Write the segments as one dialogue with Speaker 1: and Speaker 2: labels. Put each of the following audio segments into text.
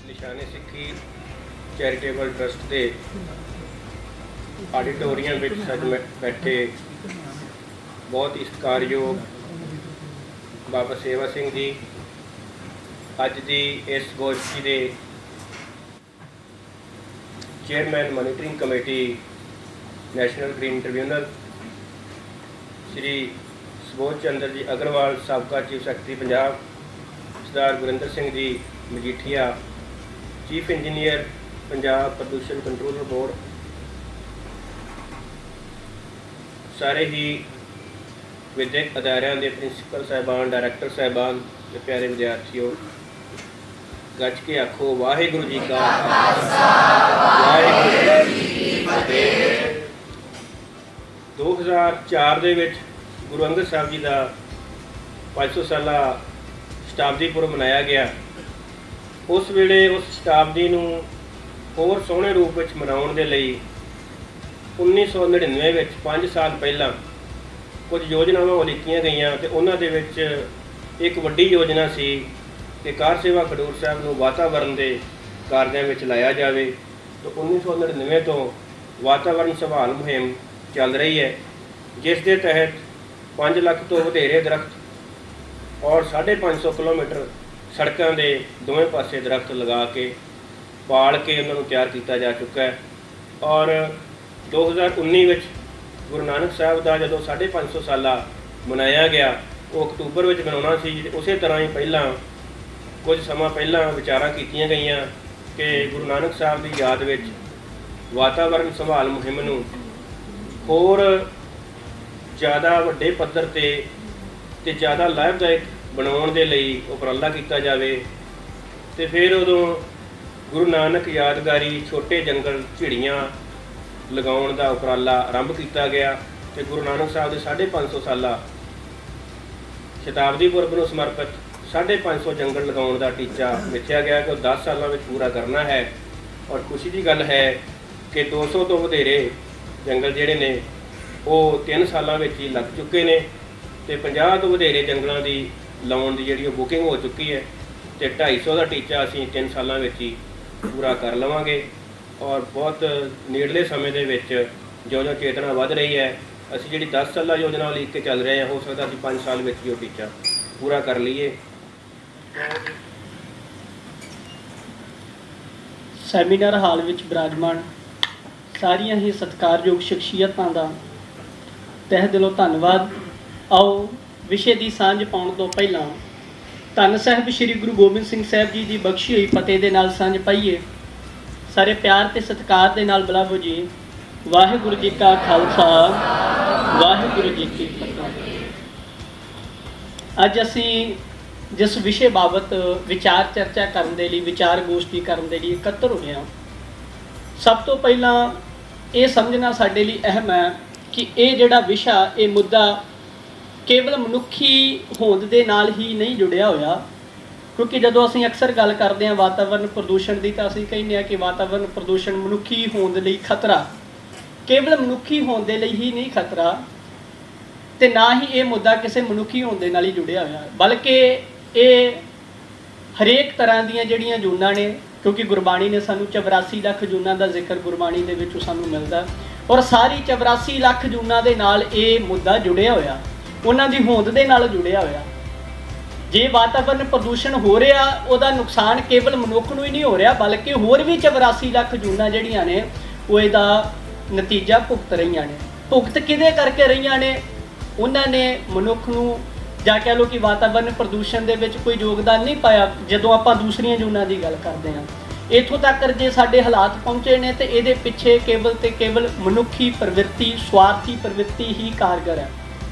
Speaker 1: ਨਿਸ਼ਾਨੇ ਸਿੱਖੀ charitable trust ਦੇ ਆਡੀਟੋਰੀਅਮ ਵਿੱਚ ਸੱਜ ਬੈਠੇ ਬਹੁਤ ਹੀ ਸਤਿਕਾਰਯੋਗ ਬਾਬਾ ਸੇਵਾ ਸਿੰਘ ਜੀ ਅੱਜ ਦੀ ਇਸ ਗੋਸ਼ਟੀ ਦੇ chairman monitoring committee national green tribunal Shri Subodh Chandra ji Agarwal साबका chief secretary Punjab Sardar Gurinder Singh ji Majithia chief engineer Punjab प्रदूषण कंट्रोल बोर्ड सारे ही विद्यक अदारियां के प्रिंसीपल साहबान डायरैक्टर साहबान ते प्यारे विद्यार्थियों गज के आखो वाहिगुरू जी का वाहिगुरू जी की फतेह। 2004 ਦੇ ਵਿੱਚ ਗੁਰੂ ਅੰਗਦ ਸਾਹਿਬ ਜੀ ਦਾ 500 ਸਾਲਾ ਸ਼ਤਾਬਦੀ ਪੁਰਬ ਮਨਾਇਆ ਗਿਆ। ਉਸ ਵੇਲੇ ਉਸ ਸ਼ਤਾਬਦੀ ਨੂੰ ਹੋਰ ਸੋਹਣੇ ਰੂਪ ਵਿੱਚ ਮਨਾਉਣ ਦੇ ਲਈ 1999 ਵਿੱਚ 5 ਸਾਲ ਪਹਿਲਾਂ ਕੁਝ ਯੋਜਨਾਵਾਂ ਉਲੀਕੀਆਂ ਗਈਆਂ ਤੇ ਉਹਨਾਂ ਦੇ ਵਿੱਚ ਇੱਕ ਵੱਡੀ ਯੋਜਨਾ ਸੀ ਕਿ ਕਾਰ ਸੇਵਾ ਖਡੂਰ ਸਾਹਿਬ ਨੂੰ ਵਾਤਾਵਰਣ ਦੇ ਕਾਰਜਾਂ ਵਿੱਚ ਲਾਇਆ ਜਾਵੇ। तो 1999 ਤੋਂ ਵਾਤਾਵਰਣ ਸੰਭਾਲ ਮੁਹਿੰਮ ਚੱਲ ਰਹੀ ਹੈ ਜਿਸ ਦੇ ਤਹਿਤ 5 ਲੱਖ ਤੋਂ ਵਧੇਰੇ ਦਰਖਤ ਔਰ 550 ਕਿਲੋਮੀਟਰ ਸੜਕਾਂ ਦੇ ਦੋਵੇਂ ਪਾਸੇ ਦਰਖਤ ਲਗਾ ਕੇ ਪਾਲ ਕੇ ਉਹਨਾਂ ਨੂੰ ਤਿਆਰ ਕੀਤਾ ਜਾ ਚੁੱਕਾ ਹੈ। ਔਰ 2019 ਵਿੱਚ ਗੁਰੂ ਨਾਨਕ ਸਾਹਿਬ ਦਾ ਜਦੋਂ 550 ਸਾਲਾ ਮਨਾਇਆ ਗਿਆ ਉਹ ਅਕਤੂਬਰ ਵਿੱਚ ਮਨਾਉਣਾ ਸੀ। ਉਸੇ ਤਰ੍ਹਾਂ ਹੀ ਪਹਿਲਾਂ ਕੁਝ ਸਮਾਂ ਪਹਿਲਾਂ ਵਿਚਾਰਾਂ ਕੀਤੀਆਂ ਗਈਆਂ ਕਿ ਗੁਰੂ ਨਾਨਕ ਸਾਹਿਬ ਦੀ ਯਾਦ ਵਿੱਚ ਵਾਤਾਵਰਣ ਸੰਭਾਲ ਮੁਹਿੰਮ ਨੂੰ ਹੋਰ ज़्यादा वड्डे पद्धर ते ज़्यादा लाभदायक बनाउण दे लई उपराला किया जाए। तो फिर उदों गुरु नानक यादगारी छोटे जंगल झिड़ियाँ लगाउण दा उपराला आरंभ किया गया। तो गुरु नानक साहब के 550 साला शताब्दी पुरब नूं समर्पित 550 जंगल लगाउण दा टीचा मिथ्या गया कि 10 सालों में पूरा करना है। और खुशी की गल है कि 200 तो वधेरे जंगल जिहड़े ने ਉਹ 3 ਸਾਲਾਂ ਵਿੱਚ ਹੀ ਲੱਗ ਚੁੱਕੇ ਨੇ ਤੇ 50 ਤੋਂ ਵਧੇਰੇ ਜੰਗਲਾਂ ਦੀ ਲਾਉਣ ਦੀ ਜਿਹੜੀ ਉਹ ਬੁਕਿੰਗ ਹੋ ਚੁੱਕੀ ਹੈ ਤੇ 250 ਦਾ ਟੀਚਾ ਅਸੀਂ 3 ਸਾਲਾਂ ਵਿੱਚ ਹੀ ਪੂਰਾ ਕਰ ਲਵਾਂਗੇ। ਔਰ ਬਹੁਤ ਨੇੜਲੇ ਸਮੇਂ ਦੇ ਵਿੱਚ ਜਿਉਂ-ਜਿਉਂ ਚੇਤਨਾ ਵੱਧ ਰਹੀ ਹੈ ਅਸੀਂ ਜਿਹੜੀ 10 ਸਾਲਾ ਯੋਜਨਾ ਲਿਖ ਕੇ ਚੱਲ ਰਹੇ ਹਾਂ ਹੋ ਸਕਦਾ ਅਸੀਂ 5 ਸਾਲ ਵਿੱਚ ਹੀ ਉਹ ਟੀਚਾ ਪੂਰਾ ਕਰ ਲਈਏ।
Speaker 2: ਸੈਮੀਨਾਰ ਹਾਲ ਵਿੱਚ ਬਿਰਾਜਮਾਨ ਸਾਰੀਆਂ ਹੀ ਸਤਿਕਾਰਯੋਗ ਸ਼ਖਸੀਅਤਾਂ ਦਾ ਤਹਿ ਦਿਲੋਂ ਧੰਨਵਾਦ। ਆਓ ਵਿਸ਼ੇ ਦੀ ਸਾਂਝ ਪਾਉਣ ਤੋਂ ਪਹਿਲਾਂ ਧੰਨ ਸਾਹਿਬ ਸ੍ਰੀ ਗੁਰੂ ਗੋਬਿੰਦ ਸਿੰਘ ਸਾਹਿਬ ਜੀ ਦੀ ਬਖਸ਼ੀ ਹੋਈ ਫਤਿਹ ਦੇ ਨਾਲ ਸਾਂਝ ਪਾਈਏ। ਸਾਰੇ ਪਿਆਰ ਤੇ ਸਤਿਕਾਰ ਦੇ ਨਾਲ ਬੁਲਾਵੋ ਜੀ। ਵਾਹਿਗੁਰੂ ਜੀ ਕਾ ਖਾਲਸਾ ਵਾਹਿਗੁਰੂ ਜੀ ਕੀ ਫਤਿਹ। ਅੱਜ ਅਸੀਂ ਜਿਸ ਵਿਸ਼ੇ ਬਾਬਤ ਵਿਚਾਰ ਚਰਚਾ ਕਰਨ ਦੇ ਲਈ ਵਿਚਾਰ ਗੋਸ਼ਟੀ ਕਰਨ ਦੇ ਲਈ ਇਕੱਤਰ ਹੋਏ ਹਾਂ, ਸਭ ਤੋਂ ਪਹਿਲਾਂ ਇਹ ਸਮਝਣਾ ਸਾਡੇ ਲਈ ਅਹਿਮ ਹੈ ਕਿ ਇਹ ਜਿਹੜਾ ਵਿਸ਼ਾ ਇਹ ਮੁੱਦਾ ਕੇਵਲ ਮਨੁੱਖੀ ਹੋਂਦ ਦੇ ਨਾਲ ਹੀ ਨਹੀਂ ਜੁੜਿਆ ਹੋਇਆ। ਕਿਉਂਕਿ ਜਦੋਂ ਅਸੀਂ ਅਕਸਰ ਗੱਲ ਕਰਦੇ ਹਾਂ ਵਾਤਾਵਰਣ ਪ੍ਰਦੂਸ਼ਣ ਦੀ ਤਾਂ ਅਸੀਂ ਕਹਿੰਦੇ ਹਾਂ ਕਿ ਵਾਤਾਵਰਣ ਪ੍ਰਦੂਸ਼ਣ ਮਨੁੱਖੀ ਹੋਂਦ ਲਈ ਖਤਰਾ, ਕੇਵਲ ਮਨੁੱਖੀ ਹੋਂਦ ਦੇ ਲਈ ਹੀ ਨਹੀਂ ਖਤਰਾ ਤੇ ਨਾ ਹੀ ਇਹ ਮੁੱਦਾ ਕਿਸੇ ਮਨੁੱਖੀ ਹੋਂਦ ਦੇ ਨਾਲ ਹੀ ਜੁੜਿਆ ਹੋਇਆ, ਬਲਕਿ ਇਹ ਹਰੇਕ ਤਰ੍ਹਾਂ ਦੀਆਂ ਜਿਹੜੀਆਂ ਜੂਨਾਂ ਨੇ, ਕਿਉਂਕਿ ਗੁਰਬਾਣੀ ਨੇ ਸਾਨੂੰ 84 ਲੱਖ ਜੂਨਾਂ ਦਾ ਜ਼ਿਕਰ ਗੁਰਬਾਣੀ ਦੇ ਵਿੱਚ ਸਾਨੂੰ ਮਿਲਦਾ ਔਰ ਸਾਰੀ 84 ਲੱਖ ਜੂਨਾਂ ਦੇ ਨਾਲ ਇਹ ਮੁੱਦਾ ਜੁੜਿਆ ਹੋਇਆ, ਉਹਨਾਂ ਦੀ ਹੋਂਦ ਦੇ ਨਾਲ ਜੁੜਿਆ ਹੋਇਆ। ਜੇ ਵਾਤਾਵਰਣ ਪ੍ਰਦੂਸ਼ਣ ਹੋ ਰਿਹਾ ਉਹਦਾ ਨੁਕਸਾਨ ਕੇਵਲ ਮਨੁੱਖ ਨੂੰ ਹੀ ਨਹੀਂ ਹੋ ਰਿਹਾ ਬਲਕਿ ਹੋਰ ਵੀ 84 ਲੱਖ ਜੂਨਾਂ ਜਿਹੜੀਆਂ ਨੇ ਉਹ ਇਹਦਾ ਨਤੀਜਾ ਭੁਗਤ ਰਹੀਆਂ ਨੇ। ਭੁਗਤ ਕਿਹਦੇ ਕਰਕੇ ਰਹੀਆਂ ਨੇ? ਉਹਨਾਂ ਨੇ ਮਨੁੱਖ ਨੂੰ ਜਾਂ ਕਹਿ ਲਓ ਕਿ ਵਾਤਾਵਰਣ ਪ੍ਰਦੂਸ਼ਣ ਦੇ ਵਿੱਚ ਕੋਈ ਯੋਗਦਾਨ ਨਹੀਂ ਪਾਇਆ। ਜਦੋਂ ਆਪਾਂ ਦੂਸਰੀਆਂ ਜੂਨਾਂ ਦੀ ਗੱਲ ਕਰਦੇ ਹਾਂ ਇੱਥੋਂ ਤੱਕ ਜੇ ਸਾਡੇ ਹਾਲਾਤ ਪਹੁੰਚੇ ਨੇ ਤੇ ਇਹਦੇ ਪਿੱਛੇ ਕੇਵਲ ਤੇ ਕੇਵਲ ਮਨੁੱਖੀ ਪ੍ਰਵਿਰਤੀ, ਸਵਾਰਥੀ ਪ੍ਰਵਿਰਤੀ ਹੀ ਕਾਰਗਰ ਹੈ।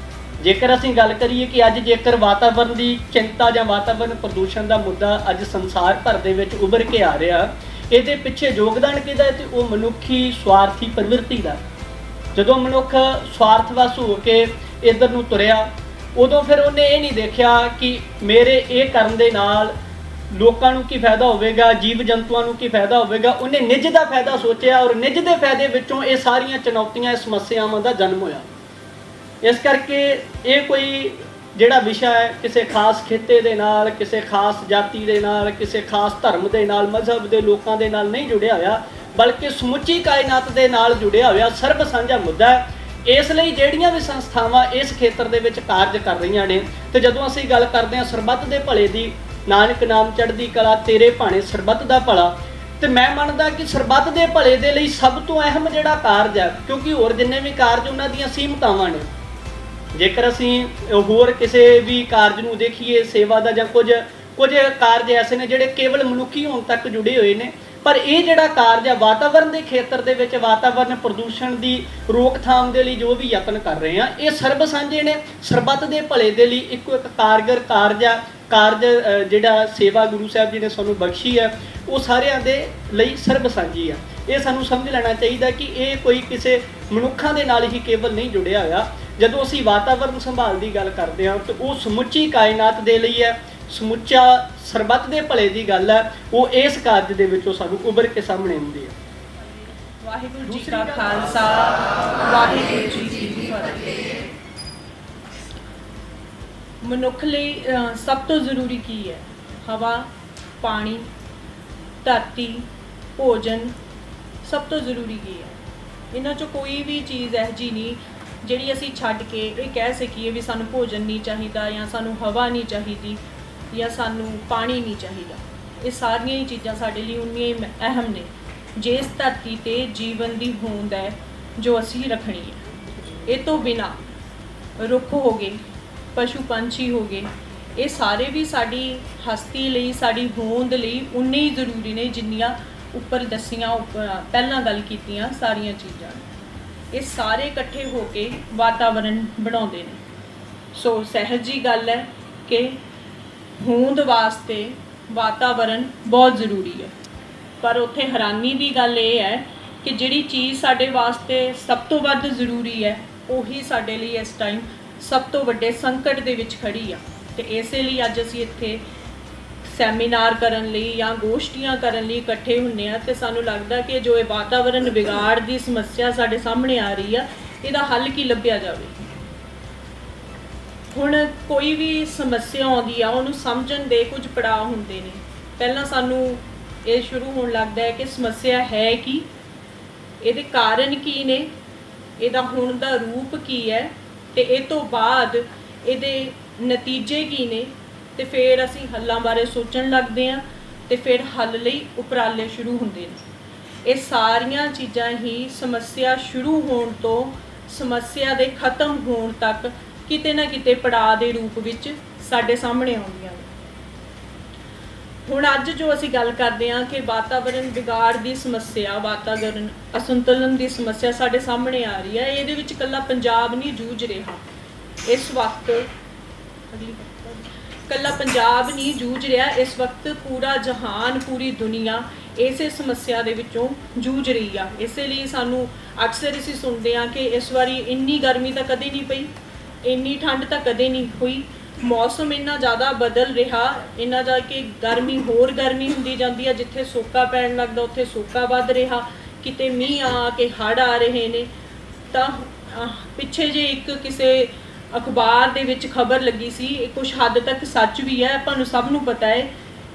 Speaker 2: ਜੇਕਰ ਅਸੀਂ ਗੱਲ ਕਰੀਏ ਕਿ ਅੱਜ ਜੇਕਰ ਵਾਤਾਵਰਣ ਦੀ ਚਿੰਤਾ ਜਾਂ ਵਾਤਾਵਰਣ ਪ੍ਰਦੂਸ਼ਣ ਦਾ ਮੁੱਦਾ ਅੱਜ ਸੰਸਾਰ ਭਰ ਦੇ ਵਿੱਚ ਉੱਭਰ ਕੇ ਆ ਰਿਹਾ, ਇਹਦੇ ਪਿੱਛੇ ਯੋਗਦਾਨ ਕਿਹਦਾ ਹੈ? ਤੇ ਉਹ ਮਨੁੱਖੀ ਸਵਾਰਥੀ ਪ੍ਰਵਿਰਤੀ ਦਾ। ਜਦੋਂ ਮਨੁੱਖ ਸਵਾਰਥਵਸ ਹੋ ਕੇ ਇੱਧਰ ਨੂੰ ਤੁਰਿਆ ਉਦੋਂ ਫਿਰ ਉਹਨੇ ਇਹ ਨਹੀਂ ਦੇਖਿਆ ਕਿ ਮੇਰੇ ਇਹ ਕਰਨ ਦੇ ਨਾਲ ਲੋਕਾਂ ਨੂੰ ਕੀ ਫਾਇਦਾ ਹੋਵੇਗਾ, ਜੀਵ ਜੰਤੂਆਂ ਨੂੰ ਕੀ ਫਾਇਦਾ ਹੋਵੇਗਾ। ਉਹਨੇ ਨਿੱਜ ਦਾ ਫਾਇਦਾ ਸੋਚਿਆ ਔਰ ਨਿੱਜ ਦੇ ਫਾਇਦੇ ਵਿੱਚੋਂ ਇਹ ਸਾਰੀਆਂ ਚੁਣੌਤੀਆਂ, ਇਹ ਸਮੱਸਿਆਵਾਂ ਦਾ ਜਨਮ ਹੋਇਆ। ਇਸ ਕਰਕੇ ਇਹ ਕੋਈ ਜਿਹੜਾ ਵਿਸ਼ਾ ਹੈ ਕਿਸੇ ਖਾਸ ਖਿੱਤੇ ਦੇ ਨਾਲ, ਕਿਸੇ ਖਾਸ ਜਾਤੀ ਦੇ ਨਾਲ, ਕਿਸੇ ਖਾਸ ਧਰਮ ਦੇ ਨਾਲ, ਮਜ਼ਹਬ ਦੇ ਲੋਕਾਂ ਦੇ ਨਾਲ ਨਹੀਂ ਜੁੜਿਆ ਹੋਇਆ, ਬਲਕਿ ਸਮੁੱਚੀ ਕਾਇਨਾਤ ਦੇ ਨਾਲ ਜੁੜਿਆ ਹੋਇਆ ਸਰਬ ਸਾਂਝਾ ਮੁੱਦਾ ਹੈ। ਇਸ ਲਈ ਜਿਹੜੀਆਂ ਵੀ ਸੰਸਥਾਵਾਂ ਇਸ ਖੇਤਰ ਦੇ ਵਿੱਚ ਕਾਰਜ ਕਰ ਰਹੀਆਂ ਨੇ, ਤੇ ਜਦੋਂ ਅਸੀਂ ਗੱਲ ਕਰਦੇ ਹਾਂ ਸਰਬੱਤ ਦੇ ਭਲੇ ਦੀ, ਨਾਨਕ ਨਾਮ ਚੜ੍ਹਦੀ ਕਲਾ ਤੇਰੇ ਭਾਣੇ ਸਰਬੱਤ ਦਾ ਭਲਾ, ਤੇ ਮੈਂ ਮੰਨਦਾ ਕਿ ਸਰਬੱਤ ਦੇ ਭਲੇ ਦੇ ਲਈ ਸਭ ਤੋਂ ਅਹਿਮ ਜਿਹੜਾ ਕਾਰਜ ਹੈ, ਕਿਉਂਕਿ ਹੋਰ ਜਿੰਨੇ ਵੀ ਕਾਰਜ ਉਹਨਾਂ ਦੀਆਂ ਸੀਮਤਾਵਾਂ ਨੇ, ਜੇਕਰ ਅਸੀਂ ਹੋਰ ਕਿਸੇ ਵੀ ਕਾਰਜ ਨੂੰ ਦੇਖੀਏ ਸੇਵਾ ਦਾ, ਜਾਂ ਕੁਝ ਕਾਰਜ ਐਸੇ ਨੇ ਜਿਹੜੇ ਕੇਵਲ ਮਨੁੱਖੀ ਹੋਣ ਤੱਕ ਜੁੜੇ ਹੋਏ ਨੇ, ਪਰ ਇਹ ਜਿਹੜਾ ਕਾਰਜ ਹੈ ਵਾਤਾਵਰਣ ਦੇ ਖੇਤਰ ਦੇ ਵਿੱਚ ਵਾਤਾਵਰਣ ਪ੍ਰਦੂਸ਼ਣ ਦੀ ਰੋਕਥਾਮ ਦੇ ਲਈ ਜੋ ਵੀ ਯਤਨ ਕਰ ਰਹੇ ਆ, ਇਹ ਸਰਬ ਸਾਂਝੇ ਨੇ। ਸਰਬੱਤ ਦੇ ਭਲੇ ਦੇ ਲਈ ਇੱਕੋ ਇੱਕ ਕਾਰਗਰ ਕਾਰਜ ਜਿਹੜਾ ਸੇਵਾ ਗੁਰੂ ਸਾਹਿਬ ਜੀ ਨੇ ਸਾਨੂੰ ਬਖਸ਼ੀ ਹੈ, ਉਹ ਸਾਰਿਆਂ ਦੇ ਲਈ ਸਰਬ ਸਾਂਝੀ ਆ। ਇਹ ਸਾਨੂੰ ਸਮਝ ਲੈਣਾ ਚਾਹੀਦਾ ਕਿ ਇਹ ਕੋਈ ਕਿਸੇ ਮਨੁੱਖਾਂ ਦੇ ਨਾਲ ਹੀ ਕੇਵਲ ਨਹੀਂ ਜੁੜਿਆ ਹੋਇਆ। ਜਦੋਂ ਅਸੀਂ ਵਾਤਾਵਰਣ ਸੰਭਾਲ ਦੀ ਗੱਲ ਕਰਦੇ ਹਾਂ ਤਾਂ ਉਹ ਸਮੁੱਚੀ ਕਾਇਨਾਤ ਦੇ ਲਈ ਹੈ, ਸਮੁੱਚਾ ਸਰਬੱਤ ਦੇ ਭਲੇ ਦੀ ਗੱਲ ਹੈ, ਉਹ ਇਸ ਕਾਰਜ ਦੇ ਵਿੱਚੋਂ ਸਾਨੂੰ ਉੱਭਰ ਕੇ ਸਾਹਮਣੇ ਆਉਂਦੀ ਹੈ।
Speaker 3: ਵਾਹਿਗੁਰੂ ਜੀ ਕਾ ਖਾਲਸਾ, ਵਾਹਿਗੁਰੂ ਜੀ ਕੀ ਫਤਿਹ। ਮਨੁੱਖ ਲਈ ਸਭ ਤੋਂ ਜ਼ਰੂਰੀ ਕੀ ਹੈ? ਹਵਾ, ਪਾਣੀ, ਧਰਤੀ, ਭੋਜਨ, ਸਭ ਤੋਂ ਜ਼ਰੂਰੀ ਕੀ ਹੈ? ਇਹਨਾਂ 'ਚੋਂ ਕੋਈ ਵੀ ਚੀਜ਼ ਇਹੋ ਜਿਹੀ ਨਹੀਂ ਜਿਹੜੀ ਅਸੀਂ ਛੱਡ ਕੇ ਇਹ ਕਹਿ ਸਕੀਏ ਵੀ ਸਾਨੂੰ ਭੋਜਨ ਨਹੀਂ ਚਾਹੀਦਾ, ਜਾਂ ਸਾਨੂੰ ਹਵਾ ਨਹੀਂ ਚਾਹੀਦੀ, ਜਾਂ ਸਾਨੂੰ ਪਾਣੀ ਨਹੀਂ ਚਾਹੀਦਾ। ਇਹ ਸਾਰੀਆਂ ਹੀ ਚੀਜ਼ਾਂ ਸਾਡੇ ਲਈ ਉਨੀਆਂ ਹੀ ਅਹਿਮ ਨੇ ਜਿਸ ਧਰਤੀ 'ਤੇ ਜੀਵਨ ਦੀ ਹੋਂਦ ਹੈ ਜੋ ਅਸੀਂ ਰੱਖਣੀ ਹੈ। ਇਹ ਤੋਂ ਬਿਨਾਂ ਰੁੱਖ ਹੋ ਗਏ, ਪਸ਼ੂ ਪੰਛੀ ਹੋ ਗਏ, ਇਹ ਸਾਰੇ ਵੀ ਸਾਡੀ ਹਸਤੀ ਲਈ, ਸਾਡੀ ਹੋਂਦ ਲਈ ਉਨੇ ਹੀ ਜ਼ਰੂਰੀ ਨੇ ਜਿੰਨੀਆਂ ਉੱਪਰ ਦੱਸੀਆਂ, ਪਹਿਲਾਂ ਗੱਲ ਕੀਤੀਆਂ ਸਾਰੀਆਂ ਚੀਜ਼ਾਂ। ਇਹ ਸਾਰੇ ਇਕੱਠੇ ਹੋ ਕੇ ਵਾਤਾਵਰਣ ਬਣਾਉਂਦੇ ਨੇ। ਸੋ ਸਹਿਜ ਜੀ ਗੱਲ ਹੈ ਕਿ ਹੋਂਦ ਵਾਸਤੇ ਵਾਤਾਵਰਣ ਬਹੁਤ ਜ਼ਰੂਰੀ ਹੈ, ਪਰ ਉੱਥੇ ਹੈਰਾਨੀ ਦੀ ਗੱਲ ਇਹ ਹੈ ਕਿ ਜਿਹੜੀ ਚੀਜ਼ ਸਾਡੇ ਵਾਸਤੇ ਸਭ ਤੋਂ ਵੱਧ ਜ਼ਰੂਰੀ ਹੈ ਉਹੀ ਸਾਡੇ ਲਈ ਇਸ ਟਾਈਮ ਸਭ ਤੋਂ ਵੱਡੇ ਸੰਕਟ ਦੇ ਵਿੱਚ ਖੜੀ ਆ। ਤੇ ਇਸੇ ਲਈ ਅੱਜ ਅਸੀਂ ਇੱਥੇ ਸੈਮੀਨਾਰ ਕਰਨ ਲਈ ਜਾਂ ਗੋਸ਼ਟੀਆਂ ਕਰਨ ਲਈ ਇਕੱਠੇ ਹੁੰਦੇ ਆ, ਤੇ ਸਾਨੂੰ ਲੱਗਦਾ ਕਿ ਜੋ ਇਹ ਵਾਤਾਵਰਣ ਵਿਗਾੜ ਦੀ ਸਮੱਸਿਆ ਸਾਡੇ ਸਾਹਮਣੇ ਆ ਰਹੀ ਆ, ਇਹਦਾ ਹੱਲ ਕੀ ਲੱਭਿਆ ਜਾਵੇ। ਹੁਣ ਕੋਈ ਵੀ ਸਮੱਸਿਆ ਆਉਂਦੀ ਆ, ਉਹਨੂੰ ਸਮਝਣ ਦੇ ਕੁਝ ਪੜਾਅ ਹੁੰਦੇ ਨੇ। ਪਹਿਲਾਂ ਸਾਨੂੰ ਇਹ ਸ਼ੁਰੂ ਹੋਣ ਲੱਗਦਾ ਹੈ ਕਿ ਸਮੱਸਿਆ ਹੈ ਕੀ, ਇਹਦੇ ਕਾਰਨ ਕੀ ਨੇ, ਇਹਦਾ ਹੁਣ ਦਾ ਰੂਪ ਕੀ ਹੈ, ਤੇ ਇਹ ਤੋਂ ਬਾਅਦ ਇਹਦੇ ਨਤੀਜੇ ਕੀ ਨੇ, ਤੇ ਫਿਰ ਅਸੀਂ ਹੱਲਾਂ ਬਾਰੇ ਸੋਚਣ ਲੱਗਦੇ ਹਾਂ, ਤੇ ਫਿਰ ਹੱਲ ਲਈ ਉਪਰਾਲੇ ਸ਼ੁਰੂ ਹੁੰਦੇ ਨੇ। ਇਹ ਸਾਰੀਆਂ ਚੀਜ਼ਾਂ ਹੀ ਸਮੱਸਿਆ ਸ਼ੁਰੂ ਹੋਣ ਤੋਂ ਸਮੱਸਿਆ ਦੇ ਖਤਮ ਹੋਣ ਤੱਕ ਕਿਤੇ ਨਾ ਕਿਤੇ ਪੜਾਅ ਦੇ ਰੂਪ ਵਿੱਚ ਸਾਡੇ ਸਾਹਮਣੇ ਆਉਂਦੀਆਂ ਨੇ। ਹੁਣ ਅੱਜ ਜੋ ਅਸੀਂ ਗੱਲ ਕਰਦੇ ਹਾਂ ਕਿ ਵਾਤਾਵਰਣ ਵਿਗਾੜ ਦੀ ਸਮੱਸਿਆ, ਵਾਤਾਵਰਣ ਅਸੰਤੁਲਨ ਦੀ ਸਮੱਸਿਆ ਸਾਡੇ ਸਾਹਮਣੇ ਆ ਰਹੀ ਹੈ, ਇਹਦੇ ਵਿੱਚ ਇਕੱਲਾ ਪੰਜਾਬ ਨਹੀਂ ਜੂਝ ਰਿਹਾ ਇਸ ਵਕਤ। ਇਕੱਲਾ ਪੰਜਾਬ ਨਹੀਂ ਜੂਝ ਰਿਹਾ ਇਸ ਵਕਤ, ਪੂਰਾ ਜਹਾਨ, ਪੂਰੀ ਦੁਨੀਆ ਇਸੇ ਸਮੱਸਿਆ ਦੇ ਵਿੱਚੋਂ ਜੂਝ ਰਹੀ ਆ। ਇਸੇ ਲਈ ਸਾਨੂੰ ਅਕਸਰ ਅਸੀਂ ਸੁਣਦੇ ਹਾਂ ਕਿ ਇਸ ਵਾਰੀ ਇੰਨੀ ਗਰਮੀ ਤਾਂ ਕਦੇ ਨਹੀਂ ਪਈ, ਇੰਨੀ ਠੰਡ ਤਾਂ ਕਦੇ ਨਹੀਂ ਹੋਈ, ਮੌਸਮ ਇੰਨਾ ਜ਼ਿਆਦਾ ਬਦਲ ਰਿਹਾ, ਇੰਨਾ ਜਾ ਕੇ ਗਰਮੀ ਹੋਰ ਗਰਮੀ ਹੁੰਦੀ ਜਾਂਦੀ ਆ, ਜਿੱਥੇ ਸੋਕਾ ਪੈਣ ਲੱਗਦਾ ਉੱਥੇ ਸੋਕਾ ਵੱਧ ਰਿਹਾ, ਕਿਤੇ ਮੀਂਹ ਆ ਕੇ ਹੜ੍ਹ ਆ ਰਹੇ ਨੇ। ਤਾਂ ਪਿੱਛੇ ਜੇ ਇੱਕ ਕਿਸੇ ਅਖਬਾਰ ਦੇ ਵਿੱਚ ਖਬਰ ਲੱਗੀ ਸੀ, ਇਹ ਕੁਝ ਹੱਦ ਤੱਕ ਸੱਚ ਵੀ ਹੈ, ਆਪਾਂ ਨੂੰ ਸਭ ਨੂੰ ਪਤਾ ਹੈ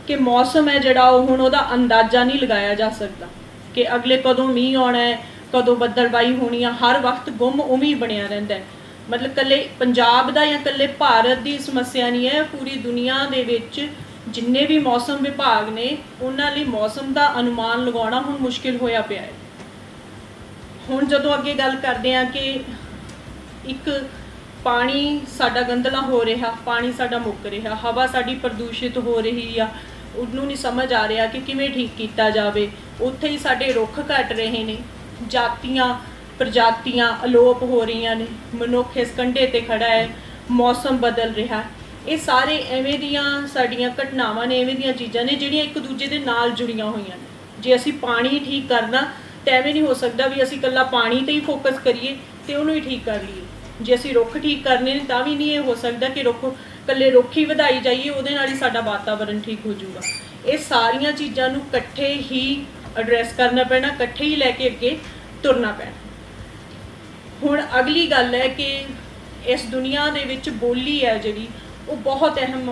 Speaker 3: ਕਿ ਮੌਸਮ ਹੈ ਜਿਹੜਾ ਉਹ ਹੁਣ ਉਹਦਾ ਅੰਦਾਜ਼ਾ ਨਹੀਂ ਲਗਾਇਆ ਜਾ ਸਕਦਾ ਕਿ ਅਗਲੇ ਕਦੋਂ ਮੀਂਹ ਆਉਣਾ ਹੈ, ਕਦੋਂ ਬੱਦਲਬਾਈ ਹੋਣੀ ਆ, ਹਰ ਵਕਤ ਗੁੰਮ ਉਵੇਂ ਹੀ ਬਣਿਆ ਰਹਿੰਦਾ ਹੈ। ਮਤਲਬ ਇਕੱਲੇ ਪੰਜਾਬ ਦਾ ਜਾਂ ਇਕੱਲੇ ਭਾਰਤ ਦੀ ਸਮੱਸਿਆ ਨਹੀਂ ਹੈ, ਪੂਰੀ ਦੁਨੀਆ ਦੇ ਵਿੱਚ ਜਿੰਨੇ ਵੀ ਮੌਸਮ ਵਿਭਾਗ ਨੇ ਉਹਨਾਂ ਲਈ ਮੌਸਮ ਦਾ ਅਨੁਮਾਨ ਲਗਾਉਣਾ ਹੁਣ ਮੁਸ਼ਕਿਲ ਹੋਇਆ ਪਿਆ ਹੈ। ਹੁਣ ਜਦੋਂ ਅੱਗੇ ਗੱਲ ਕਰਦੇ ਹਾਂ ਕਿ ਇੱਕ ਪਾਣੀ ਸਾਡਾ ਗੰਦਲਾ ਹੋ ਰਿਹਾ, ਪਾਣੀ ਸਾਡਾ ਮੁੱਕ ਰਿਹਾ, ਹਵਾ ਸਾਡੀ ਪ੍ਰਦੂਸ਼ਿਤ ਹੋ ਰਹੀ ਆ, ਉਹਨੂੰ ਨਹੀਂ ਸਮਝ ਆ ਰਿਹਾ ਕਿ ਕਿਵੇਂ ਠੀਕ ਕੀਤਾ ਜਾਵੇ। ਉੱਥੇ ਹੀ ਸਾਡੇ ਰੁੱਖ ਘਟ ਰਹੇ ਨੇ, ਜਾਤੀਆਂ ਪ੍ਰਜਾਤੀਆਂ ਅਲੋਪ ਹੋ ਰਹੀਆਂ ਨੇ, ਮਨੁੱਖ ਇਸ ਕੰਢੇ ਤੇ ਖੜਾ ਹੈ, ਮੌਸਮ ਬਦਲ ਰਿਹਾ। ਇਹ ਸਾਰੇ ਐਵੇਂ ਦੀਆਂ ਸਾਡੀਆਂ ਘਟਨਾਵਾਂ ਨੇ, ਐਵੇਂ ਦੀਆਂ ਚੀਜ਼ਾਂ ਨੇ ਜਿਹੜੀਆਂ ਇੱਕ ਦੂਜੇ ਦੇ ਨਾਲ ਜੁੜੀਆਂ ਹੋਈਆਂ ਨੇ। ਜੇ ਅਸੀਂ ਪਾਣੀ ਠੀਕ ਕਰਨਾ ਤਾਂ ਐਵੇਂ ਨਹੀਂ ਹੋ ਸਕਦਾ ਵੀ ਅਸੀਂ ਇਕੱਲਾ ਪਾਣੀ 'ਤੇ ਹੀ ਫੋਕਸ ਕਰੀਏ ਤੇ ਉਹਨੂੰ ਹੀ ਠੀਕ ਕਰ ਲਈਏ। ਜੇ ਅਸੀਂ ਰੁੱਖ ਠੀਕ ਕਰਨੇ ਨੇ ਤਾਂ ਵੀ ਨਹੀਂ ਇਹ ਹੋ ਸਕਦਾ ਕਿ ਇਕੱਲੇ ਰੁੱਖ ਹੀ ਵਧਾਈ ਜਾਈਏ, ਉਹਦੇ ਨਾਲ ਹੀ ਸਾਡਾ ਵਾਤਾਵਰਨ ਠੀਕ ਹੋ ਜਾਊਗਾ। ਇਹ ਸਾਰੀਆਂ ਚੀਜ਼ਾਂ ਨੂੰ ਇਕੱਠੇ ਹੀ ਐਡਰੈਸ ਕਰਨਾ ਪੈਣਾ, ਇਕੱਠੇ ਹੀ ਲੈ ਕੇ ਅੱਗੇ ਤੁਰਨਾ ਪੈਣਾ। ਹੁਣ ਅਗਲੀ ਗੱਲ ਹੈ ਕਿ इस दुनिया दे विच बोली है जिहड़ी वो बहुत अहम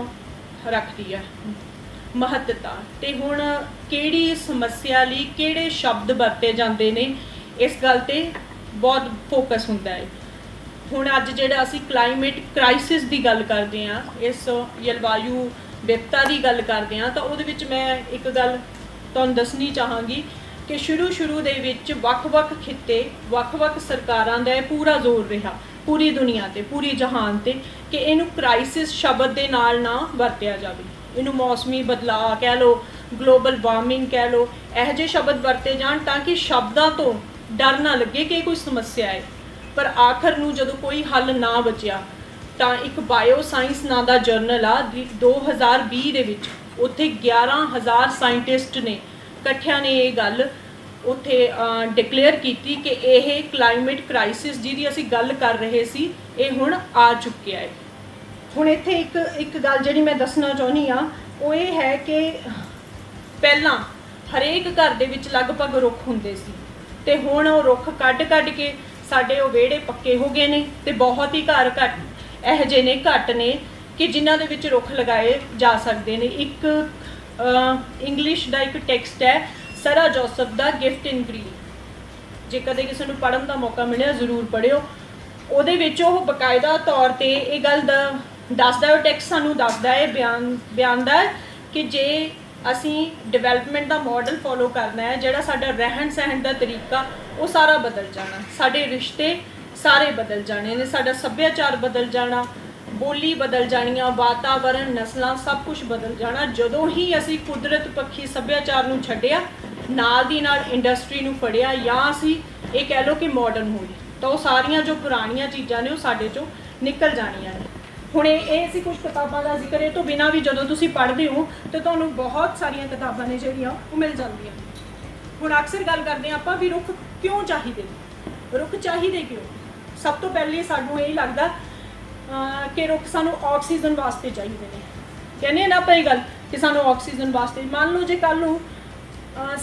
Speaker 3: रखती है महत्ता। ते हुण किहड़ी समस्या लई किहड़े शब्द वरते जांदे ने इस गल ते बहुत फोकस हुंदा है। हुण अज जिहड़ा असीं क्लाइमेट क्राइसिस की गल करते हैं, इस जलवायु विपता की गल करते हैं, तो उहदे विच मैं एक गल तुहानूं दसनी चाहांगी कि शुरू दे विच वख-वख खित्ते वख-वख सरकारां दा पूरा जोर रहा पूरी दुनिया ते पूरी जहान ते कि इहनूं क्राइसिस शब्द दे नाल ना वरतिया जावे। इहनूं मौसमी बदलाव कह लो, ग्लोबल वार्मिंग कह लो, इहो ਜਿਹੇ शब्द वरते जाण ताकि शब्दां तो डर ना लगे कि कोई समस्या है। पर आखिर नूं जदों कोई हल ना बचिया ਤਾਂ एक बायो साइंस नां दा जर्नल आ 2020 ਦੇ ਵਿੱਚ ਉੱਥੇ 11,000 ਸਾਇੰਟਿਸਟ ਨੇ ਇਕੱਠਿਆਂ ਨੇ ਇਹ ਗੱਲ ਉੱਥੇ ਡਿਕਲੇਅਰ ਕੀਤੀ ਕਿ ਇਹ ਕਲਾਈਮੇਟ ਕ੍ਰਾਈਸਿਸ ਜਿਹਦੀ ਅਸੀਂ ਗੱਲ ਕਰ ਰਹੇ ਸੀ ਇਹ ਹੁਣ ਆ ਚੁੱਕਿਆ ਹੈ। ਹੁਣ ਇੱਥੇ ਇੱਕ ਗੱਲ ਜਿਹੜੀ ਮੈਂ ਦੱਸਣਾ ਚਾਹੁੰਦੀ ਆ ਉਹ ਇਹ ਹੈ ਕਿ ਪਹਿਲਾਂ ਹਰੇਕ ਘਰ ਦੇ ਵਿੱਚ ਲਗਭਗ ਰੁੱਖ ਹੁੰਦੇ ਸੀ ਤੇ ਹੁਣ ਉਹ ਰੁੱਖ ਕੱਢ ਕੇ ਸਾਡੇ ਉਹ ਵਿਹੜੇ ਪੱਕੇ ਹੋ ਗਏ ਨੇ ਤੇ ਬਹੁਤ ਹੀ ਘਰ ਘੱਟ ਇਹੋ ਜਿਹੇ ਨੇ ਘੱਟ ਨੇ ਕਿ ਜਿਨ੍ਹਾਂ ਦੇ ਵਿੱਚ ਰੁੱਖ ਲਗਾਏ ਜਾ ਸਕਦੇ ਨੇ। ਇੱਕ ਇੰਗਲਿਸ਼ ਦਾ ਇੱਕ ਟੈਕਸਟ ਹੈ ਸਰਾ ਜੋਸਫ ਦਾ ਗਿਫਟ ਇਨ ਗ੍ਰੀਨ, ਜੇ ਕਦੇ ਕਿਸੇ ਨੂੰ ਪੜ੍ਹਨ ਦਾ ਮੌਕਾ ਮਿਲਿਆ ਜ਼ਰੂਰ ਪੜ੍ਹਿਓ। ਉਹਦੇ ਵਿੱਚ ਉਹ ਬਕਾਇਦਾ ਤੌਰ ਤੇ ਇਹ ਗੱਲ ਦੱਸਦਾ, ਉਹ ਟੈਕਸਟ ਸਾਨੂੰ ਦੱਸਦਾ ਹੈ, ਬਿਆਨਦਾ ਹੈ ਕਿ ਜੇ ਅਸੀਂ ਡਿਵੈਲਪਮੈਂਟ ਦਾ ਮਾਡਲ ਫੋਲੋ ਕਰਨਾ ਹੈ, ਜਿਹੜਾ ਸਾਡਾ ਰਹਿਣ ਸਹਿਣ ਦਾ ਤਰੀਕਾ ਉਹ ਸਾਰਾ ਬਦਲ ਜਾਣਾ, ਸਾਡੇ ਰਿਸ਼ਤੇ ਸਾਰੇ ਬਦਲ ਜਾਣੇ ਨੇ, ਸਾਡਾ ਸੱਭਿਆਚਾਰ ਬਦਲ ਜਾਣਾ, ਬੋਲੀ ਬਦਲ ਜਾਣੀਆਂ, ਵਾਤਾਵਰਨ, ਨਸਲਾਂ ਸਭ ਕੁਝ ਬਦਲ ਜਾਣਾ। ਜਦੋਂ ਹੀ ਅਸੀਂ ਕੁਦਰਤ ਪੱਖੀ ਸੱਭਿਆਚਾਰ ਨੂੰ ਛੱਡਿਆ, ਨਾਲ ਦੀ ਨਾਲ ਇੰਡਸਟਰੀ ਨੂੰ ਫੜਿਆ ਜਾਂ ਅਸੀਂ ਇਹ ਕਹਿ ਲਓ ਕਿ ਮਾਡਰਨ ਹੋਏ, ਤਾਂ ਉਹ ਸਾਰੀਆਂ ਜੋ ਪੁਰਾਣੀਆਂ ਚੀਜ਼ਾਂ ਨੇ ਉਹ ਸਾਡੇ ਚੋਂ ਨਿਕਲ ਜਾਣੀਆਂ ਨੇ। ਹੁਣ ਇਹ ਅਸੀਂ ਕੁਝ ਕਿਤਾਬਾਂ ਦਾ ਜ਼ਿਕਰ ਇਹ ਤੋਂ ਬਿਨਾਂ ਵੀ ਜਦੋਂ ਤੁਸੀਂ ਪੜ੍ਹਦੇ ਹੋ ਤਾਂ ਤੁਹਾਨੂੰ ਬਹੁਤ ਸਾਰੀਆਂ ਕਿਤਾਬਾਂ ਨੇ ਜਿਹੜੀਆਂ ਉਹ ਮਿਲ ਜਾਂਦੀਆਂ। ਹੁਣ ਅਕਸਰ ਗੱਲ ਕਰਦੇ ਹਾਂ ਆਪਾਂ ਵੀ ਰੁੱਖ ਕਿਉਂ ਚਾਹੀਦੇ ਨੇ, ਰੁੱਖ ਚਾਹੀਦੇ ਕਿਉਂ? ਸਭ ਤੋਂ ਪਹਿਲੇ ਸਾਨੂੰ ਇਹ ਲੱਗਦਾ ਕਿ ਰੁੱਖ ਸਾਨੂੰ ਆਕਸੀਜਨ ਵਾਸਤੇ ਚਾਹੀਦੇ ਨੇ। ਕਹਿੰਦੇ ਨਾ ਆਪਾਂ ਇਹ ਗੱਲ ਕਿ ਸਾਨੂੰ ਆਕਸੀਜਨ ਵਾਸਤੇ, ਮੰਨ ਲਓ ਜੇ ਕੱਲ੍ਹ ਨੂੰ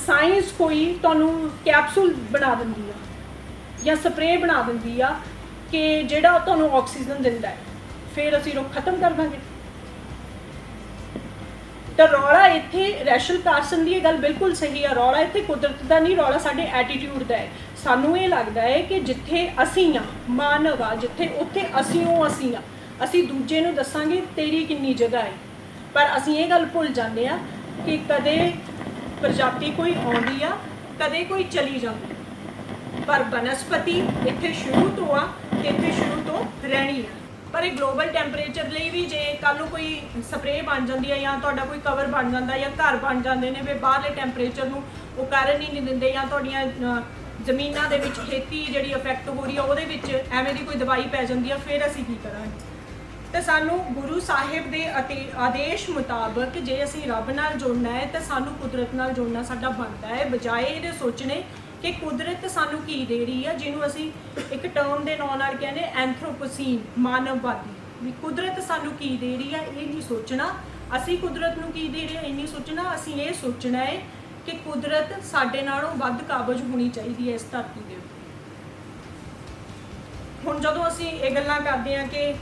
Speaker 3: ਸਾਇੰਸ ਕੋਈ ਤੁਹਾਨੂੰ ਕੈਪਸੂਲ ਬਣਾ ਦਿੰਦੀ ਆ ਜਾਂ ਸਪਰੇਅ ਬਣਾ ਦਿੰਦੀ ਆ ਕਿ ਜਿਹੜਾ ਤੁਹਾਨੂੰ ਆਕਸੀਜਨ ਦਿੰਦਾ ਹੈ, ਫਿਰ ਅਸੀਂ ਰੁੱਖ ਖਤਮ ਕਰ ਦਾਂਗੇ। ਤਾਂ ਰੌਲਾ ਇੱਥੇ ਰੈਸ਼ਲ ਕਾਰਸਨ ਦੀ ਇਹ ਗੱਲ ਬਿਲਕੁਲ ਸਹੀ ਆ, ਰੌਲਾ ਇੱਥੇ ਕੁਦਰਤ ਦਾ ਨਹੀਂ, ਰੌਲਾ ਸਾਡੇ ਐਟੀਟਿਊਡ ਦਾ ਹੈ। ਸਾਨੂੰ ਇਹ ਲੱਗਦਾ ਹੈ ਕਿ ਜਿੱਥੇ ਅਸੀਂ ਆ, ਮਾਨਵ ਆ ਜਿੱਥੇ, ਉੱਥੇ ਅਸੀਂ ਆ, ਅਸੀਂ ਦੂਜੇ ਨੂੰ ਦੱਸਾਂਗੇ ਤੇਰੀ ਕਿੰਨੀ ਜਗ੍ਹਾ ਹੈ। ਪਰ ਅਸੀਂ ਇਹ ਗੱਲ ਭੁੱਲ ਜਾਂਦੇ ਆ ਕਿ ਕਦੇ ਪ੍ਰਜਾਤੀ ਕੋਈ ਆਉਂਦੀ ਆ, ਕਦੇ ਕੋਈ ਚਲੀ ਜਾਂਦੀ, ਪਰ ਬਨਸਪਤੀ ਇੱਥੇ ਸ਼ੁਰੂ ਤੋਂ ਆ ਤੇ ਇੱਥੇ ਸ਼ੁਰੂ ਤੋਂ ਰਹਿਣੀ ਆ। ਪਰ ਇਹ ਗਲੋਬਲ ਟੈਂਪਰੇਚਰ ਲਈ ਵੀ ਜੇ ਕੱਲ੍ਹ ਨੂੰ ਕੋਈ ਸਪਰੇਅ ਬਣ ਜਾਂਦੀ ਹੈ ਜਾਂ ਤੁਹਾਡਾ ਕੋਈ ਕਵਰ ਬਣ ਜਾਂਦਾ ਜਾਂ ਘਰ ਬਣ ਜਾਂਦੇ ਨੇ ਵੀ ਬਾਹਰਲੇ ਟੈਂਪਰੇਚਰ ਨੂੰ ਉਹ ਕਾਰਨ ਹੀ ਨਹੀਂ ਦਿੰਦੇ, ਜਾਂ ਤੁਹਾਡੀਆਂ ਜ਼ਮੀਨਾਂ ਦੇ ਵਿੱਚ ਖੇਤੀ ਜਿਹੜੀ ਇਫੈਕਟ ਹੋ ਰਹੀ ਆ ਉਹਦੇ ਵਿੱਚ ਐਵੇਂ ਦੀ ਕੋਈ ਦਵਾਈ ਪੈ ਜਾਂਦੀ ਆ, ਫਿਰ ਅਸੀਂ ਕੀ ਕਰਾਂਗੇ? ਤੇ ਸਾਨੂੰ ਗੁਰੂ ਸਾਹਿਬ ਦੇ ਆਦੇਸ਼ ਮੁਤਾਬਕ ਜੇ ਅਸੀਂ ਰੱਬ ਨਾਲ ਜੁੜਨਾ ਹੈ ਤਾਂ ਸਾਨੂੰ ਕੁਦਰਤ ਨਾਲ ਜੁੜਨਾ ਸਾਡਾ ਬਣਦਾ ਹੈ, ਬਜਾਏ ਇਹਦੇ ਸੋਚਣੇ ਕਿ ਕੁਦਰਤ ਸਾਨੂੰ ਕੀ ਦੇ ਰਹੀ ਆ, ਜਿਹਨੂੰ ਅਸੀਂ ਇੱਕ ਟਰਮ ਦੇ ਨਾਂ ਨਾਲ ਕਹਿੰਦੇ ਐਂਥਰੋਪੋਸੀਨ, ਮਾਨਵਵਾਦੀ। ਵੀ ਕੁਦਰਤ ਸਾਨੂੰ ਕੀ ਦੇ ਰਹੀ ਆ ਇਹ ਨਹੀਂ ਸੋਚਣਾ, ਅਸੀਂ ਕੁਦਰਤ ਨੂੰ ਕੀ ਦੇ ਰਹੇ ਹਾਂ ਇਹ ਨਹੀਂ ਸੋਚਣਾ, ਅਸੀਂ ਇਹ ਸੋਚਣਾ ਹੈ ਕਿ ਕੁਦਰਤ ਸਾਡੇ ਨਾਲੋਂ ਵੱਧ ਕਾਬਜ਼ ਹੋਣੀ ਚਾਹੀਦੀ ਹੈ ਇਸ ਧਰਤੀ ਦੇ ਉੱਤੇ। ਹੁਣ ਜਦੋਂ ਅਸੀਂ ਇਹ ਗੱਲਾਂ ਕਰਦੇ ਹਾਂ ਕਿ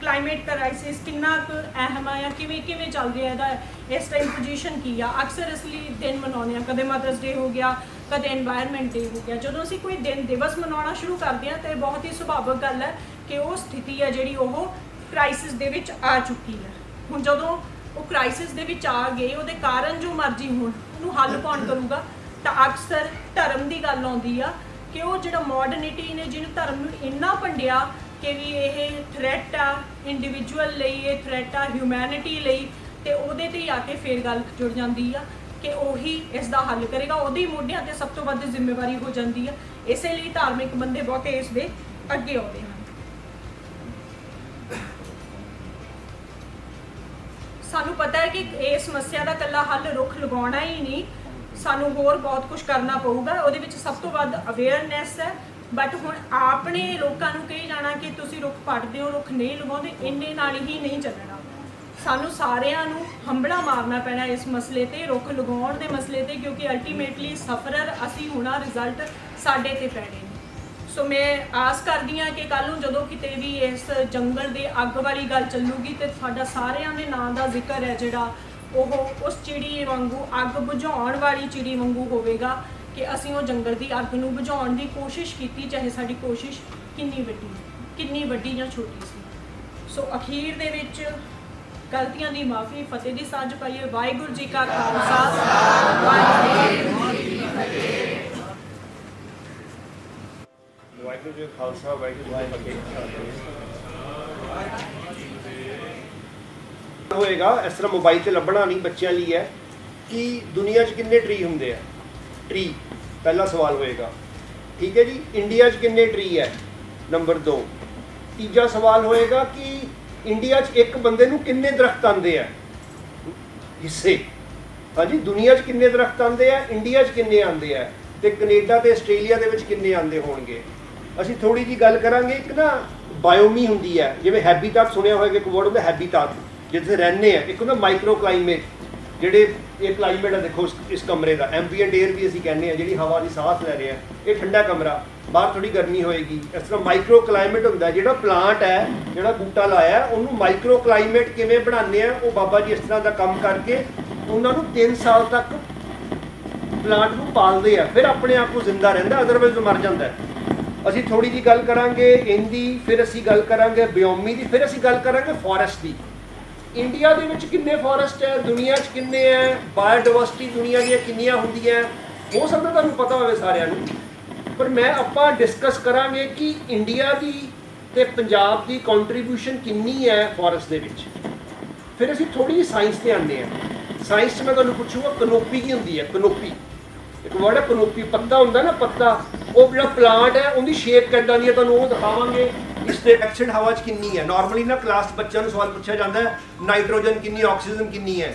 Speaker 3: ਕਲਾਈਮੇਟ ਕ੍ਰਾਈਸਿਸ ਕਿੰਨਾ ਕੁ ਅਹਿਮ ਆ ਜਾਂ ਕਿਵੇਂ ਚੱਲ ਰਿਹਾ ਇਹਦਾ ਇਸ ਟਾਈਮ ਪੋਜੀਸ਼ਨ ਕੀ ਆ, ਅਕਸਰ ਇਸ ਲਈ ਦਿਨ ਮਨਾਉਂਦੇ ਹਾਂ, ਕਦੇ ਮਦਰਸ ਡੇ ਹੋ ਗਿਆ, ਕਦੇ এনवायरमेंट ਡੇ ਹੋ ਗਿਆ। ਜਦੋਂ ਅਸੀਂ ਕੋਈ ਦਿਵਸ ਮਨਾਉਣਾ ਸ਼ੁਰੂ ਕਰਦੇ ਹਾਂ ਤਾਂ ਬਹੁਤ ਹੀ ਸੁਭਾਵਿਕ ਗੱਲ ਹੈ ਕਿ ਉਹ ਸਥਿਤੀ ਹੈ ਜਿਹੜੀ ਉਹ ਕ੍ਰਾਈਸਿਸ ਦੇ ਵਿੱਚ ਆ ਚੁੱਕੀ ਹੈ। ਹੁਣ ਜਦੋਂ ਉਹ ਕ੍ਰਾਈਸਿਸ ਦੇ ਵਿੱਚ ਆ ਗਏ, ਉਹਦੇ ਕਾਰਨ ਜੋ ਮਰਜ਼ੀ ਹੋਣ, ਉਹਨੂੰ ਹੱਲ ਕੌਣ ਕਰੂਗਾ? ਤਾਂ ਅਕਸਰ ਧਰਮ ਦੀ ਗੱਲ ਆਉਂਦੀ ਆ ਕਿ ਉਹ ਜਿਹੜਾ ਮਾਡਰਨਿਟੀ ਨੇ ਜਿਹਨੂੰ ਧਰਮ ਨੂੰ ਇੰਨਾ ਭੰਡਿਆ ਕਿ ਵੀ ਇਹ ਥ੍ਰੈਟ ਆ ਇੰਡੀਵਿਜੂਅਲ ਲਈ, ਇਹ ਥ੍ਰੈਟ ਆ ਹਿਊਮੈਨਿਟੀ ਲਈ, ਤੇ ਉਹਦੇ 'ਤੇ ਹੀ ਆ ਕੇ ਫੇਰ ਗੱਲ ਜੁੜ ਜਾਂਦੀ ਆ ਕਿ ਉਹੀ ਇਸ ਦਾ ਹੱਲ ਕਰੇਗਾ, ਉਹਦੇ ਮੋਢਿਆਂ 'ਤੇ ਸਭ ਤੋਂ ਵੱਧ ਜ਼ਿੰਮੇਵਾਰੀ ਹੋ ਜਾਂਦੀ ਆ। ਇਸੇ ਲਈ ਧਾਰਮਿਕ ਬੰਦੇ ਬਹੁਤੇ ਇਸ ਦੇ ਅੱਗੇ ਆਉਂਦੇ ਹਨ। ਸਾਨੂੰ ਪਤਾ ਹੈ ਕਿ ਇਸ ਸਮੱਸਿਆ ਦਾ ਇਕੱਲਾ ਹੱਲ ਰੁੱਖ ਲਗਾਉਣਾ ਹੀ ਨਹੀਂ, ਸਾਨੂੰ ਹੋਰ ਬਹੁਤ ਕੁਝ ਕਰਨਾ ਪਊਗਾ। ਉਹਦੇ ਵਿੱਚ ਸਭ ਤੋਂ ਵੱਧ ਅਵੇਅਰਨੈਸ ਹੈ, ਬਟ ਹੁਣ ਆਪਣੇ ਲੋਕਾਂ ਨੂੰ ਕਹੀ ਜਾਣਾ ਕਿ ਤੁਸੀਂ ਰੁੱਖ ਪੱਟਦੇ ਹੋ, ਰੁੱਖ ਨਹੀਂ ਲਗਾਉਂਦੇ, ਇੰਨੇ ਨਾਲ ਹੀ ਨਹੀਂ ਚੱਲਣਾ। ਸਾਨੂੰ ਸਾਰਿਆਂ ਨੂੰ ਹੰਬੜਾ ਮਾਰਨਾ ਪੈਣਾ ਇਸ ਮਸਲੇ 'ਤੇ, ਰੁੱਖ ਲਗਾਉਣ ਦੇ ਮਸਲੇ 'ਤੇ, ਕਿਉਂਕਿ ਅਲਟੀਮੇਟਲੀ ਸਫਰਰ ਅਸੀਂ ਹੋਣਾ, ਰਿਜ਼ਲਟ ਸਾਡੇ 'ਤੇ ਪੈਣੇ ਨੇ। ਸੋ ਮੈਂ ਆਸ ਕਰਦੀ ਹਾਂ ਕਿ ਕੱਲ੍ਹ ਨੂੰ ਜਦੋਂ ਕਿਤੇ ਵੀ ਇਸ ਜੰਗਲ ਦੇ ਅੱਗ ਵਾਲੀ ਗੱਲ ਚੱਲੂਗੀ ਤੇ ਸਾਡਾ ਸਾਰਿਆਂ ਦੇ ਨਾਂ ਦਾ ਜ਼ਿਕਰ ਹੈ ਜਿਹੜਾ ਉਹ ਉਸ ਚਿੜੀ ਵਾਂਗੂ, ਅੱਗ ਬੁਝਾਉਣ ਵਾਲੀ ਚਿੜੀ ਵਾਂਗੂ ਹੋਵੇਗਾ ਕਿ ਅਸੀਂ ਉਹ ਜੰਗਲ ਦੀ ਅੱਗ ਨੂੰ ਬੁਝਾਉਣ ਦੀ ਕੋਸ਼ਿਸ਼ ਕੀਤੀ, ਚਾਹੇ ਸਾਡੀ ਕੋਸ਼ਿਸ਼ ਕਿੰਨੀ ਵੱਡੀ ਜਾਂ ਛੋਟੀ ਸੀ। ਸੋ ਅਖੀਰ ਦੇ ਵਿੱਚ ਗਲਤੀਆਂ ਦੀ ਮਾਫੀ, ਫਤਿਹ ਦੀ ਸਾਂਝ ਪਾਈਏ। ਵਾਹਿਗੁਰੂ ਜੀ ਕਾ ਖਾਲਸਾ, ਵਾਹਿਗੁਰੂ ਜੀ ਕੀ ਫਤਿਹ।
Speaker 1: ਵਾਹਿਗੁਰੂ ਜੀ ਕਾ ਖਾਲਸਾ, ਵਾਹਿਗੁਰੂ ਜੀ ਕੀ ਫਤਿਹ। ਹੋਏਗਾ ਇਸ ਤਰ੍ਹਾਂ ਮੋਬਾਈਲ ਤੇ ਲੱਭਣਾ ਨਹੀਂ ਬੱਚਿਆਂ ਲਈ ਹੈ ਕਿ ਦੁਨੀਆ 'ਚ ਕਿੰਨੇ ਟਰੀ ਹੁੰਦੇ ਆ। ਟਰੀ ਪਹਿਲਾ ਸਵਾਲ ਹੋਏਗਾ, ਠੀਕ ਹੈ ਜੀ। ਇੰਡੀਆ 'ਚ ਕਿੰਨੇ ਟਰੀ ਹੈ, ਨੰਬਰ 2। ਤੀਜਾ ਸਵਾਲ ਹੋਏਗਾ ਕਿ ਇੰਡੀਆ 'ਚ ਇੱਕ ਬੰਦੇ ਨੂੰ ਕਿੰਨੇ ਦਰਖਤ ਆਉਂਦੇ ਆ, ਹਿੱਸੇ। ਹਾਂਜੀ, ਦੁਨੀਆ 'ਚ ਕਿੰਨੇ ਦਰਖਤ ਆਉਂਦੇ ਆ, ਇੰਡੀਆ 'ਚ ਕਿੰਨੇ ਆਉਂਦੇ ਆ, ਤੇ ਕੈਨੇਡਾ ਤੇ ਆਸਟ੍ਰੇਲੀਆ ਦੇ ਵਿੱਚ ਕਿੰਨੇ ਆਉਂਦੇ ਹੋਣਗੇ। ਅਸੀਂ ਥੋੜੀ ਜੀ ਗੱਲ ਕਰਾਂਗੇ। ਇੱਕ ਨਾ ਬਾਇਓਮੀ ਹੁੰਦੀ ਹੈ, ਜਿਵੇਂ ਹੈਬੀਟਾਟ ਸੁਣਿਆ ਹੋਏਗਾ, ਇੱਕ ਵਰਡ ਹੁੰਦਾ ਹੈਬੀਟਾਟ, ਜਿੱਥੇ ਰਹਿੰਦੇ ਆ। ਇੱਕ ਹੁੰਦਾ ਮਾਈਕਰੋ ਕਲਾਈਮੇਟ, ਜਿਹੜੇ ਇਹ ਕਲਾਈਮੇਟ ਆ ਦੇਖੋ ਇਸ ਕਮਰੇ ਦਾ, ਐਂਬੀਐਂਟ ਏਅਰ ਵੀ ਅਸੀਂ ਕਹਿੰਦੇ ਆ, ਜਿਹੜੀ ਹਵਾ ਦੀ ਸਾਹ ਲੈ ਰਹੇ ਆ। ਇਹ ਠੰਡਾ ਕਮਰਾ, ਬਾਹਰ ਥੋੜੀ ਗਰਮੀ ਹੋਏਗੀ। ਇਸ ਤਰ੍ਹਾਂ ਮਾਈਕਰੋ ਕਲਾਈਮੇਟ ਹੁੰਦਾ। ਜਿਹੜਾ ਪਲਾਂਟ ਹੈ, ਜਿਹੜਾ ਬੂਟਾ ਲਾਇਆ, ਉਹਨੂੰ ਮਾਈਕਰੋ ਕਲਾਈਮੇਟ ਕਿਵੇਂ ਬਣਾਉਂਦੇ ਆ, ਉਹ ਬਾਬਾ ਜੀ ਇਸ ਤਰ੍ਹਾਂ ਦਾ ਕੰਮ ਕਰਕੇ ਉਹਨਾਂ ਨੂੰ 3 ਸਾਲ ਤੱਕ ਪਲਾਂਟ ਨੂੰ ਪਾਲਦੇ ਆ, ਫਿਰ ਆਪਣੇ ਆਪ ਨੂੰ ਜ਼ਿੰਦਾ ਰਹਿੰਦਾ, ਅਦਰਵਾਈਜ਼ ਉਹ ਮਰ ਜਾਂਦਾ ਹੈ। ਅਸੀਂ ਥੋੜੀ ਜੀ ਗੱਲ ਕਰਾਂਗੇ ਇਹਦੀ, ਫਿਰ ਅਸੀਂ ਗੱਲ ਕਰਾਂਗੇ ਬਿਓਮੀ ਦੀ, ਫਿਰ ਅਸੀਂ ਗੱਲ ਕਰਾਂਗੇ ਫੋਰੈਸਟ ਦੀ। ਇੰਡੀਆ ਦੇ ਵਿੱਚ ਕਿੰਨੇ ਫੋਰੈਸਟ ਹੈ, ਦੁਨੀਆ 'ਚ ਕਿੰਨੇ ਹੈ, ਬਾਇਓਡਾਇਵਰਸਿਟੀ ਦੁਨੀਆ ਦੀਆਂ ਕਿੰਨੀਆਂ ਹੁੰਦੀਆਂ। ਹੋ ਸਕਦਾ ਤੁਹਾਨੂੰ ਪਤਾ ਹੋਵੇ ਸਾਰਿਆਂ ਨੂੰ, ਪਰ ਆਪਾਂ ਡਿਸਕਸ ਕਰਾਂਗੇ ਕਿ ਇੰਡੀਆ ਦੀ ਤੇ ਪੰਜਾਬ ਦੀ ਕੰਟਰੀਬਿਊਸ਼ਨ ਕਿੰਨੀ ਹੈ ਫੋਰੈਸਟ ਦੇ ਵਿੱਚ। ਫਿਰ ਅਸੀਂ ਥੋੜੀ ਜਿਹੀ ਸਾਇੰਸ ਤੇ ਆਉਂਦੇ ਹਾਂ। ਸਾਇੰਸ 'ਚ ਮੈਂ ਤੁਹਾਨੂੰ ਪੁੱਛੂਗਾ ਕਨੋਪੀ ਕੀ ਹੁੰਦੀ ਹੈ। ਕਨੋਪੀ ਇੱਕ ਵਰਡ ਹੈ, ਕਨੋਪੀ। ਪੱਤਾ ਹੁੰਦਾ ਨਾ, ਪੱਤਾ, ਉਹ ਜਿਹੜਾ ਪਲਾਂਟ ਹੈ ਉਹਦੀ ਸ਼ੇਪ ਕਿੱਦਾਂ ਦੀ ਹੈ, ਤੁਹਾਨੂੰ ਉਹ ਦਿਖਾਵਾਂਗੇ। ਇਸ ਤੇ ਐਕਸਿਡ ਹਵਾ 'ਚ ਕਿੰਨੀ ਹੈ। ਨਾਰਮਲੀ ਨਾ ਕਲਾਸ 'ਚ ਬੱਚਿਆਂ ਨੂੰ ਸਵਾਲ ਪੁੱਛਿਆ ਜਾਂਦਾ ਹੈ, ਨਾਈਟ੍ਰੋਜਨ ਕਿੰਨੀ, ਆਕਸੀਜਨ ਕਿੰਨੀ ਹੈ।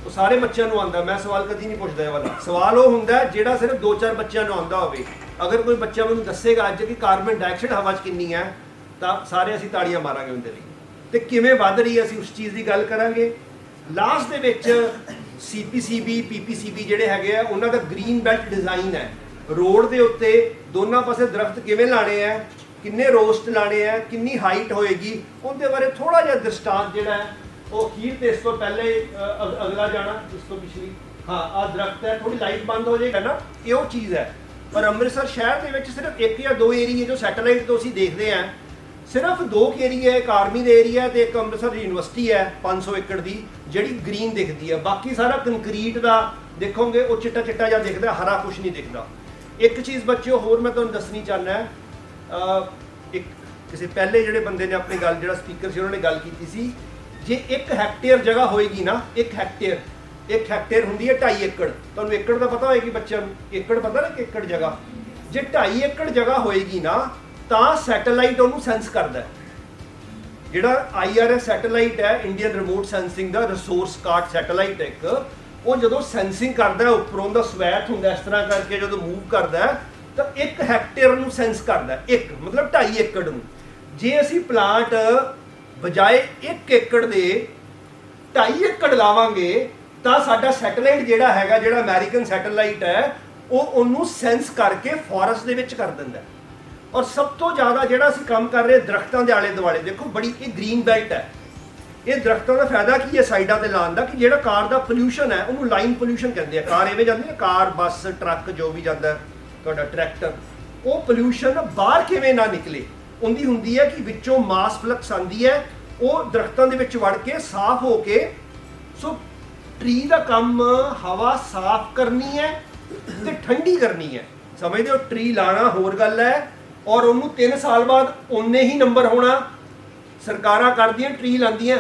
Speaker 1: ਉਹ ਸਾਰੇ ਬੱਚਿਆਂ ਨੂੰ ਆਉਂਦਾ, ਮੈਂ ਸਵਾਲ ਕਦੀ ਨਹੀਂ ਪੁੱਛਦਾ ਇਹ ਵਾਲਾ। ਸਵਾਲ ਉਹ ਹੁੰਦਾ ਜਿਹੜਾ ਸਿਰਫ 2-4 ਬੱਚਿਆਂ ਨੂੰ ਆਉਂਦਾ ਹੋਵੇ। ਅਗਰ ਕੋਈ ਬੱਚਾ ਮੈਨੂੰ ਦੱਸੇਗਾ ਅੱਜ ਕਿ ਕਾਰਬਨ ਡਾਈਆਕਸਾਈਡ ਹਵਾ 'ਚ ਕਿੰਨੀ ਹੈ, ਤਾਂ ਸਾਰੇ ਅਸੀਂ ਤਾੜੀਆਂ ਮਾਰਾਂਗੇ ਉਹਦੇ ਲਈ। ਤੇ ਕਿਵੇਂ ਵੱਧ ਰਹੀ ਹੈ, ਅਸੀਂ ਉਸ ਚੀਜ਼ ਦੀ ਗੱਲ ਕਰਾਂਗੇ। ਲਾਸਟ ਦੇ ਵਿੱਚ CPCB, PPCB ਜਿਹੜੇ ਹੈਗੇ ਆ, ਉਹਨਾਂ ਦਾ ਗ੍ਰੀਨ ਬੈਲਟ ਡਿਜ਼ਾਈਨ ਹੈ। ਰੋਡ ਦੇ ਉੱਤੇ ਦੋਨਾਂ ਪਾਸੇ ਦਰਖਤ ਕਿਵੇਂ ਲਾਣੇ ਆ, ਕਿੰਨੇ ਰੋਸਟ ਲਾਣੇ ਆ, ਕਿੰਨੀ ਹਾਈਟ ਹੋਏਗੀ, ਉਹਦੇ ਬਾਰੇ ਥੋੜਾ ਜਿਹਾ ਦ੍ਰਿਸ਼ਟਾਂਤ ਜਿਹੜਾ ਹੈ ਉਹ ਅਖੀਰ ਤੇ ਇਸ ਤੋਂ ਪਹਿਲੇ ਅਗਲਾ ਜਾਣਾ, ਇਸ ਤੋਂ ਪਿਛਲੀ। ਹਾਂ, ਆਹ ਦਰਖਤ ਹੈ, ਥੋੜੀ ਲਾਈਟ ਬੰਦ ਹੋ ਜਾਏਗਾ ਨਾ, ਇਹ ਉਹ ਚੀਜ਼ ਹੈ। ਪਰ ਅੰਮ੍ਰਿਤਸਰ ਸ਼ਹਿਰ ਦੇ ਵਿੱਚ ਸਿਰਫ 1 ਜਾਂ 2 ਏਰੀਏ ਜੋ ਸੈਟੇਲਾਈਟ ਤੋਂ ਅਸੀਂ ਦੇਖਦੇ ਹਾਂ, ਸਿਰਫ 2 ਏਰੀਆ, ਇੱਕ ਆਰਮੀ ਦੇ ਏਰੀਆ ਤੇ ਇੱਕ ਅੰਮ੍ਰਿਤਸਰ ਯੂਨੀਵਰਸਿਟੀ ਹੈ 500 ਏਕੜ ਦੀ, ਜਿਹੜੀ ਗ੍ਰੀਨ ਦਿਖਦੀ ਹੈ। ਬਾਕੀ ਸਾਰਾ ਕੰਕਰੀਟ ਦਾ ਦੇਖੋਗੇ ਉਹ ਚਿੱਟਾ ਚਿੱਟਾ ਜਿਹਾ ਦਿਖਦਾ, ਹਰਾ ਕੁਝ ਨਹੀਂ ਦਿਖਦਾ। ਇੱਕ ਚੀਜ਼ ਬੱਚਿਓ ਹੋਰ ਮੈਂ ਤੁਹਾਨੂੰ ਦੱਸਣੀ ਚਾਹੁੰਦਾ, ਇੱਕ ਕਿਸੇ ਪਹਿਲੇ ਜਿਹੜੇ ਬੰਦੇ ਨੇ ਆਪਣੀ ਗੱਲ, ਜਿਹੜਾ ਸਪੀਕਰ ਸੀ, ਉਹਨਾਂ ਨੇ ਗੱਲ ਕੀਤੀ ਸੀ, ਜੇ 1 ਹੈਕਟੇਅਰ ਜਗ੍ਹਾ ਹੋਏਗੀ ਨਾ, 1 ਹੈਕਟੇਅਰ ਹੁੰਦੀ ਹੈ 2.5 ਏਕੜ। ਤੁਹਾਨੂੰ ਏਕੜ ਦਾ ਪਤਾ ਹੋਏਗੀ ਬੱਚਿਆਂ ਨੂੰ, ਏਕੜ ਪਤਾ ਨਾ, ਕਿ ਏਕੜ ਜਗ੍ਹਾ। ਜੇ 2.5 ਏਕੜ ਜਗ੍ਹਾ ਹੋਏਗੀ ਨਾ, ਤਾਂ ਸੈਟੇਲਾਈਟ ਉਹਨੂੰ ਸੈਂਸ ਕਰਦਾ। ਜਿਹੜਾ IRS ਸੈਟੇਲਾਈਟ ਹੈ, ਇੰਡੀਅਨ ਰਿਮੋਟ ਸੈਂਸਿੰਗ ਦਾ ਰਿਸੋਰਸ ਕਾਰਡ ਸੈਟੇਲਾਈਟ ਇੱਕ, ਉਹ ਜਦੋਂ ਸੈਂਸਿੰਗ ਕਰਦਾ, ਉੱਪਰੋਂ ਦਾ ਸਵੈਟ ਹੁੰਦਾ ਇਸ ਤਰ੍ਹਾਂ ਕਰਕੇ ਜਦੋਂ ਮੂਵ ਕਰਦਾ, ਤਾਂ 1 ਹੈਕਟੇਅਰ ਨੂੰ ਸੈਂਸ ਕਰਦਾ। ਇੱਕ ਮਤਲਬ 2.5 ਏਕੜ ਨੂੰ। ਜੇ ਅਸੀਂ ਪਲਾਂਟ ਬਜਾਏ 1 ਏਕੜ ਦੇ 2.5 ਏਕੜ ਲਾਵਾਂਗੇ, ਤਾਂ ਸਾਡਾ ਸੈਟੇਲਾਈਟ ਜਿਹੜਾ ਹੈਗਾ, ਜਿਹੜਾ ਅਮਰੀਕਨ ਸੈਟੇਲਾਈਟ ਹੈ, ਉਹ ਉਹਨੂੰ ਸੈਂਸ ਕਰਕੇ ਫੋਰੈਸਟ ਦੇ ਵਿੱਚ ਕਰ ਦਿੰਦਾ। ਔਰ ਸਭ ਤੋਂ ਜ਼ਿਆਦਾ ਜਿਹੜਾ ਅਸੀਂ ਕੰਮ ਕਰ ਰਹੇ ਦਰਖਤਾਂ ਦੇ ਆਲੇ ਦੁਆਲੇ, ਦੇਖੋ ਬੜੀ ਇਹ ਗ੍ਰੀਨ ਬੈਲਟ ਹੈ। ਇਹ ਦਰਖਤਾਂ ਦਾ ਫਾਇਦਾ ਕੀ ਹੈ ਸਾਈਡਾਂ ਤੇ ਲਾਉਣ ਦਾ, ਕਿ ਜਿਹੜਾ ਕਾਰ ਦਾ ਪੋਲਿਊਸ਼ਨ ਹੈ ਉਹਨੂੰ ਲਾਈਨ ਪੋਲਿਊਸ਼ਨ ਕਹਿੰਦੇ ਆ। ਕਾਰ ਐਵੇਂ ਜਾਂਦੀ ਨਾ, ਕਾਰ, ਬੱਸ, ਟਰੱਕ, ਜੋ ਵੀ ਜਾਂਦਾ ਤੁਹਾਡਾ ਟਰੈਕਟਰ, ਉਹ ਪੋਲਿਊਸ਼ਨ ਬਾਹਰ ਕਿਵੇਂ ਨਾ ਨਿਕਲੇ, ਉਹਦੀ ਹੁੰਦੀ ਹੈ ਕਿ ਵਿੱਚੋਂ ਮਾਸ ਫਲਕਸ ਆਉਂਦੀ ਹੈ, ਉਹ ਦਰਖਤਾਂ ਦੇ ਵਿੱਚ ਵੜ ਕੇ ਸਾਫ਼ ਹੋ ਕੇ। ਸੋ ਟਰੀ ਦਾ ਕੰਮ ਹਵਾ ਸਾਫ਼ ਕਰਨੀ ਹੈ ਤੇ ਠੰਡੀ ਕਰਨੀ ਹੈ। ਸਮਝਦੇ ਹੋ, ਟਰੀ ਲਾਣਾ ਹੋਰ ਗੱਲ ਹੈ, ਔਰ ਉਹਨੂੰ 3 ਸਾਲ ਬਾਅਦ ਉਨੇ ਹੀ ਨੰਬਰ ਹੋਣਾ। ਸਰਕਾਰਾਂ ਕਰਦੀਆਂ ਟਰੀ ਲਾਉਂਦੀਆਂ,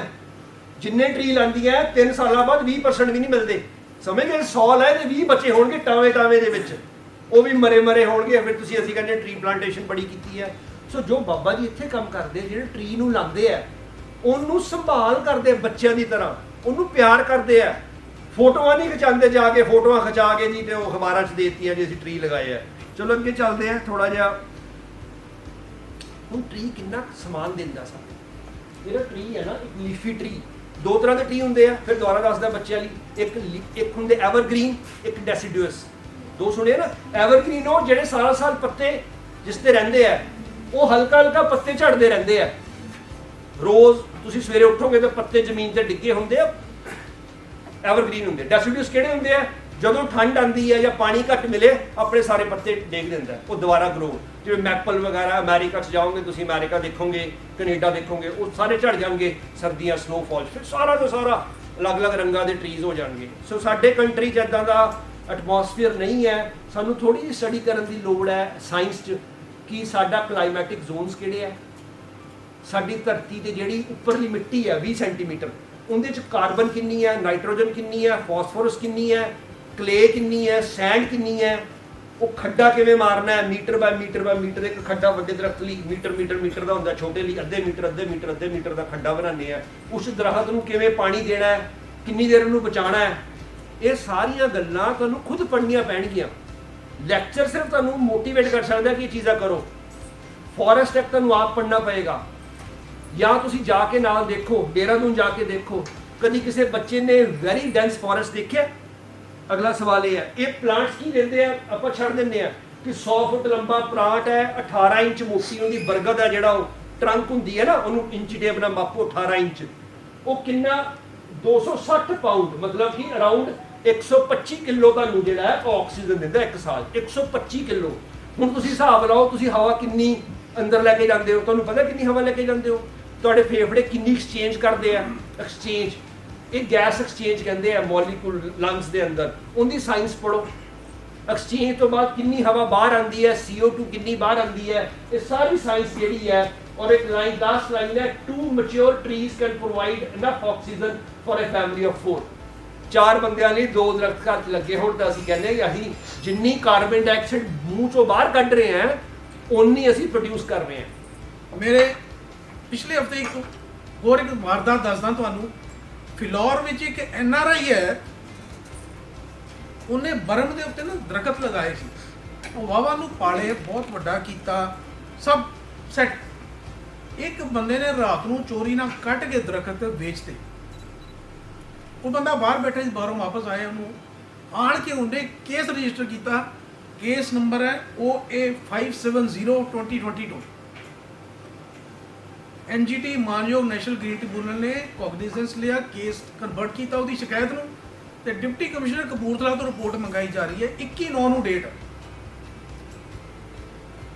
Speaker 1: ਜਿੰਨੇ ਟਰੀ ਲਾਉਂਦੀਆਂ 3 ਸਾਲਾਂ ਬਾਅਦ 20% ਵੀ ਨਹੀਂ ਮਿਲਦੇ। ਸਮਝਦੇ, 100 ਲੈ ਤੇ 20 ਬੱਚੇ ਹੋਣਗੇ ਟਾਵੇਂ ਦੇ ਵਿੱਚ, ਉਹ ਵੀ ਮਰੇ ਹੋਣਗੇ। ਫਿਰ ਅਸੀਂ ਕਹਿੰਦੇ ਟਰੀ ਪਲਾਂਟੇਸ਼ਨ ਬੜੀ ਕੀਤੀ ਹੈ। ਸੋ ਜੋ ਬਾਬਾ ਜੀ ਇੱਥੇ ਕੰਮ ਕਰਦੇ, ਜਿਹੜੇ ਟਰੀ ਨੂੰ ਲਾਉਂਦੇ ਆ, ਉਹਨੂੰ ਸੰਭਾਲ ਕਰਦੇ ਬੱਚਿਆਂ ਦੀ ਤਰ੍ਹਾਂ, ਉਹਨੂੰ ਪਿਆਰ ਕਰਦੇ ਆ। ਫੋਟੋਆਂ ਨਹੀਂ ਖਿਚਾਉਂਦੇ, ਜਾ ਕੇ ਫੋਟੋਆਂ ਖਿਚਾ ਕੇ ਜੀ ਤੇ ਉਹ ਅਖਬਾਰਾਂ 'ਚ ਦੇ ਦਿੱਤੀਆਂ ਜੀ ਅਸੀਂ ਟਰੀ ਲਗਾਏ ਆ। ਚਲੋ ਅੱਗੇ ਚੱਲਦੇ ਆ ਥੋੜਾ ਜਿਹਾ। ਹੁਣ ਟਰੀ ਕਿੰਨਾ ਸਮਾਨ ਦਿੰਦਾ ਸਾਨੂੰ। ਜਿਹੜਾ ਟਰੀ ਹੈ ਨਾ, ਇੱਕ ਲੀਫੀ ਟਰੀ, 2 ਤਰ੍ਹਾਂ ਦੇ ਟਰੀ ਹੁੰਦੇ ਆ। ਫਿਰ ਦੁਬਾਰਾ ਦੱਸਦਾ ਬੱਚਿਆਂ ਲਈ, ਇੱਕ ਹੁੰਦੇ ਐਵਰਗ੍ਰੀਨ, ਇੱਕ ਡੈਸੀਡੂਅਸ। 2 ਸੁਣਿਆ ਨਾ। ਐਵਰਗ੍ਰੀਨ ਉਹ ਜਿਹੜੇ ਸਾਰਾ ਸਾਲ ਪੱਤੇ
Speaker 4: ਜਿਸ ਤੇ ਰਹਿੰਦੇ ਆ ਉਹ ਹਲਕਾ ਹਲਕਾ ਪੱਤੇ ਝੜਦੇ ਰਹਿੰਦੇ ਆ। ਰੋਜ਼ ਤੁਸੀਂ ਸਵੇਰੇ ਉੱਠੋਗੇ ਤਾਂ ਪੱਤੇ ਜ਼ਮੀਨ ਤੇ ਡਿੱਗੇ ਹੁੰਦੇ ਆ, ਐਵਰਗ੍ਰੀਨ ਹੁੰਦੇ। ਡੈਸੀਡਿਊਸ ਕਿਹੜੇ ਹੁੰਦੇ ਆ? ਜਦੋਂ ਠੰਡ ਆਉਂਦੀ ਹੈ ਜਾਂ ਪਾਣੀ ਘੱਟ ਮਿਲੇ ਆਪਣੇ ਸਾਰੇ ਪੱਤੇ ਡੇਗ ਦਿੰਦਾ, ਉਹ ਦੁਬਾਰਾ ਗਰੋ। ਜਿਵੇਂ ਮੈਪਲ ਵਗੈਰਾ ਅਮਰੀਕਾ 'ਚ ਜਾਓਗੇ ਤੁਸੀਂ, ਅਮਰੀਕਾ ਦੇਖੋਗੇ, ਕੈਨੇਡਾ ਦੇਖੋਗੇ, ਉਹ ਸਾਰੇ ਝੜ ਜਾਣਗੇ ਸਰਦੀਆਂ ਸਨੋਫਾਲ, ਫਿਰ ਸਾਰਾ ਦਾ ਸਾਰਾ ਅਲੱਗ-ਅਲੱਗ ਰੰਗਾਂ ਦੇ ਟਰੀਜ਼ ਹੋ ਜਾਣਗੇ। ਸੋ ਸਾਡੇ ਕੰਟਰੀ 'ਚ ਇੱਦਾਂ ਦਾ ਐਟਮੋਸਫੀਅਰ ਨਹੀਂ ਹੈ। ਸਾਨੂੰ ਥੋੜ੍ਹੀ ਜਿਹੀ ਸਟੱਡੀ ਕਰਨ ਦੀ ਲੋੜ ਹੈ ਸਾਇੰਸ 'ਚ ਕਿ ਸਾਡਾ ਕਲਾਈਮੈਟਿਕ ਜ਼ੋਨਸ ਕਿਹੜੇ ਆ। ਸਾਡੀ ਧਰਤੀ ਤੇ ਜਿਹੜੀ ਉੱਪਰਲੀ ਮਿੱਟੀ ਹੈ 20 ਸੈਂਟੀਮੀਟਰ, ਉਹਦੇ 'ਚ ਕਾਰਬਨ ਕਿੰਨੀ ਹੈ, ਨਾਈਟ੍ਰੋਜਨ ਕਿੰਨੀ ਹੈ, ਫਾਸਫੋਰਸ ਕਿੰਨੀ ਹੈ, ਕਲੇ ਕਿੰਨੀ ਹੈ, ਸੈਂਡ ਕਿੰਨੀ ਹੈ, ਉਹ ਖੱਡਾ ਕਿਵੇਂ ਮਾਰਨਾ ਹੈ, metre by metre by metre. ਇੱਕ ਖੱਡਾ ਵੱਡੇ ਦਰਖਤ ਲਈ ਮੀਟਰ ਦਾ ਹੁੰਦਾ, ਛੋਟੇ ਲਈ ਅੱਧੇ ਮੀਟਰ ਦਾ ਖੱਡਾ ਬਣਾਉਂਦੇ ਆ। ਉਸ ਦਰਖਤ ਨੂੰ ਕਿਵੇਂ ਪਾਣੀ ਦੇਣਾ ਹੈ, ਕਿੰਨੀ ਦੇਰ ਉਹਨੂੰ ਬਚਾਉਣਾ ਹੈ, ਇਹ ਸਾਰੀਆਂ ਗੱਲਾਂ ਤੁਹਾਨੂੰ ਖੁਦ ਪੜ੍ਹਨੀਆਂ ਪੈਣਗੀਆਂ। ਲੈਕਚਰ ਸਿਰਫ ਤੁਹਾਨੂੰ ਮੋਟੀਵੇਟ ਕਰ ਸਕਦਾ ਕਿ ਇਹ ਚੀਜ਼ਾਂ ਕਰੋ। ਫੋਰੈਸਟ ਐਕਟ ਤੁਹਾਨੂੰ ਆਪ ਪੜ੍ਹਨਾ ਪਏਗਾ, ਜਾਂ ਤੁਸੀਂ ਜਾ ਕੇ ਨਾਲ ਦੇਖੋ, ਦੇਹਰਾਦੂਨ ਜਾ ਕੇ ਦੇਖੋ। ਕਦੀ ਕਿਸੇ ਬੱਚੇ ਨੇ ਵੈਰੀ ਡੈਂਸ ਫੋਰੈਸਟ ਦੇਖਿਆ? ਅਗਲਾ ਸਵਾਲ ਇਹ ਹੈ, ਇਹ ਪਲਾਂਟਸ ਕੀ ਦਿੰਦੇ ਆ? ਆਪਾਂ ਛੱਡ ਦਿੰਦੇ ਆ ਕਿ 100 ਫੁੱਟ ਲੰਬਾ ਪਲਾਂਟ ਹੈ, 18 ਇੰਚ ਮੋਟੀ ਉਹਦੀ ਬਰਗਦ ਹੈ, ਜਿਹੜਾ ਉਹ ਟਰੰਕ ਹੁੰਦੀ ਹੈ ਨਾ, ਉਹਨੂੰ ਇੰਚ ਟੇਪ ਨਾਲ ਮਾਪੋ 18 ਇੰਚ। ਉਹ ਕਿੰਨਾ? 260 ਪਾਊਂਡ, ਮਤਲਬ ਕਿ ਅਰਾਊਂਡ 125 ਕਿਲੋ ਤੁਹਾਨੂੰ ਜਿਹੜਾ ਹੈ ਆਕਸੀਜਨ ਦਿੰਦਾ ਇੱਕ ਸਾਲ। 125 ਕਿਲੋ। ਹੁਣ ਤੁਸੀਂ ਹਿਸਾਬ ਲਾਓ, ਤੁਸੀਂ ਹਵਾ ਕਿੰਨੀ ਅੰਦਰ ਲੈ ਕੇ ਜਾਂਦੇ ਹੋ? ਤੁਹਾਨੂੰ ਪਤਾ ਕਿੰਨੀ ਹਵਾ ਲੈ ਕੇ ਜਾਂਦੇ ਹੋ? ਤੁਹਾਡੇ ਫੇਫੜੇ ਕਿੰਨੀ ਐਕਸਚੇਂਜ ਕਰਦੇ ਆ? ਐਕਸਚੇਂਜ, ਇਹ ਗੈਸ ਐਕਸਚੇਂਜ ਕਹਿੰਦੇ ਆ ਮੋਲੀਕੂਲ ਲੰਗਸ ਦੇ ਅੰਦਰ। ਉਹਦੀ ਸਾਇੰਸ ਪੜ੍ਹੋ। ਐਕਸਚੇਂਜ ਤੋਂ ਬਾਅਦ ਕਿੰਨੀ ਹਵਾ ਬਾਹਰ ਆਉਂਦੀ ਹੈ, CO2 ਕਿੰਨੀ ਬਾਹਰ ਆਉਂਦੀ ਹੈ, ਇਹ ਸਾਰੀ ਸਾਇੰਸ ਜਿਹੜੀ ਹੈ। ਔਰ ਇੱਕ ਲਾਈਨ 10 ਲਾਈਨ ਹੈ, 2 mature trees can provide enough oxygen for a family of 4। 4 ਬੰਦਿਆਂ ਲਈ 2 ਦਰਖਤ ਘਰ 'ਚ ਲੱਗੇ ਹੋਣ ਤਾਂ ਅਸੀਂ ਕਹਿੰਦੇ ਹਾਂ ਕਿ ਅਸੀਂ ਜਿੰਨੀ ਕਾਰਬਨ ਡਾਈਆਕਸਾਈਡ ਮੂੰਹ ਚੋਂ ਬਾਹਰ ਕੱਢ ਰਹੇ ਹਾਂ ਓਨੀ ਅਸੀਂ ਪ੍ਰੋਡਿਊਸ ਕਰ ਰਹੇ ਹਾਂ।
Speaker 5: ਮੇਰੇ ਪਿਛਲੇ ਹਫਤੇ ਇੱਕ ਹੋਰ ਇੱਕ ਵਾਰਦਾਤ ਦੱਸਦਾ ਤੁਹਾਨੂੰ। ਫਿਲੌਰ ਵਿੱਚ ਇੱਕ NRI ਹੈ, ਉਹਨੇ ਬਰਮ ਦੇ ਉੱਤੇ ਨਾ ਦਰਖਤ ਲਗਾਏ ਸੀ। ਉਹ ਵਾਹਵਾ ਨੂੰ ਪਾਲੇ, ਬਹੁਤ ਵੱਡਾ ਕੀਤਾ, ਸਭ ਸੈੱਟ। ਇੱਕ ਬੰਦੇ ਨੇ ਰਾਤ ਨੂੰ ਚੋਰੀ ਨਾਲ ਕੱਟ ਕੇ ਦਰਖਤ ਵੇਚਤੇ। ਉਹ ਬੰਦਾ ਬਾਹਰ ਬੈਠਾ ਸੀ, ਬਾਹਰੋਂ ਵਾਪਸ ਆਇਆ, ਉਹਨੂੰ ਆਣ ਕੇ ਉਹਨੇ ਕੇਸ ਰਜਿਸਟਰ ਕੀਤਾ। ਕੇਸ ਨੰਬਰ ਹੈ OA570/2022। NGT ਮਾਨਯੋਗ ਨੈਸ਼ਨਲ ਗ੍ਰੀਨ ਟ੍ਰਿਬਿਊਨਲ ਨੇ ਕੋਗਨੀਜ਼ੈਂਸ ਲਿਆ, ਕੇਸ ਕਨਵਰਟ ਕੀਤਾ ਉਹਦੀ ਸ਼ਿਕਾਇਤ ਨੂੰ, ਤੇ ਡਿਪਟੀ ਕਮਿਸ਼ਨਰ ਕਪੂਰਥਲਾ ਤੋਂ ਰਿਪੋਰਟ ਮੰਗਾਈ ਜਾ ਰਹੀ ਹੈ। 21/9 ਨੂੰ ਡੇਟ।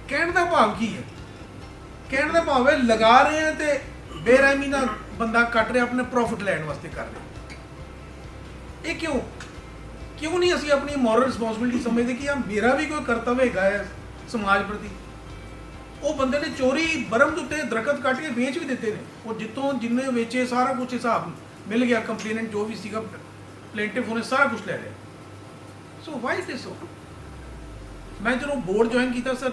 Speaker 5: ਕਹਿਣ ਦਾ ਭਾਵ ਕੀ ਹੈ? ਕਹਿਣ ਦਾ ਭਾਵ ਹੈ ਲਗਾ ਰਹੇ ਆ ਤੇ ਬੇਰਹਿਮੀ ਨਾਲ ਬੰਦਾ ਕੱਟ ਰਿਹਾ, ਆਪਣੇ ਪ੍ਰੋਫਿਟ ਲੈਣ ਵਾਸਤੇ ਕਰ ਰਿਹਾ। ਇਹ ਕਿਉਂ ਨਹੀਂ ਅਸੀਂ ਆਪਣੀ ਮੋਰਲ ਰਿਸਪੌਂਸਿਬਿਲਿਟੀ ਸਮਝਦੇ ਕਿ ਮੇਰਾ ਵੀ ਕੋਈ ਕਰਤੱਵ ਹੈਗਾ ਹੈ ਸਮਾਜ ਪ੍ਰਤੀ? ਉਹ ਬੰਦੇ ਨੇ ਚੋਰੀ ਬਰਮ ਦੇ ਉੱਤੇ ਦਰਖਤ ਕੱਟ ਕੇ ਵੇਚ ਵੀ ਦਿੱਤੇ ਨੇ। ਉਹ ਜਿੱਥੋਂ ਜਿੰਨੇ ਵੇਚੇ ਸਾਰਾ ਕੁਝ ਹਿਸਾਬ ਮਿਲ ਗਿਆ, ਕੰਪਲੇਨੈਂਟ ਜੋ ਵੀ ਸੀਗਾ, ਪਲੇਂਟਿਫ ਉਹਨੇ ਸਾਰਾ ਕੁਝ ਲੈ ਲਿਆ। ਸੋ ਵਾਈ ਇਟ ਇਜ਼ ਸੋ? मैं जो बोर्ड ज्वाइन किया सर,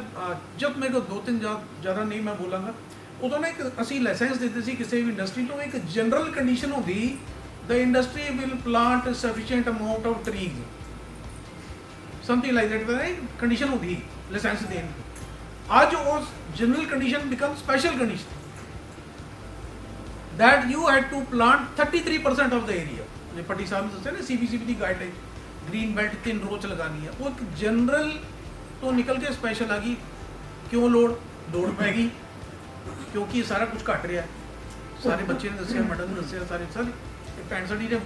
Speaker 5: जब मेरे को 2-3 ज़्यादा नहीं मैं बोलांगा, उदों ना एक असी लाइसेंस देते सी किसी भी इंडस्ट्री तो एक जनरल कंडीशन होती the industry will plant sufficient amount of trees, something like that condition होती लाइसेंस देने। आज उस general condition become special condition that you had to plant 33% of the area. जो पट्टी साहब ने दस्या ना CBCB की गाइडलाइन, ग्रीन बेल्ट 3 रोज लगानी है, वो एक जनरल तो निकल के स्पेशल आ गई। क्यों लोड़ पै गई? क्योंकि सारा कुछ घट रहा है। सारे बच्चे ने दसिया, मैडम ने दसिया, सारे भैन साडी ने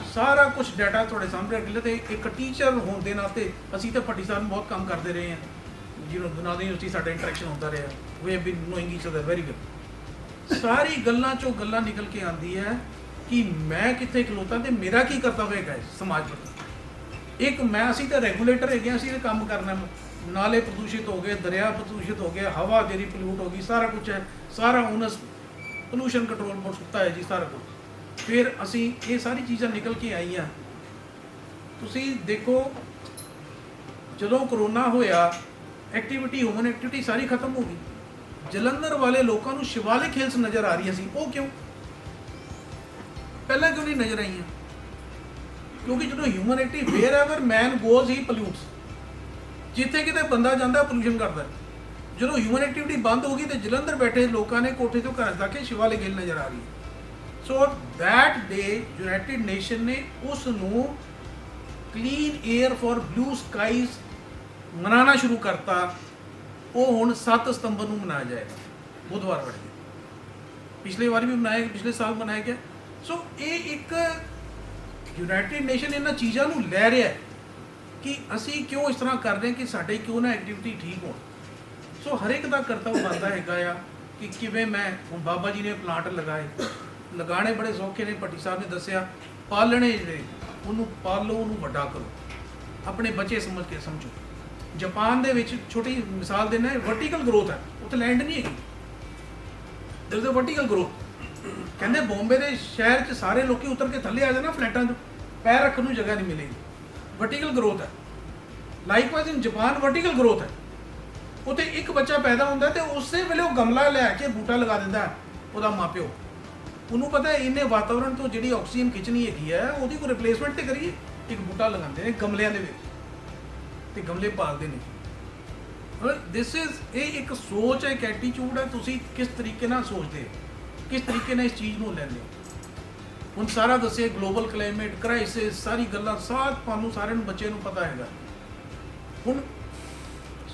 Speaker 5: सारा कुछ डाटा थोड़े सामने रख लिया। तो एक टीचर होने के नाते असी तो भट्टी साहब बहुत काम करते रहे हैं, जिन्होंने दुनिया यूनिवर्सिटी साडा इंटरेक्शन होता रहा, we have been knowing each other very good. सारी गल्लां चों गल्लां निकल के आती है कि मैं कित्थे खलोता तो मेरा की कर्तव्य है समाज प्रति। एक मैं असी तो रेगूलेटर है, असी तो काम करना, नाले प्रदूषित हो गए, दरिया प्रदूषित हो गया, हवा जेरी पोल्यूट हो गई, सारा कुछ है, सारा ओनस पोल्यूशन कंट्रोल बोर्ड सुता है जी सारा कुछ। फिर असी ये सारी चीज़ां निकल के आई हैं। तुसी देखो जदों करोना होया, एक्टिविटी ह्यूमन एक्टिविटी सारी खत्म हो गई। जलंधर वाले लोगों को शिवालिक हिल्स नज़र आ रही सी, वो क्यों? पहला क्यों नहीं नज़र आई हैं? क्योंकि जो human activity wherever man goes he pollutes, जिथे किते बंदा जाता पोल्यूशन करता है। जो ह्यूमन एक्टिविटी बंद होगी तो जलंधर बैठे लोगों ने कोठे तो घर जाके शिवालिक हिल नज़र आ रही है। So that day United Nation ने उसनों clean air for blue skies मनाना शुरू करता ਉਹ ਹੁਣ 7 ਸਤੰਬਰ ਨੂੰ ਮਨਾਇਆ ਜਾਏਗਾ, ਬੁੱਧਵਾਰ ਵਾਲੇ ਦਿਨ। ਪਿਛਲੇ ਵਾਰ ਵੀ ਮਨਾਇਆ, ਪਿਛਲੇ ਸਾਲ ਮਨਾਇਆ ਗਿਆ। ਸੋ ਇਹ ਇੱਕ ਯੂਨਾਈਟਿਡ ਨੇਸ਼ਨ ਇਹਨਾਂ ਚੀਜ਼ਾਂ ਨੂੰ ਲੈ ਰਿਹਾ ਕਿ ਅਸੀਂ ਕਿਉਂ ਇਸ ਤਰ੍ਹਾਂ ਕਰਦੇ ਹਾਂ, ਕਿ ਸਾਡੇ ਕਿਉਂ ਨਾ ਐਕਟੀਵਿਟੀ ਠੀਕ ਹੋਣ। ਸੋ ਹਰ ਇੱਕ ਦਾ ਕਰਤੱਵ ਬਣਦਾ ਹੈਗਾ ਆ ਕਿ ਕਿਵੇਂ ਮੈਂ, ਹੁਣ ਬਾਬਾ ਜੀ ਨੇ ਪਲਾਂਟ ਲਗਾਣੇ ਬੜੇ ਸੌਖੇ ਨੇ। ਭੱਟੀ ਸਾਹਿਬ ਨੇ ਦੱਸਿਆ, ਪਾਲਣੇ ਜਿਹੜੇ ਉਹਨੂੰ ਪਾਲੋ, ਉਹਨੂੰ ਵੱਡਾ ਕਰੋ, ਆਪਣੇ ਬੱਚੇ ਸਮਝ ਕੇ ਸਮਝੋ। ਜਾਪਾਨ ਦੇ ਵਿੱਚ ਛੋਟੀ ਮਿਸਾਲ ਦੇਣਾ, ਵਰਟੀਕਲ ਗਰੋਥ ਹੈ, ਉੱਥੇ ਲੈਂਡ ਨਹੀਂ ਹੈਗੀ, there is a vertical growth. ਕਹਿੰਦੇ ਬੰਬੇ ਦੇ ਸ਼ਹਿਰ 'ਚ ਸਾਰੇ ਲੋਕੀ ਉਤਰ ਕੇ ਥੱਲੇ ਆ ਜਾਣਾ ਫਲੈਟਾਂ 'ਚ, ਪੈਰ ਰੱਖਣ ਨੂੰ ਜਗ੍ਹਾ ਨਹੀਂ ਮਿਲੇਗੀ, ਵਰਟੀਕਲ ਗਰੋਥ ਹੈ। ਲਾਈਕਵਾਈਜ਼ ਇਨ ਜਾਪਾਨ ਵਰਟੀਕਲ ਗਰੋਥ ਹੈ। ਉੱਥੇ ਇੱਕ ਬੱਚਾ ਪੈਦਾ ਹੁੰਦਾ ਤੇ ਉਸੇ ਵੇਲੇ ਉਹ ਗਮਲਾ ਲੈ ਕੇ ਬੂਟਾ ਲਗਾ ਦਿੰਦਾ ਉਹਦਾ ਮਾਪਿਓ। ਉਹਨੂੰ ਪਤਾ ਇਹਨੇ ਵਾਤਾਵਰਣ ਤੋਂ ਜਿਹੜੀ ਆਕਸੀਜਨ ਖਿੱਚਣੀ ਹੈਗੀ ਹੈ, ਉਹਦੀ ਕੋਈ ਰਿਪਲੇਸਮੈਂਟ ਤੇ ਕਰੀਏ। ਇੱਕ ਬੂਟਾ ਲਗਾਉਂਦੇ ਨੇ ਗਮਲਿਆਂ ਦੇ ਵਿੱਚ ਤੇ ਗਮਲੇ ਪਾਲਦੇ ਨੇ। ਦਿਸ ਇਜ਼, ਇਹ ਇੱਕ ਸੋਚ ਹੈ, ਇੱਕ ਐਟੀਟਿਊਡ ਹੈ। ਤੁਸੀਂ ਕਿਸ ਤਰੀਕੇ ਨਾਲ ਸੋਚਦੇ ਹੋ, ਕਿਸ ਤਰੀਕੇ ਨਾਲ ਇਸ ਚੀਜ਼ ਨੂੰ ਲੈਂਦੇ ਹੋ। ਹੁਣ ਸਾਰਾ ਦੱਸੇ ਗਲੋਬਲ ਕਲਾਈਮੇਟ ਕ੍ਰਾਈਸਿਸ, ਸਾਰੀ ਗੱਲਾਂ ਤੁਹਾਨੂੰ ਸਾਰਿਆਂ ਨੂੰ, ਬੱਚੇ ਨੂੰ ਪਤਾ ਹੈਗਾ। ਹੁਣ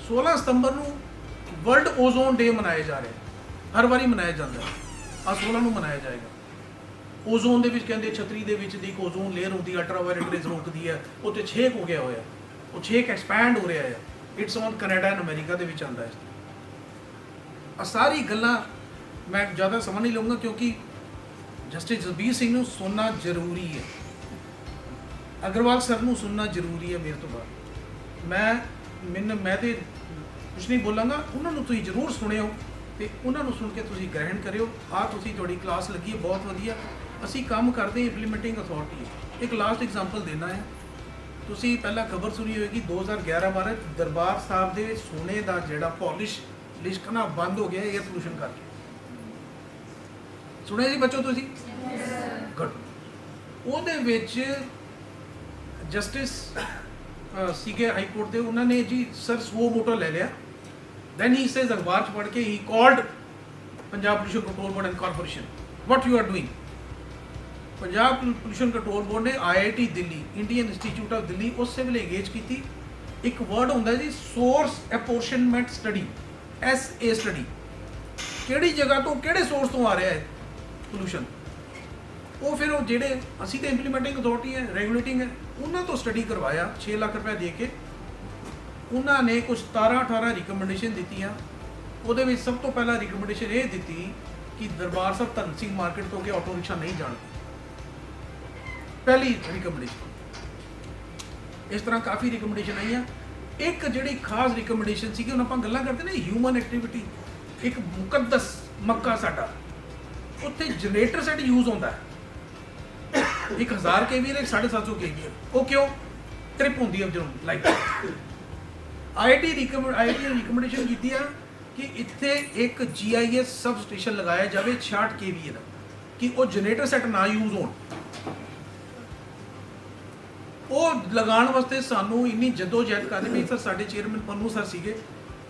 Speaker 5: 16 ਸਤੰਬਰ ਨੂੰ ਵਰਲਡ ਓਜ਼ੋਨ ਡੇ ਮਨਾਇਆ ਜਾ ਰਿਹਾ, ਹਰ ਵਾਰੀ ਮਨਾਇਆ ਜਾਂਦਾ ਹੈ। ਆ 16 ਨੂੰ ਮਨਾਇਆ ਜਾਏਗਾ। ਓਜ਼ੋਨ ਦੇ ਵਿੱਚ ਕਹਿੰਦੇ ਛਤਰੀ ਦੇ ਵਿੱਚ ਦੀ ਇੱਕ ਓਜ਼ੋਨ ਲੇਅਰ ਹੁੰਦੀ ਹੈ, ਅਲਟਰਾਵਾਇਲਟ ਰੇਜ਼ ਰੋਕਦੀ ਹੈ, ਉਹ ਤੇ ਛੇਕ ਹੋ ਗਿਆ ਹੋਇਆ, ਉਹ ਛੇਕ ਐਕਸਪੈਂਡ ਹੋ ਰਿਹਾ ਹੈ। It's on Canada and America ਦੇ ਵਿੱਚ ਆਉਂਦਾ ਹੈ। ਆ ਸਾਰੀ ਗੱਲਾਂ ਮੈਂ ਜ਼ਿਆਦਾ ਸਮਾਂ ਨਹੀਂ ਲਊਂਗਾ, ਕਿਉਂਕਿ ਜਸਟਿਸ ਜਸਬੀਰ ਸਿੰਘ ਨੂੰ ਸੁਣਨਾ ਜ਼ਰੂਰੀ ਹੈ, ਅਗਰਵਾਲ ਸਰ ਨੂੰ ਸੁਣਨਾ ਜ਼ਰੂਰੀ ਹੈ। ਮੇਰੇ ਤੋਂ ਬਾਅਦ ਮੈਂ ਤੇ ਕੁਛ ਨਹੀਂ ਬੋਲਾਂਗਾ, ਉਹਨਾਂ ਨੂੰ ਤੁਸੀਂ ਜ਼ਰੂਰ ਸੁਣਿਓ ਤੇ ਉਹਨਾਂ ਨੂੰ ਸੁਣ ਕੇ ਤੁਸੀਂ ਗ੍ਰਹਿਣ ਕਰਿਓ। ਤੁਸੀਂ ਤੁਹਾਡੀ ਕਲਾਸ ਲੱਗੀ ਹੈ, ਬਹੁਤ ਵਧੀਆ। ਅਸੀਂ ਕੰਮ ਕਰਦੇ ਇੰਪਲੀਮੈਂਟਿੰਗ ਅਥਾਰਟੀ। ਇੱਕ ਲਾਸਟ ਐਗਜ਼ਾਮਪਲ ਦੇਣਾ ਹੈ। ਤੁਸੀਂ ਪਹਿਲਾਂ ਖਬਰ ਸੁਣੀ ਹੋਏਗੀ 2011-12 ਦਰਬਾਰ ਸਾਹਿਬ ਦੇ ਸੋਨੇ ਦਾ ਜਿਹੜਾ ਪਾਲਿਸ਼ ਲਿਸ਼ਕਣਾ ਬੰਦ ਹੋ ਗਿਆ 에ਅਰ ਪੋਲੂਸ਼ਨ ਕਰਕੇ। ਸੁਣਿਆ ਜੀ ਬੱਚੋ ਤੁਸੀਂ? ਗੁੱਡ। ਉਹਦੇ ਵਿੱਚ ਜਸਟਿਸ ਸੀਗੇ ਹਾਈ ਕੋਰਟ ਦੇ, ਉਹਨਾਂ ਨੇ ਜੀ ਸਰ ਸਵੋ ਮੋਟੋ ਲੈ ਲਿਆ। ਦੈਨ ਹੀ ਸੇਜ਼ ਅਖਬਾਰ 'ਚ ਪੜ੍ਹ ਕੇ ਹੀ called Punjab pollution control board and corporation, what you are doing. Punjab pollution control board ਨੇ IIT Delhi, Indian institute of Delhi, ਉਸੇ ਵੇਲੇ engage ਕੀਤੀ। ਇੱਕ ਵਰਡ ਹੁੰਦਾ ਜੀ source apportionment study, SA study. ਕਿਹੜੀ ਜਗ੍ਹਾ ਤੋਂ, ਕਿਹੜੇ ਸੋਰਸ ਤੋਂ ਆ ਰਿਹਾ ਹੈ ਪੋਲੂਸ਼ਨ। ਉਹ ਫਿਰ ਉਹ ਜਿਹੜੇ ਅਸੀਂ ਤਾਂ ਇੰਪਲੀਮੈਂਟਿੰਗ ਅਥਾਰਟੀ ਹੈ, ਰੈਗੂਲੇਟਿੰਗ ਹੈ, ਉਹਨਾਂ ਤੋਂ ਸਟੱਡੀ ਕਰਵਾਇਆ 6 ਲੱਖ ਰੁਪਏ ਦੇ ਕੇ। ਉਹਨਾਂ ਨੇ ਕੁਝ 17-18 ਰਿਕਮੈਂਡੇਸ਼ਨ ਦਿੱਤੀਆਂ। ਉਹਦੇ ਵਿੱਚ ਸਭ ਤੋਂ ਪਹਿਲਾਂ ਰਿਕਮੈਂਡੇਸ਼ਨ ਇਹ ਦਿੱਤੀ ਕਿ ਦਰਬਾਰ ਸਾਹਿਬ ਧਨ ਸਿੰਘ ਮਾਰਕੀਟ ਤੋਂ ਅੱਗੇ ਆਟੋ ਰਿਕਸ਼ਾ ਨਹੀਂ ਜਾਣ। ਪਹਿਲੀ ਰਿਕਮੈਂਡੇਸ਼ਨ। ਇਸ ਤਰ੍ਹਾਂ ਕਾਫੀ ਰਿਕਮੈਂਡੇਸ਼ਨ ਆਈਆਂ। ਇੱਕ ਜਿਹੜੀ ਖਾਸ ਰਿਕਮੈਂਡੇਸ਼ਨ ਸੀ ਕਿ ਹੁਣ ਆਪਾਂ ਗੱਲਾਂ ਕਰਦੇ ਨੇ ਹਿਊਮਨ ਐਕਟੀਵਿਟੀ, ਇੱਕ ਮੁਕੱਦਸ ਮੱਕਾ ਸਾਡਾ, ਉੱਥੇ ਜਨਰੇਟਰ ਸੈੱਟ ਯੂਜ਼ ਹੁੰਦਾ ਹੈ। 1000 kVA, 750 kVA। ਉਹ ਕਿਉਂ? ਟ੍ਰਿਪ ਹੁੰਦੀ ਹੈ ਜਦੋਂ ਲਾਈਕ IIT ਰਿਕਮੈਂਡੇਸ਼ਨ ਕੀਤੀ ਆ ਕਿ ਇੱਥੇ ਇੱਕ GIS ਸਬ ਸਟੇਸ਼ਨ ਲਗਾਇਆ ਜਾਵੇ 66 kVA ਦਾ, ਕਿ ਉਹ ਜਨਰੇਟਰ ਸੈੱਟ ਨਾ ਯੂਜ਼ ਹੋਣ। ਉਹ ਲਗਾਉਣ ਵਾਸਤੇ ਸਾਨੂੰ ਇੰਨੀ ਜਦੋਜਹਿਦ ਕਰਦੇ ਵੀ ਸਰ, ਸਾਡੇ ਚੇਅਰਮੈਨ ਪੰਨੂ ਸਰ ਸੀਗੇ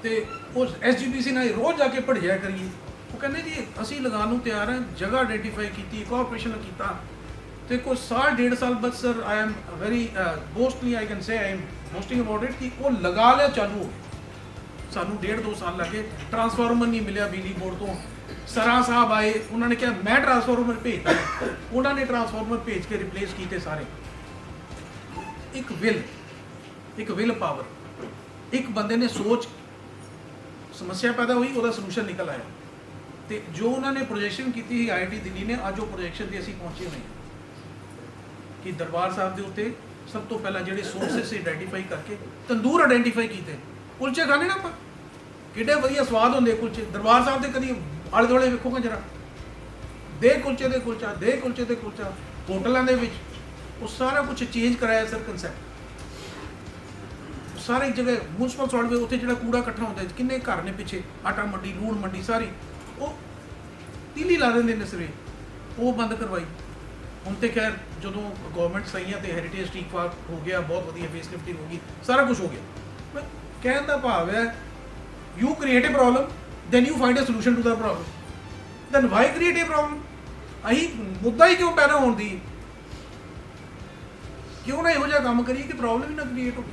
Speaker 5: ਤੇ ਉਹ SGPC ਨਾਲ ਰੋਜ਼ ਜਾ ਕੇ ਪੜ੍ਹਿਆ ਕਰੀਏ। ਉਹ ਕਹਿੰਦੇ ਜੀ ਅਸੀਂ ਲਗਾਉਣ ਨੂੰ ਤਿਆਰ ਹਾਂ, ਜਗ੍ਹਾ ਆਈਡੈਂਟੀਫਾਈ ਕੀਤੀ, ਕੋਆਪਰੇਸ਼ਨ ਕੀਤਾ ਤੇ ਕੋਈ 1.5 ਸਾਲ ਬਾਅਦ sir I am very boastly I can say I am boasting about it ਕਿ ਉਹ ਲਗਾ ਲਿਆ, ਚਾਲੂ ਹੋ ਗਿਆ। ਸਾਨੂੰ 1.5-2 ਸਾਲ ਲੱਗੇ, ਟਰਾਂਸਫਾਰਮਰ ਨਹੀਂ ਮਿਲਿਆ ਬਿਜਲੀ ਬੋਰਡ ਤੋਂ। ਸਰਾਂ ਸਾਹਿਬ ਆਏ, ਉਹਨਾਂ ਨੇ ਕਿਹਾ ਮੈਂ ਟਰਾਂਸਫਾਰਮਰ ਭੇਜਦਾ, ਉਹਨਾਂ ਨੇ ਟਰਾਂਸਫਾਰਮਰ ਭੇਜ ਕੇ ਰਿਪਲੇਸ ਕੀਤੇ ਸਾਰੇ। ਇੱਕ ਵਿਲ ਪਾਵਰ, ਇੱਕ ਬੰਦੇ ਨੇ ਸੋਚ, ਸਮੱਸਿਆ ਪੈਦਾ ਹੋਈ, ਉਹਦਾ ਸੋਲੂਸ਼ਨ ਨਿਕਲ ਆਇਆ। ਤੇ ਜੋ ਉਹਨਾਂ ਨੇ ਪ੍ਰੋਜੈਕਸ਼ਨ ਕੀਤੀ ਸੀ IIT ਦਿੱਲੀ ਨੇ, ਅੱਜ ਉਹ ਪ੍ਰੋਜੈਕਸ਼ਨ ਤੇ ਅਸੀਂ ਪਹੁੰਚੇ ਹੋਏ ਹਾਂ ਕਿ ਦਰਬਾਰ ਸਾਹਿਬ ਦੇ ਉੱਤੇ ਸਭ ਤੋਂ ਪਹਿਲਾਂ ਜਿਹੜੇ ਸੋਰਸਸ ਆਈਡੈਂਟੀਫਾਈ ਕਰਕੇ ਤੰਦੂਰ ਆਈਡੈਂਟੀਫਾਈ ਕੀਤੇ। ਕੁਲਚੇ ਖਾਣੇ ਨਾ ਆਪਾਂ, ਕਿੱਡੇ ਵਧੀਆ ਸਵਾਦ ਹੁੰਦੇ ਕੁਲਚੇ। ਦਰਬਾਰ ਸਾਹਿਬ ਦੇ ਕਦੀ ਆਲੇ ਦੁਆਲੇ ਵੇਖੋਗਾ ਜਰਾ, ਦੇ ਕੁਲਚੇ ਦੇ ਕੁਲਚਾ, ਦੇ ਕੁਲਚੇ ਦੇ ਕੁਲਚਾ। ਹੋਟਲਾਂ ਦੇ ਵਿੱਚ ਉਹ ਸਾਰਾ ਕੁਝ ਚੇਂਜ ਕਰਾਇਆ ਸਰ ਕੰਸੈਪਟ। ਸਾਰੀ ਜਗ੍ਹਾ ਮਿਊਨਿਸਪਲ ਸੌਲਟ ਵੇ, ਉੱਥੇ ਜਿਹੜਾ ਕੂੜਾ ਇਕੱਠਾ ਹੁੰਦਾ, ਕਿੰਨੇ ਘਰ ਨੇ ਪਿੱਛੇ, ਆਟਾ ਮੰਡੀ, ਲੂਣ ਮੰਡੀ, ਸਾਰੀ ਉਹ ਤੀਲੀ ਲਾ ਦਿੰਦੇ ਨੇ ਸਵੇਰੇ, ਉਹ ਬੰਦ ਕਰਵਾਈ। ਹੁਣ ਤੇ ਖੈਰ ਜਦੋਂ ਗਵਰਨਮੈਂਟ ਸਹੀਆਂ ਤੇ ਹੈਰੀਟੇਜ ਠੀਕ ਠਾਕ ਹੋ ਗਿਆ, ਬਹੁਤ ਵਧੀਆ ਫੇਸ ਲਿਫਟਿੰਗ ਹੋ ਗਈ, ਸਾਰਾ ਕੁਝ ਹੋ ਗਿਆ। ਕਹਿਣ ਦਾ ਭਾਵ ਹੈ you create a problem, then you find a solution to the problem. Then why create a problem? ਅਸੀਂ ਮੁੱਦਾ ਹੀ ਕਿਉਂ ਪੈਦਾ ਹੋਣ ਦੀ? ਕਿਉਂ ਨਾ ਇਹੋ ਜਿਹਾ ਕੰਮ ਕਰੀਏ ਕਿ ਪ੍ਰੋਬਲਮ ਹੀ ਨਾ ਕ੍ਰੀਏਟ ਹੋਵੇ।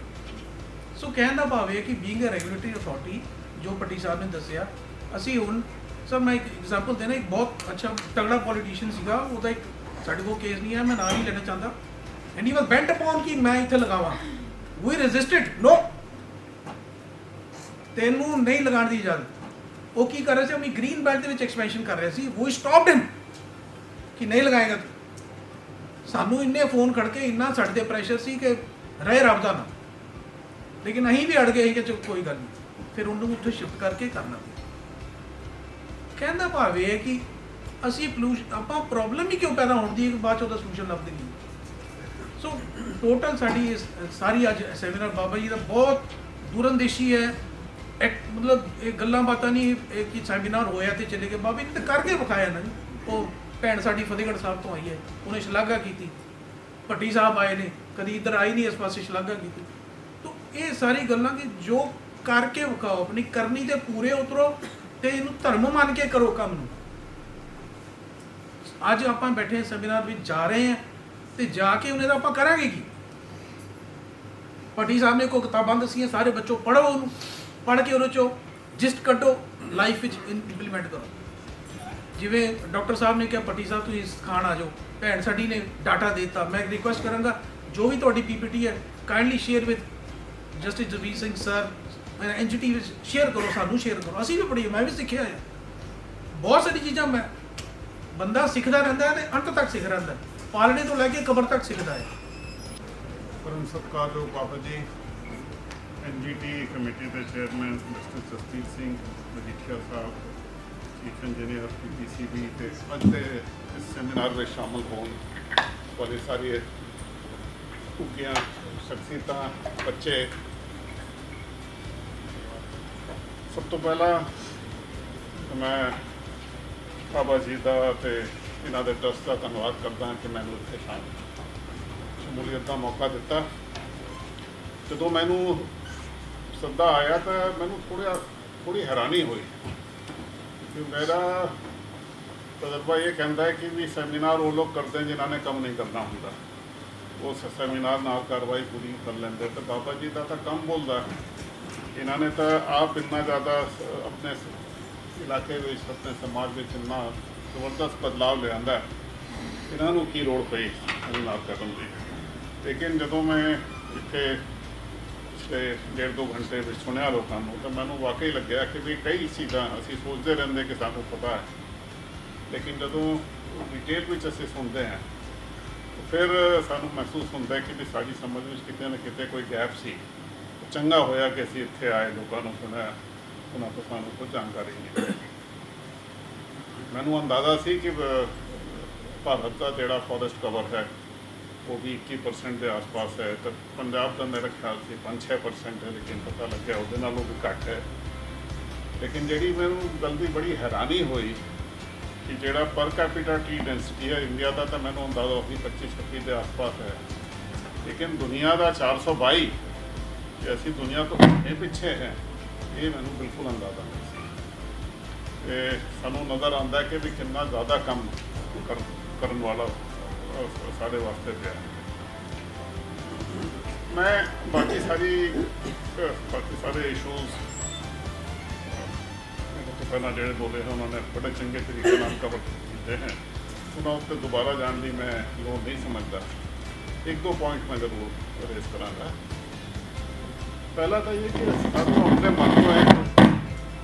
Speaker 5: ਸੋ ਕਹਿਣ ਦਾ ਭਾਵ ਹੈ ਕਿ ਬੀਇੰਗ ਅ ਰੈਗੂਲੇਟਰੀ ਅਥਾਰਟੀ, ਜੋ ਭੱਟੀ ਸਾਹਿਬ ਨੇ ਦੱਸਿਆ। ਅਸੀਂ ਹੁਣ ਸਰ ਮੈਂ ਇੱਕ ਐਗਜ਼ਾਮਪਲ ਦੇਣਾ, ਇੱਕ ਬਹੁਤ ਅੱਛਾ ਤਗੜਾ ਪੋਲੀਟੀਸ਼ੀਅਨ ਸੀਗਾ, ਉਹਦਾ ਇੱਕ ਸਾਡੇ ਕੋਲ ਕੇਸ ਨਹੀਂ ਹੈ, ਮੈਂ ਨਾਂ ਨਹੀਂ ਲੈਣਾ ਚਾਹੁੰਦਾ, and he was bent upon ਕਿ ਮੈਂ ਇੱਥੇ ਲਗਾਵਾਂ। ਵੀ ਰੈਜ਼ਿਸਟਡ, ਨੋ, ਤੈਨੂੰ ਨਹੀਂ ਲਗਾਉਣ ਦੀ ਇਜਾਜ਼ਤ। ਉਹ ਕੀ ਕਰ ਰਿਹਾ ਸੀ, ਆਪਣੀ ਗ੍ਰੀਨ ਬੈਲਟ ਦੇ ਵਿੱਚ ਐਕਸਪੈਂਸ਼ਨ ਕਰ ਰਿਹਾ ਸੀ। ਉਹ ਸਟਾਪਡ ਹਿਮ ਕਿ ਨਹੀਂ ਲਗਾਏਗਾ ਤੂੰ। ਸਾਨੂੰ ਇੰਨੇ ਫੋਨ ਖੜ ਕੇ ਇੰਨਾ ਸਾਡੇ ਤੇ ਪ੍ਰੈਸ਼ਰ ਸੀ ਕਿ ਰਹੇ ਰੱਬ ਦਾ ਨਾ, ਲੇਕਿਨ ਅਸੀਂ ਵੀ ਅੜ ਗਏ ਸੀ ਕਿ ਚਲੋ ਕੋਈ ਗੱਲ ਨਹੀਂ, ਫਿਰ ਉਹਨੂੰ ਉੱਥੇ ਸ਼ਿਫਟ ਕਰਕੇ ਕਰਨਾ ਪਿਆ। ਕਹਿੰਦਾ ਭਾਵ ਇਹ ਹੈ ਕਿ ਅਸੀਂ ਪੋਲੂਸ਼ਨ, ਆਪਾਂ ਪ੍ਰੋਬਲਮ ਹੀ ਕਿਉਂ ਪੈਦਾ ਹੋਣ ਦੀ ਬਾਅਦ 'ਚ ਉਹਦਾ ਸੋਲੂਸ਼ਨ ਲੱਭਦੇ ਨਹੀਂ। ਸੋ ਟੋਟਲ ਸਾਡੀ ਇਸ ਸਾਰੀ ਅੱਜ ਸੈਮੀਨਾਰ ਬਾਬਾ ਜੀ ਦਾ ਬਹੁਤ ਦੂਰਅੰਦੇਸ਼ੀ ਹੈ। ਮਤਲਬ ਇਹ ਗੱਲਾਂ ਬਾਤਾਂ ਨਹੀਂ ਇਹ ਕਿ ਸੈਮੀਨਾਰ ਹੋਇਆ ਤੇ ਚਲੇ ਗਏ, ਬਾਬਾ ਜੀ ਨੇ ਤਾਂ ਕਰਕੇ ਵਿਖਾਇਆ ਨਾ ਜੀ। ਉਹ ਭੈਣ ਸਾਡੀ ਫਤਿਹਗੜ੍ਹ ਸਾਹਿਬ ਤੋਂ ਆਈ ਹੈ, ਉਹਨੇ ਸ਼ਲਾਘਾ ਕੀਤੀ। ਭੱਟੀ ਸਾਹਿਬ ਆਏ ਨੇ, ਕਦੀ ਇੱਧਰ ਆਈ ਨਹੀਂ ਇਸ ਪਾਸੇ ਸ਼ਲਾਘਾ ਕੀਤੀ। ਤਾਂ ਇਹ ਸਾਰੀ ਗੱਲਾਂ ਕਿ ਜੋ ਕਰਕੇ ਵਿਖਾਓ, ਆਪਣੀ ਕਰਨੀ ਤੇ ਪੂਰੇ ਉਤਰੋ ਤੇ ਇਹਨੂੰ ਧਰਮ ਮੰਨ ਕੇ ਕਰੋ ਕੰਮ ਨੂੰ। ਅੱਜ ਆਪਾਂ ਬੈਠੇ ਸੈਮੀਨਾਰ ਵਿੱਚ ਜਾ ਰਹੇ ਹਾਂ ਤੇ ਜਾ ਕੇ ਉਹਨੇ ਦਾ ਆਪਾਂ ਕਰਾਂਗੇ ਕੀ। ਭੱਟੀ ਸਾਹਿਬ ਨੇ ਕੋਈ ਕਿਤਾਬਾਂ ਦੱਸੀਆਂ, ਸਾਰੇ ਬੱਚੋ ਪੜ੍ਹੋ, ਉਹਨੂੰ ਪੜ੍ਹ ਕੇ ਉਹਦੇ 'ਚੋਂ ਜਿਸਟ ਕੱਢੋ, ਲਾਈਫ ਵਿੱਚ ਇੰਪਲੀਮੈਂਟ ਕਰੋ। ਜਿਵੇਂ ਡਾਕਟਰ ਸਾਹਿਬ ਨੇ ਕਿਹਾ ਭੱਟੀ ਸਾਹਿਬ ਤੁਸੀਂ ਸਿਖਾਉਣ ਆ ਜਾਓ, ਭੈਣ ਸਾਡੀ ਨੇ ਡਾਟਾ ਦੇ ਦਿੱਤਾ। ਮੈਂ ਰਿਕੁਐਸਟ ਕਰਾਂਗਾ ਜੋ ਵੀ ਤੁਹਾਡੀ ਪੀਪੀਟੀ ਹੈ kindly share with justice Jagbir Singh sir, NGT ਵਿੱਚ ਸ਼ੇਅਰ ਕਰੋ, ਸਾਨੂੰ ਸ਼ੇਅਰ ਕਰੋ। ਅਸੀਂ ਵੀ ਪੜ੍ਹੀਏ, ਮੈਂ ਵੀ ਸਿੱਖਿਆ ਹੈ ਬਹੁਤ ਸਾਰੀ ਚੀਜ਼ਾਂ। ਮੈਂ ਬੰਦਾ ਸਿੱਖਦਾ ਰਹਿੰਦਾ ਹੈ ਤੇ ਅੰਤ ਤੱਕ ਸਿੱਖ ਰਹਿੰਦਾ, ਪਾਲਣੇ ਤੋਂ ਲੈ ਕੇ ਕਬਰ ਤੱਕ ਸਿੱਖਦਾ ਹੈ।
Speaker 6: ਪਰਮ ਸਤਿਕਾਰਯੋਗ ਬਾਬਾ ਜੀ, ਐਨਜੀਟੀ ਕਮੇਟੀ ਦੇ ਚੇਅਰਮੈਨ ਮਿਸਟਰ ਜਸਦੀਪ ਸਿੰਘ ਮਜੀਠੀਆ ਸਾਹਿਬ, ਚੀਫ ਇੰਜੀਨੀਅਰ ਪੀਪੀਸੀਬੀ, ਤੇ ਅੱਜ ਦੇ ਇਸ ਸੈਮੀਨਾਰ ਵਿੱਚ ਸ਼ਾਮਲ ਹੋਣ ਵਾਲੇ ਸਾਰੇ ਉੱਘੀਆਂ ਸ਼ਖਸੀਅਤਾਂ, ਬੱਚੇ। ਸਭ ਤੋਂ ਪਹਿਲਾਂ ਮੈਂ ਬਾਬਾ ਜੀ ਦਾ ਤੇ ਇਹਨਾਂ ਦੇ ਟਰਸਟ ਦਾ ਧੰਨਵਾਦ ਕਰਦਾ ਕਿ ਮੈਨੂੰ ਇੱਥੇ ਸ਼ਮੂਲੀਅਤ ਦਾ ਮੌਕਾ ਦਿੱਤਾ। ਜਦੋਂ ਮੈਨੂੰ ਸੱਦਾ ਆਇਆ ਤਾਂ ਮੈਨੂੰ ਥੋੜ੍ਹੀ ਹੈਰਾਨੀ ਹੋਈ ਕਿ ਮੇਰਾ ਤਜਰਬਾ ਇਹ ਕਹਿੰਦਾ ਹੈ ਕਿ ਵੀ ਸੈਮੀਨਾਰ ਉਹ ਲੋਕ ਕਰਦੇ ਹਨ ਜਿਨ੍ਹਾਂ ਨੇ ਕੰਮ ਨਹੀਂ ਕਰਨਾ ਹੁੰਦਾ, ਉਸ ਸੈਮੀਨਾਰ ਨਾਲ ਕਾਰਵਾਈ ਪੂਰੀ ਕਰ ਲੈਂਦੇ। ਤਾਂ ਬਾਬਾ ਜੀ ਦਾ ਤਾਂ ਕੰਮ ਬੋਲਦਾ, ਇਹਨਾਂ ਨੇ ਤਾਂ ਆਪ ਇੰਨਾ ਜ਼ਿਆਦਾ ਆਪਣੇ ਇਲਾਕੇ ਵਿੱਚ, ਆਪਣੇ ਸਮਾਜ ਵਿੱਚ ਇੰਨਾ ਜ਼ਬਰਦਸਤ ਬਦਲਾਅ ਲਿਆਂਦਾ, ਇਹਨਾਂ ਨੂੰ ਕੀ ਲੋੜ ਪਈ ਸੈਮੀਨਾਰ ਕਰਨ ਦੀ। ਲੇਕਿਨ ਜਦੋਂ ਮੈਂ ਇੱਥੇ ਪਿਛਲੇ 1.5-2 ਘੰਟੇ ਵਿੱਚ ਸੁਣਿਆ ਲੋਕਾਂ ਨੂੰ, ਤਾਂ ਮੈਨੂੰ ਵਾਕਈ ਲੱਗਿਆ ਕਿ ਵੀ ਕਈ ਚੀਜ਼ਾਂ ਅਸੀਂ ਸੋਚਦੇ ਰਹਿੰਦੇ ਕਿ ਸਾਨੂੰ ਪਤਾ ਹੈ, ਲੇਕਿਨ ਜਦੋਂ ਡਿਟੇਲ ਵਿੱਚ ਅਸੀਂ ਸੁਣਦੇ ਹਾਂ ਫਿਰ ਸਾਨੂੰ ਮਹਿਸੂਸ ਹੁੰਦਾ ਕਿ ਵੀ ਸਾਡੀ ਸਮਝ ਵਿੱਚ ਕਿਤੇ ਨਾ ਕਿਤੇ ਕੋਈ ਗੈਪ ਸੀ। ਚੰਗਾ ਹੋਇਆ ਕਿ ਅਸੀਂ ਇੱਥੇ ਆਏ, ਲੋਕਾਂ ਨੂੰ ਸੁਣਿਆ, ਉਹਨਾਂ ਤੋਂ ਸਾਨੂੰ ਕੁਝ ਜਾਣਕਾਰੀ ਮਿਲੀ। ਮੈਨੂੰ ਅੰਦਾਜ਼ਾ ਸੀ ਕਿ ਭਾਰਤ ਦਾ ਜਿਹੜਾ ਫੋਰੈਸਟ ਕਵਰ ਹੈ ਉਹ ਵੀ 21% ਦੇ ਆਸ-ਪਾਸ ਹੈ, ਤਾਂ ਪੰਜਾਬ ਦਾ ਮੇਰਾ ਖਿਆਲ ਸੀ 5-6% ਹੈ, ਲੇਕਿਨ ਪਤਾ ਲੱਗਿਆ ਉਹਦੇ ਨਾਲੋਂ ਵੀ ਘੱਟ ਹੈ। ਲੇਕਿਨ ਜਿਹੜੀ ਮੈਨੂੰ ਗੱਲ ਦੀ ਬੜੀ ਹੈਰਾਨੀ ਹੋਈ ਕਿ ਜਿਹੜਾ ਪਰ ਕੈਪੀਟਾ ਟੀ ਡੈਂਸਿਟੀ ਹੈ ਇੰਡੀਆ ਦਾ, ਤਾਂ ਮੈਨੂੰ ਅੰਦਾਜ਼ਾ ਉਹੀ 25-26 ਦੇ ਆਸ-ਪਾਸ ਹੈ, ਲੇਕਿਨ ਦੁਨੀਆ ਦਾ 422, ਕਿ ਅਸੀਂ ਦੁਨੀਆ ਤੋਂ ਕਿੰਨੇ ਪਿੱਛੇ ਹੈ, ਇਹ ਮੈਨੂੰ ਬਿਲਕੁਲ ਅੰਦਾਜ਼ਾ ਨਹੀਂ ਸੀ। ਤੇ ਸਾਨੂੰ ਨਜ਼ਰ ਆਉਂਦਾ ਕਿ ਵੀ ਕਿੰਨਾ ਜ਼ਿਆਦਾ ਕੰਮ ਕਰਨ ਵਾਲਾ ਸਾਡੇ ਵਾਸਤੇ ਪਿਆ। ਮੈਂ ਬਾਕੀ ਸਾਰੇ ਇਸ਼ੂਜ਼ ਤੋਂ ਪਹਿਲਾਂ ਜਿਹੜੇ ਬੋਲੇ ਹਨ ਉਹਨਾਂ ਨੇ ਬੜੇ ਚੰਗੇ ਤਰੀਕੇ ਨਾਲ ਕਵਰ ਕੀਤੇ ਹਨ, ਉਹਨਾਂ ਉੱਤੇ ਦੁਬਾਰਾ ਜਾਣ ਲਈ ਮੈਂ ਲੋੜ ਨਹੀਂ ਸਮਝਦਾ। 1-2 ਪੁਆਇੰਟ ਮੈਂ ਜ਼ਰੂਰ ਰੇਜ਼ ਕਰਾਂਗਾ। ਪਹਿਲਾ ਤਾਂ ਇਹ ਕਿ ਸਾਨੂੰ ਆਪਣੇ ਮਨ ਤੋਂ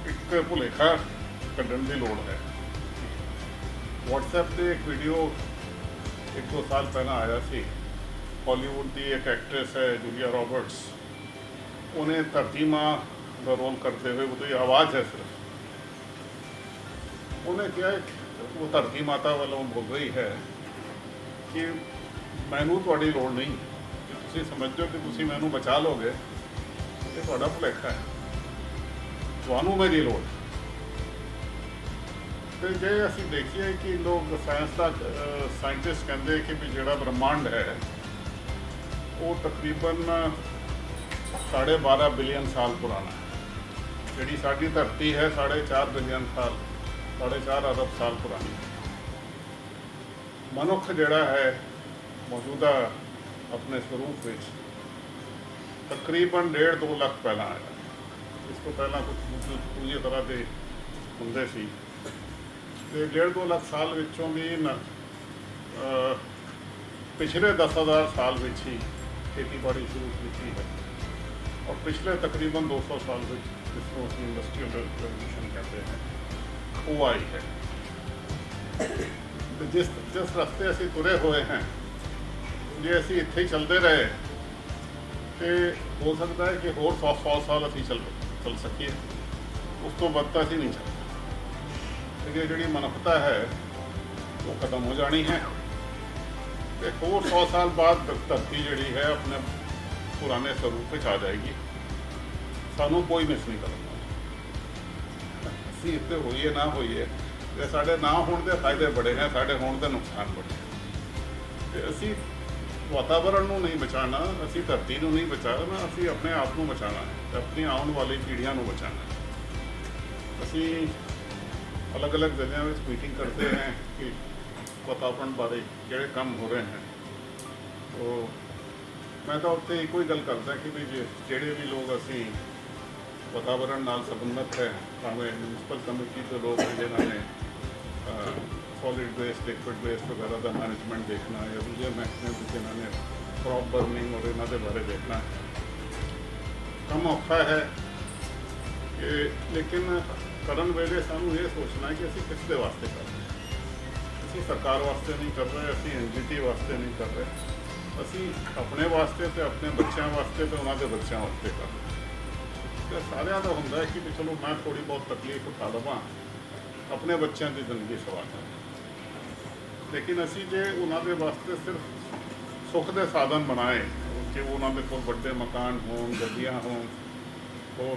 Speaker 6: ਇੱਕ ਭੁਲੇਖਾ ਕੱਢਣ ਦੀ ਲੋੜ ਹੈ। WhatsApp 'ਤੇ ਇੱਕ ਵੀਡੀਓ 1-2 ਸਾਲ ਪਹਿਲਾਂ ਆਇਆ ਸੀ, ਹਾਲੀਵੁੱਡ ਦੀ ਇੱਕ ਐਕਟਰੈਸ ਹੈ ਜੂਲੀਆ ਰੋਬਰਟਸ, ਉਹਨੇ ਧਰਤੀ ਮਾਂ ਦਾ ਰੋਲ ਕਰਦੇ ਹੋਏ, ਉਹਦੀ ਆਵਾਜ਼ ਹੈ ਸਿਰਫ, ਉਹਨੇ ਕਿਹਾ ਉਹ ਧਰਤੀ ਮਾਤਾ ਵੱਲੋਂ ਬੋਲ ਰਹੀ ਹੈ ਕਿ ਮੈਨੂੰ ਤੁਹਾਡੀ ਲੋੜ ਨਹੀਂ, ਕਿ ਤੁਸੀਂ ਸਮਝੋ ਕਿ ਤੁਸੀਂ ਮੈਨੂੰ ਬਚਾ ਲਓਗੇ, ਇਹ ਤੁਹਾਡਾ ਭੁਲੇਖਾ ਹੈ, ਤੁਹਾਨੂੰ ਮੇਰੀ ਲੋੜ। ਤੇ ਜੇ ਅਸੀਂ ਦੇਖੀਏ ਕਿ ਲੋਕ ਸਾਇੰਟਿਸਟ ਕਹਿੰਦੇ ਕਿ ਵੀ ਜਿਹੜਾ ਬ੍ਰਹਮੰਡ ਹੈ ਉਹ ਤਕਰੀਬਨ 12.5 ਬਿਲੀਅਨ ਸਾਲ ਪੁਰਾਣਾ ਹੈ, ਜਿਹੜੀ ਸਾਡੀ ਧਰਤੀ ਹੈ 4.5 ਬਿਲੀਅਨ ਸਾਲ, 4.5 ਅਰਬ ਸਾਲ ਪੁਰਾਣੀ। ਮਨੁੱਖ ਜਿਹੜਾ ਹੈ ਮੌਜੂਦਾ ਆਪਣੇ ਸਰੂਪ ਵਿੱਚ ਤਕਰੀਬਨ 1.5-2 ਲੱਖ ਪਹਿਲਾਂ ਆਇਆ। ਇਸ ਤੋਂ ਪਹਿਲਾਂ ਕੁਝ ਪੂਰੀ ਤਰ੍ਹਾਂ ਦੇ ਹੁੰਦੇ ਸੀ ਤੇ 1.5-2 ਲੱਖ ਸਾਲ ਵਿੱਚੋਂ ਵੀ ਪਿਛਲੇ 10,000 ਸਾਲ ਵਿੱਚ ਹੀ ਖੇਤੀਬਾੜੀ ਸ਼ੁਰੂ ਕੀਤੀ ਹੈ ਔਰ ਪਿਛਲੇ ਤਕਰੀਬਨ 200 ਸਾਲ ਵਿੱਚ ਜਿਸ ਨੂੰ ਅਸੀਂ ਇੰਡਸਟਰੀਅਲ ਰੈਵੋਲੂਸ਼ਨ ਕਹਿੰਦੇ ਹਾਂ ਉਹ ਆਈ ਹੈ। ਤੇ ਜਿਸ ਰਸਤੇ ਅਸੀਂ ਤੁਰੇ ਹੋਏ ਹਾਂ ਜੇ ਅਸੀਂ ਇੱਥੇ ਹੀ ਚੱਲਦੇ ਰਹੇ ਤੇ ਹੋ ਸਕਦਾ ਹੈ ਕਿ ਹੋਰ 100 ਸਾਲ ਅਸੀਂ ਚੱਲ ਸਕੀਏ, ਉਸ ਤੋਂ ਵੱਧ ਤਾਂ ਅਸੀਂ ਨਹੀਂ ਚੱਲ ਸਕਦੇ। ਜਿਹੜੀ ਮਨੁੱਖਤਾ ਹੈ ਉਹ ਖਤਮ ਹੋ ਜਾਣੀ ਹੈ ਤੇ ਹੋਰ 100 ਸਾਲ ਬਾਅਦ ਧਰਤੀ ਜਿਹੜੀ ਹੈ ਆਪਣੇ ਪੁਰਾਣੇ ਸਰੂਪ ਵਿੱਚ ਆ ਜਾਏਗੀ। ਸਾਨੂੰ ਕੋਈ ਮਿਸ ਨਹੀਂ ਕਰਨਾ। ਅਸੀਂ ਇੱਥੇ ਹੋਈਏ ਨਾ ਹੋਈਏ ਤੇ ਸਾਡੇ ਨਾ ਹੋਣ ਦੇ ਫਾਇਦੇ ਬੜੇ ਹੈ, ਸਾਡੇ ਹੋਣ ਦੇ ਨੁਕਸਾਨ ਬੜੇ ਹੈ। ਤੇ ਅਸੀਂ ਵਾਤਾਵਰਣ ਨੂੰ ਨਹੀਂ ਬਚਾਉਣਾ, ਅਸੀਂ ਧਰਤੀ ਨੂੰ ਨਹੀਂ ਬਚਾਉਣਾ, ਅਸੀਂ ਆਪਣੇ ਆਪ ਨੂੰ ਬਚਾਉਣਾ ਹੈ, ਆਪਣੀ ਆਉਣ ਵਾਲੀ ਪੀੜ੍ਹੀਆਂ ਨੂੰ ਬਚਾਉਣਾ ਹੈ। ਅਸੀਂ ਅਲੱਗ-ਅਲੱਗ ਜਗ੍ਹਾ ਵਿੱਚ ਮੀਟਿੰਗ ਕਰਦੇ ਹਾਂ ਕਿ ਵਾਤਾਵਰਣ ਬਾਰੇ ਜਿਹੜੇ ਕੰਮ ਹੋ ਰਹੇ ਹਨ ਉਹ ਮੈਂ ਤਾਂ ਉੱਥੇ ਇੱਕੋ ਹੀ ਗੱਲ ਕਰਦਾ ਕਿ ਵੀ ਜਿਹੜੇ ਵੀ ਲੋਕ ਅਸੀਂ ਵਾਤਾਵਰਣ ਨਾਲ ਸੰਬੰਧਿਤ ਹੈ, ਭਾਵੇਂ ਮਿਊਨਿਸਪਲ ਕਮੇਟੀ ਦੇ ਲੋਕ ਜਿਨ੍ਹਾਂ ਨੇ ਸੋਲਿਡ ਵੇਸਟ ਲਿਕੁਇਡ ਵੇਸਟ ਵਗੈਰਾ ਦਾ ਮੈਨੇਜਮੈਂਟ ਦੇਖਣਾ ਜਾਂ ਦੂਜੇ ਮਹਿਕਮੇ ਜਿਨ੍ਹਾਂ ਨੇ ਕ੍ਰੌਪ ਬਰਨਿੰਗ ਔਰ ਇਹਨਾਂ ਦੇ ਬਾਰੇ ਦੇਖਣਾ ਕੰਮ ਔਖਾ ਹੈ ਕਿ ਲੇਕਿਨ ਕਰਨ ਵੇਲੇ ਸਾਨੂੰ ਇਹ ਸੋਚਣਾ ਹੈ ਕਿ ਅਸੀਂ ਕਿਸ ਦੇ ਵਾਸਤੇ ਕਰ ਰਹੇ ਹਾਂ। ਅਸੀਂ ਸਰਕਾਰ ਵਾਸਤੇ ਨਹੀਂ ਕਰ ਰਹੇ, ਅਸੀਂ NGT ਵਾਸਤੇ ਨਹੀਂ ਕਰ ਰਹੇ, ਅਸੀਂ ਆਪਣੇ ਵਾਸਤੇ ਤੇ ਆਪਣੇ ਬੱਚਿਆਂ ਵਾਸਤੇ ਤੇ ਉਹਨਾਂ ਦੇ ਬੱਚਿਆਂ ਵਾਸਤੇ ਕਰ ਰਹੇ। ਤੇ ਸਾਰਿਆਂ ਦਾ ਹੁੰਦਾ ਹੈ ਕਿ ਵੀ ਚਲੋ ਮੈਂ ਥੋੜ੍ਹੀ ਬਹੁਤ ਤਕਲੀਫ ਉਠਾ ਲਵਾਂ, ਆਪਣੇ ਬੱਚਿਆਂ ਦੀ ਜ਼ਿੰਦਗੀ ਸਵਾਰ ਕਰਾਂ। ਲੇਕਿਨ ਅਸੀਂ ਜੇ ਉਹਨਾਂ ਦੇ ਵਾਸਤੇ ਸਿਰਫ ਸੁੱਖ ਦੇ ਸਾਧਨ ਬਣਾਏ ਕਿ ਉਹਨਾਂ ਦੇ ਕੋਲ ਵੱਡੇ ਮਕਾਨ ਹੋਣ, ਗੱਡੀਆਂ ਹੋਣ, ਔਰ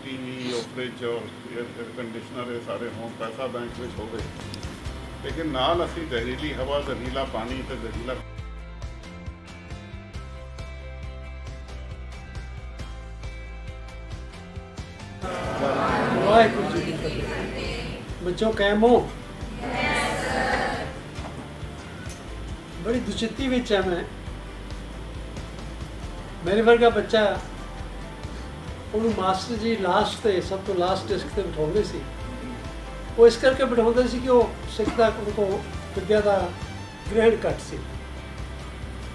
Speaker 6: TV ਔਰ ਫਰਿੱਜ ਔਰ ਏਅਰ ਕੰਡੀਸ਼ਨਰ ਇਹ ਸਾਰੇ ਹੋਣ, ਪੈਸਾ ਬੈਂਕ ਵਿੱਚ ਹੋਵੇ, ਲੇਕਿਨ ਨਾਲ ਅਸੀਂ ਜ਼ਹਿਰੀਲੀ ਹਵਾ, ਜ਼ਹਿਰੀਲਾ ਪਾਣੀ ਅਤੇ ਜ਼ਹਿਰੀਲਾ
Speaker 7: ਵਾਹਿਗੁਰੂ ਜੀ ਕੀ ਫਤਿਹ। ਬੱਚੋ ਕਾਇਮ ਹੋ? ਬੜੀ ਦੁਚਿੱਤੀ ਵਿੱਚ ਹੈ ਮੈਂ। ਮੇਰੇ ਵਰਗਾ ਬੱਚਾ ਉਹਨੂੰ ਮਾਸਟਰ ਜੀ ਲਾਸਟ ਤੇ ਸਭ ਤੋਂ ਲਾਸਟ ਡੈਸਕ ਤੇ ਬਿਠਾਉਂਦੇ ਸੀ। ਉਹ ਇਸ ਕਰਕੇ ਬਿਠਾਉਂਦੇ ਸੀ ਕਿ ਉਹ ਸਿੱਖਦਾ ਕੋ ਵਿਦਿਆ ਦਾ ਗ੍ਰਹਿਣ ਘੱਟ ਸੀ।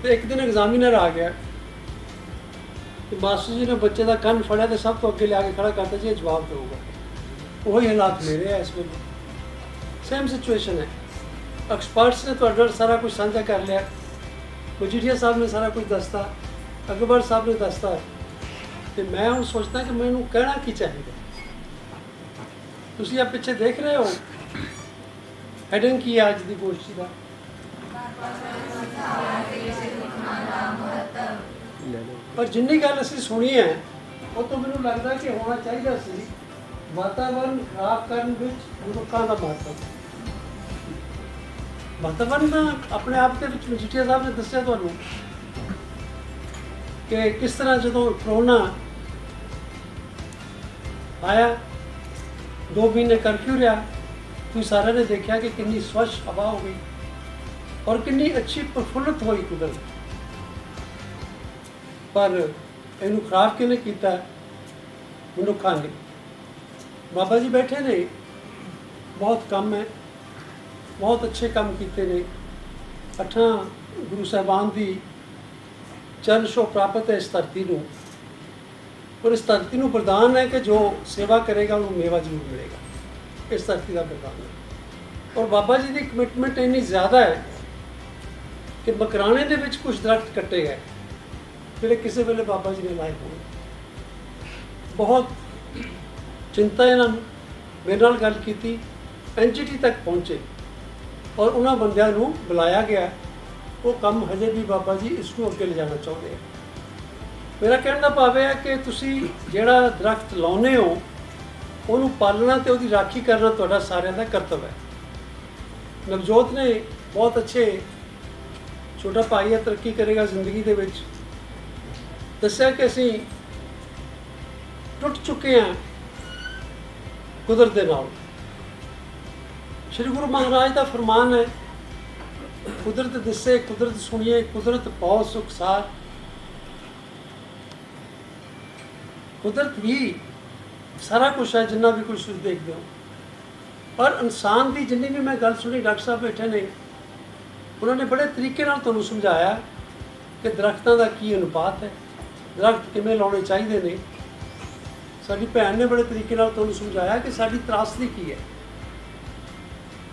Speaker 7: ਤੇ ਇੱਕ ਦਿਨ ਐਗਜ਼ਾਮੀਨਰ ਆ ਗਿਆ ਤੇ ਮਾਸਟਰ ਜੀ ਨੇ ਬੱਚੇ ਦਾ ਕੰਨ ਫੜਿਆ ਤੇ ਸਭ ਤੋਂ ਅੱਗੇ ਲਿਆ ਕੇ ਖੜਾ ਕਰਤਾ ਜੀ ਇਹ ਜਵਾਬ ਦੇਊਗਾ। ਉਹੀ ਹਾਲਾਤ ਮੇਰੇ ਹੈ ਇਸ ਵੇਲੇ। ਸੇਮ ਸਿਚੁਏਸ਼ਨ ਹੈ। ਐਕਸਪਰਟਸ ਨੇ ਤੁਹਾਡੇ ਨਾਲ ਸਾਰਾ ਕੁਝ ਸਾਂਝਾ ਕਰ ਲਿਆ। ਮਜੀਠੀਆ ਸਾਹਿਬ ਨੇ ਸਾਰਾ ਕੁਝ ਦੱਸਤਾ, ਅਕਬਰ ਸਾਹਿਬ ਨੇ ਦੱਸਤਾ, ਤੇ ਮੈਂ ਹੁਣ ਸੋਚਦਾ ਕਿ ਮੈਨੂੰ ਕਹਿਣਾ ਕੀ ਚਾਹੀਦਾ। ਤੁਸੀਂ ਆ ਪਿੱਛੇ ਦੇਖ ਰਹੇ ਹੋ ਹੈਡਿੰਗ ਕੀ ਹੈ ਅੱਜ ਦੀ ਗੋਸ਼ਟੀ ਦਾ? ਪਰ ਜਿੰਨੀ ਗੱਲ ਅਸੀਂ ਸੁਣੀ ਹੈ ਉਹ ਤੋਂ ਮੈਨੂੰ ਲੱਗਦਾ ਕਿ ਹੋਣਾ ਚਾਹੀਦਾ ਸੀ ਵਾਤਾਵਰਨ ਖਰਾਬ ਕਰਨ ਵਿੱਚ ਮਨੁੱਖਾਂ ਦਾ ਮਹੱਤਵ। ਵਾਤਾਵਰਨ ਦਾ ਆਪਣੇ ਆਪ ਦੇ ਵਿੱਚ ਮਜੀਠੀਆ ਸਾਹਿਬ ਨੇ ਦੱਸਿਆ ਤੁਹਾਨੂੰ ਕਿ ਕਿਸ ਤਰ੍ਹਾਂ ਜਦੋਂ ਕਰੋਨਾ ਆਇਆ 2 ਮਹੀਨੇ ਕਰਫਿਊ ਰਿਹਾ, ਤੁਸੀਂ ਸਾਰਿਆਂ ਨੇ ਦੇਖਿਆ ਕਿ ਕਿੰਨੀ ਸਵੱਛ ਹਵਾ ਹੋ ਗਈ ਔਰ ਕਿੰਨੀ ਅੱਛੀ ਪ੍ਰਫੁੱਲਤ ਹੋਈ ਕੁਦਰਤ। ਪਰ ਇਹਨੂੰ ਖਰਾਬ ਕਿਹਨੇ ਕੀਤਾ? ਮਨੁੱਖਾਂ ਨੇ। ਬਾਬਾ ਜੀ ਬੈਠੇ ਨੇ, ਬਹੁਤ ਕੰਮ ਹੈ, ਬਹੁਤ ਅੱਛੇ ਕੰਮ ਕੀਤੇ ਨੇ। 8 ਗੁਰੂ ਸਾਹਿਬਾਨ ਦੀ ਚਰਨ ਛੋਹ ਪ੍ਰਾਪਤ ਹੈ ਇਸ ਧਰਤੀ ਨੂੰ, ਔਰ ਇਸ ਧਰਤੀ ਨੂੰ ਵਰਦਾਨ ਹੈ ਕਿ ਜੋ ਸੇਵਾ ਕਰੇਗਾ ਉਹਨੂੰ ਮੇਵਾ ਜ਼ਰੂਰ ਮਿਲੇਗਾ। ਇਸ ਧਰਤੀ ਦਾ ਵਰਦਾਨ ਹੈ। ਔਰ ਬਾਬਾ ਜੀ ਦੀ ਕਮਿਟਮੈਂਟ ਇੰਨੀ ਜ਼ਿਆਦਾ ਹੈ ਕਿ ਮਕਰਾਣੇ ਦੇ ਵਿੱਚ ਕੁਝ ਦਰਖਤ ਕੱਟੇ ਗਏ ਜਿਹੜੇ ਕਿਸੇ ਵੇਲੇ ਬਾਬਾ ਜੀ ਨੇ ਲਾਏ ਹੋਣ। ਬਹੁਤ ਚਿੰਤਾ ਇਹਨਾਂ ਨੂੰ, ਮੇਰੇ ਨਾਲ ਗੱਲ ਕੀਤੀ, NGT ਤੱਕ ਪਹੁੰਚੇ ਔਰ ਉਹਨਾਂ ਬੰਦਿਆਂ ਨੂੰ ਬੁਲਾਇਆ ਗਿਆ। ਉਹ ਕੰਮ ਹਜੇ ਵੀ ਬਾਬਾ ਜੀ ਇਸ ਨੂੰ ਅੱਗੇ ਲਿਜਾਣਾ ਚਾਹੁੰਦੇ ਆ। ਮੇਰਾ ਕਹਿਣ ਦਾ ਭਾਵ ਹੈ ਕਿ ਤੁਸੀਂ ਜਿਹੜਾ ਦਰਖਤ ਲਾਉਂਦੇ ਹੋ ਉਹਨੂੰ ਪਾਲਣਾ ਤੇ ਉਹਦੀ ਰਾਖੀ ਕਰਨਾ ਤੁਹਾਡਾ ਸਾਰਿਆਂ ਦਾ ਕਰਤੱਵ ਹੈ। ਨਵਜੋਤ ਨੇ ਬਹੁਤ ਅੱਛੇ, ਛੋਟਾ ਭਾਈ ਹੈ, ਤਰੱਕੀ ਕਰੇਗਾ ਜ਼ਿੰਦਗੀ ਦੇ ਵਿੱਚ, ਦੱਸਿਆ ਕਿ ਅਸੀਂ ਟੁੱਟ ਚੁੱਕੇ ਹਾਂ ਕੁਦਰਤ ਦੇ ਨਾਲ। ਸ਼੍ਰੀ ਗੁਰੂ ਮਹਾਰਾਜ ਦਾ ਫਰਮਾਨ ਹੈ, ਕੁਦਰਤ ਦਿਸੇ ਕੁਦਰਤ ਸੁਣੀਏ, ਕੁਦਰਤ ਪਾਓ ਸੁਖ ਸਾਰ। ਕੁਦਰਤ ਵੀ ਸਾਰਾ ਕੁਛ ਹੈ ਜਿੰਨਾ ਵੀ ਕੁਛ ਤੁਸੀਂ ਦੇਖਦੇ ਹੋ। ਪਰ ਇਨਸਾਨ ਦੀ ਜਿੰਨੀ ਵੀ ਮੈਂ ਗੱਲ ਸੁਣੀ, ਡਾਕਟਰ ਸਾਹਿਬ ਬੈਠੇ ਨੇ, ਉਹਨਾਂ ਨੇ ਬੜੇ ਤਰੀਕੇ ਨਾਲ ਤੁਹਾਨੂੰ ਸਮਝਾਇਆ ਕਿ ਦਰਖਤਾਂ ਦਾ ਕੀ ਅਨੁਪਾਤ ਹੈ, ਦਰਖਤ ਕਿਵੇਂ ਲਾਉਣੇ ਚਾਹੀਦੇ ਨੇ। ਸਾਡੀ ਭੈਣ ਨੇ ਬੜੇ ਤਰੀਕੇ ਨਾਲ ਤੁਹਾਨੂੰ ਸਮਝਾਇਆ ਕਿ ਸਾਡੀ ਤਰਾਸਦੀ ਕੀ ਹੈ,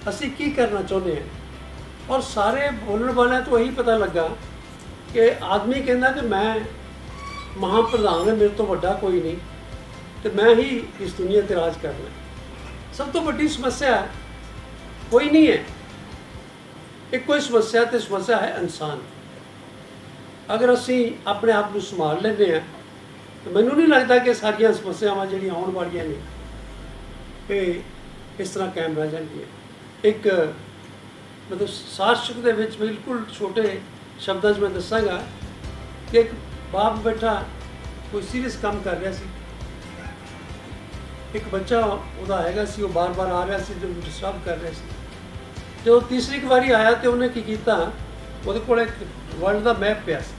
Speaker 7: ਅਸੀਂ ਕੀ ਕਰਨਾ ਚਾਹੁੰਦੇ ਹਾਂ। ਔਰ ਸਾਰੇ ਬੋਲਣ ਵਾਲਿਆਂ ਤੋਂ ਇਹੀ ਪਤਾ ਲੱਗਾ ਕਿ ਆਦਮੀ ਕਹਿੰਦਾ ਕਿ ਮੈਂ ਮਹਾਂ ਪ੍ਰਧਾਨ ਹਾਂ, ਮੇਰੇ ਤੋਂ ਵੱਡਾ ਕੋਈ ਨਹੀਂ ਤੇ ਮੈਂ ਹੀ ਇਸ ਦੁਨੀਆ ਤੇ ਰਾਜ ਕਰਨਾ। ਸਭ ਤੋਂ ਵੱਡੀ ਸਮੱਸਿਆ ਕੋਈ ਨਹੀਂ ਹੈ, ਇੱਕੋ ਹੀ ਸਮੱਸਿਆ, ਤੇ ਸਮੱਸਿਆ ਹੈ ਇਨਸਾਨ। ਅਗਰ ਅਸੀਂ ਆਪਣੇ ਆਪ ਨੂੰ ਸੰਭਾਲ ਲੈਂਦੇ ਹਾਂ ਤਾਂ ਮੈਨੂੰ ਨਹੀਂ ਲੱਗਦਾ ਕਿ ਸਾਰੀਆਂ ਸਮੱਸਿਆਵਾਂ ਜਿਹੜੀਆਂ ਆਉਣ ਵਾਲੀਆਂ ਨੇ ਇਹ ਇਸ ਤਰ੍ਹਾਂ ਕਾਇਮ ਰਹਿ ਜਾਣਗੀਆਂ। ਇੱਕ ਮਤਲਬ ਸਾਰਸ਼ਕ ਦੇ ਵਿੱਚ ਬਿਲਕੁਲ ਛੋਟੇ ਸ਼ਬਦਾਂ 'ਚ ਮੈਂ ਦੱਸਾਂਗਾ ਕਿ ਇੱਕ ਬਾਪ ਬੈਠਾ ਕੋਈ ਸੀਰੀਅਸ ਕੰਮ ਕਰ ਰਿਹਾ ਸੀ, ਇੱਕ ਬੱਚਾ ਉਹਦਾ ਹੈਗਾ ਸੀ, ਉਹ ਬਾਰ-ਬਾਰ ਆ ਰਿਹਾ ਸੀ ਤੇ ਡਿਸਟਰਬ ਕਰ ਰਿਹਾ ਸੀ। ਜਦੋਂ ਤੀਸਰੀ ਕੁ ਵਾਰੀ ਆਇਆ ਤੇ ਉਹਨੇ ਕੀ ਕੀਤਾ, ਉਹਦੇ ਕੋਲ ਇੱਕ ਵਰਲਡ ਦਾ ਮੈਪ ਪਿਆ ਸੀ,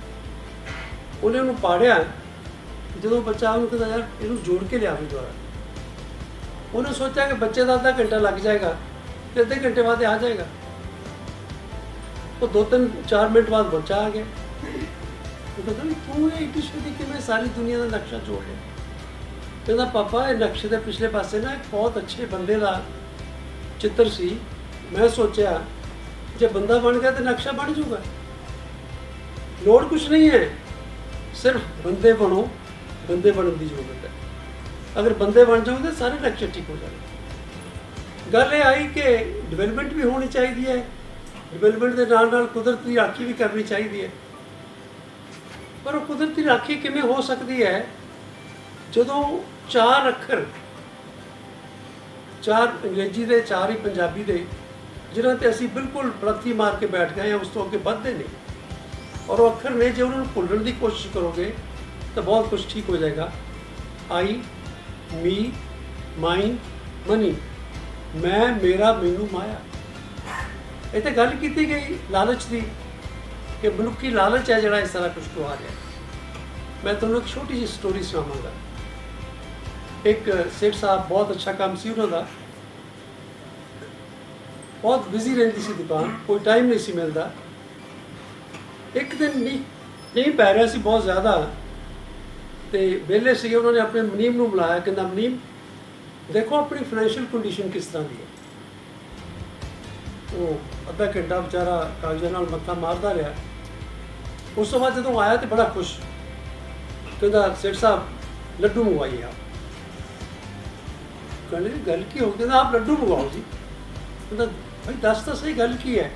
Speaker 7: ਉਹਨੇ ਉਹਨੂੰ ਪਾੜਿਆ। ਜਦੋਂ ਬੱਚਾ ਉਹਨੂੰ ਕਹਿੰਦਾ ਯਾਰ ਇਹਨੂੰ ਜੋੜ ਕੇ ਲਿਆਵੇ ਦੁਬਾਰਾ, ਉਹਨੇ ਸੋਚਿਆ ਕਿ ਬੱਚੇ ਦਾ ਅੱਧਾ ਘੰਟਾ ਲੱਗ ਜਾਏਗਾ ਤੇ ਅੱਧੇ ਘੰਟੇ ਬਾਅਦ ਆ ਜਾਏਗਾ। ਉਹ 2-3-4 ਮਿੰਟ ਬਾਅਦ ਬੱਚਾ ਆ ਗਿਆ। ਉਹ ਕਹਿੰਦਾ ਵੀ ਤੂੰ ਇਹ ਇੱਡੀ ਛੇਤੀ ਕਿਵੇਂ ਸਾਰੀ ਦੁਨੀਆ ਦਾ ਨਕਸ਼ਾ ਜੋੜ ਲਿਆ? ਕਹਿੰਦਾ ਪਾਪਾ ਇਹ ਨਕਸ਼ੇ ਦੇ ਪਿਛਲੇ ਪਾਸੇ ਨਾ ਇੱਕ ਬਹੁਤ ਅੱਛੇ ਬੰਦੇ ਦਾ ਚਿੱਤਰ ਸੀ, ਮੈਂ ਸੋਚਿਆ ਜੇ ਬੰਦਾ ਬਣ ਗਿਆ ਤਾਂ ਨਕਸ਼ਾ ਬਣ ਜਾਊਗਾ। ਲੋੜ ਕੁਛ ਨਹੀਂ ਹੈ, ਸਿਰਫ ਬੰਦੇ ਬਣੋ, ਬੰਦੇ ਬਣਨ ਦੀ ਜ਼ਰੂਰਤ ਹੈ। ਅਗਰ ਬੰਦੇ ਬਣ ਜਾਓਗੇ ਸਾਰੇ ਨਕਸ਼ੇ ਠੀਕ ਹੋ ਜਾਣਗੇ। ਗੱਲ ਇਹ ਆਈ ਕਿ ਡਿਵੈਲਪਮੈਂਟ ਵੀ ਹੋਣੀ ਚਾਹੀਦੀ ਹੈ, ਡਿਵੈਲਪਮੈਂਟ ਦੇ ਨਾਲ ਨਾਲ ਕੁਦਰਤੀ ਰਾਖੀ ਵੀ ਕਰਨੀ ਚਾਹੀਦੀ ਹੈ। ਪਰ ਉਹ ਕੁਦਰਤੀ ਰਾਖੀ ਕਿਵੇਂ ਹੋ ਸਕਦੀ ਹੈ ਜਦੋਂ 4 ਅੱਖਰ, 4 ਅੰਗਰੇਜ਼ੀ ਦੇ 4 ਹੀ ਪੰਜਾਬੀ ਦੇ, ਜਿਨ੍ਹਾਂ ਤੇ ਅਸੀਂ ਬਿਲਕੁਲ ਪ੍ਰਤੀ ਮਾਰ ਕੇ ਬੈਠ ਗਏ ਹਾਂ, ਉਸ ਤੋਂ ਅੱਗੇ ਵੱਧਦੇ ਨਹੀਂ। ਔਰ ਉਹ ਅੱਖਰ ਨੇ ਜੇ ਉਹਨਾਂ ਨੂੰ ਭੁੱਲਣ ਦੀ ਕੋਸ਼ਿਸ਼ ਕਰੋਗੇ ਤਾਂ ਬਹੁਤ ਕੁਝ ਠੀਕ ਹੋ ਜਾਏਗਾ। ਆਈ, ਮੀ, ਮਾਈਨ, ਮਨੀ, ਮੈਂ, ਮੇਰਾ, ਮੈਨੂੰ, ਮਾਇਆ। ਇਹ ਤਾਂ ਗੱਲ ਕੀਤੀ ਗਈ ਲਾਲਚ ਦੀ ਕਿ ਮਨੁੱਖੀ ਲਾਲਚ ਹੈ ਜਿਹੜਾ ਇਸ ਤਰ੍ਹਾਂ ਕੁਝ ਕਰਵਾ ਰਿਹਾ। ਮੈਂ ਤੁਹਾਨੂੰ ਇੱਕ ਛੋਟੀ ਜਿਹੀ ਸਟੋਰੀ ਸੁਣਾਵਾਂਗਾ। ਇੱਕ ਸੇਠ ਸਾਹਿਬ, ਬਹੁਤ ਅੱਛਾ ਕੰਮ ਸੀ ਉਹਨਾਂ ਦਾ, ਬਹੁਤ ਬਿਜ਼ੀ ਰਹਿੰਦੀ ਸੀ ਦੁਕਾਨ, ਕੋਈ ਟਾਈਮ ਨਹੀਂ ਸੀ ਮਿਲਦਾ। ਇੱਕ ਦਿਨ ਮੀਂਹ ਪੈ ਰਿਹਾ ਸੀ ਬਹੁਤ ਜ਼ਿਆਦਾ ਤੇ ਵਿਹਲੇ ਸੀਗੇ। ਉਹਨਾਂ ਨੇ ਆਪਣੇ ਮੁਨੀਮ ਨੂੰ ਬੁਲਾਇਆ, ਕਹਿੰਦਾ ਮੁਨੀਮ ਦੇਖੋ ਆਪਣੀ ਫਾਈਨੈਂਸ਼ੀਅਲ ਕੰਡੀਸ਼ਨ ਕਿਸ ਤਰ੍ਹਾਂ ਦੀ ਹੈ। ਉਹ ਅੱਧਾ ਘੰਟਾ ਵਿਚਾਰਾ ਕਾਗਜ਼ਾਂ ਨਾਲ ਮੱਥਾ ਮਾਰਦਾ ਰਿਹਾ। ਉਸ ਤੋਂ ਬਾਅਦ ਜਦੋਂ ਆਇਆ ਤੇ ਬੜਾ ਖੁਸ਼, ਕਹਿੰਦਾ ਸੇਠ ਸਾਹਿਬ ਲੱਡੂ ਮੰਗਵਾਈਏ ਆਪ। ਕਹਿੰਦੇ ਗੱਲ ਕੀ ਹੋ? ਕਹਿੰਦਾ ਆਪ ਲੱਡੂ ਮੰਗਵਾਓ ਜੀ। ਕਹਿੰਦਾ ਭਾਈ ਦੱਸ ਤਾਂ ਸਹੀ ਗੱਲ ਕੀ ਹੈ?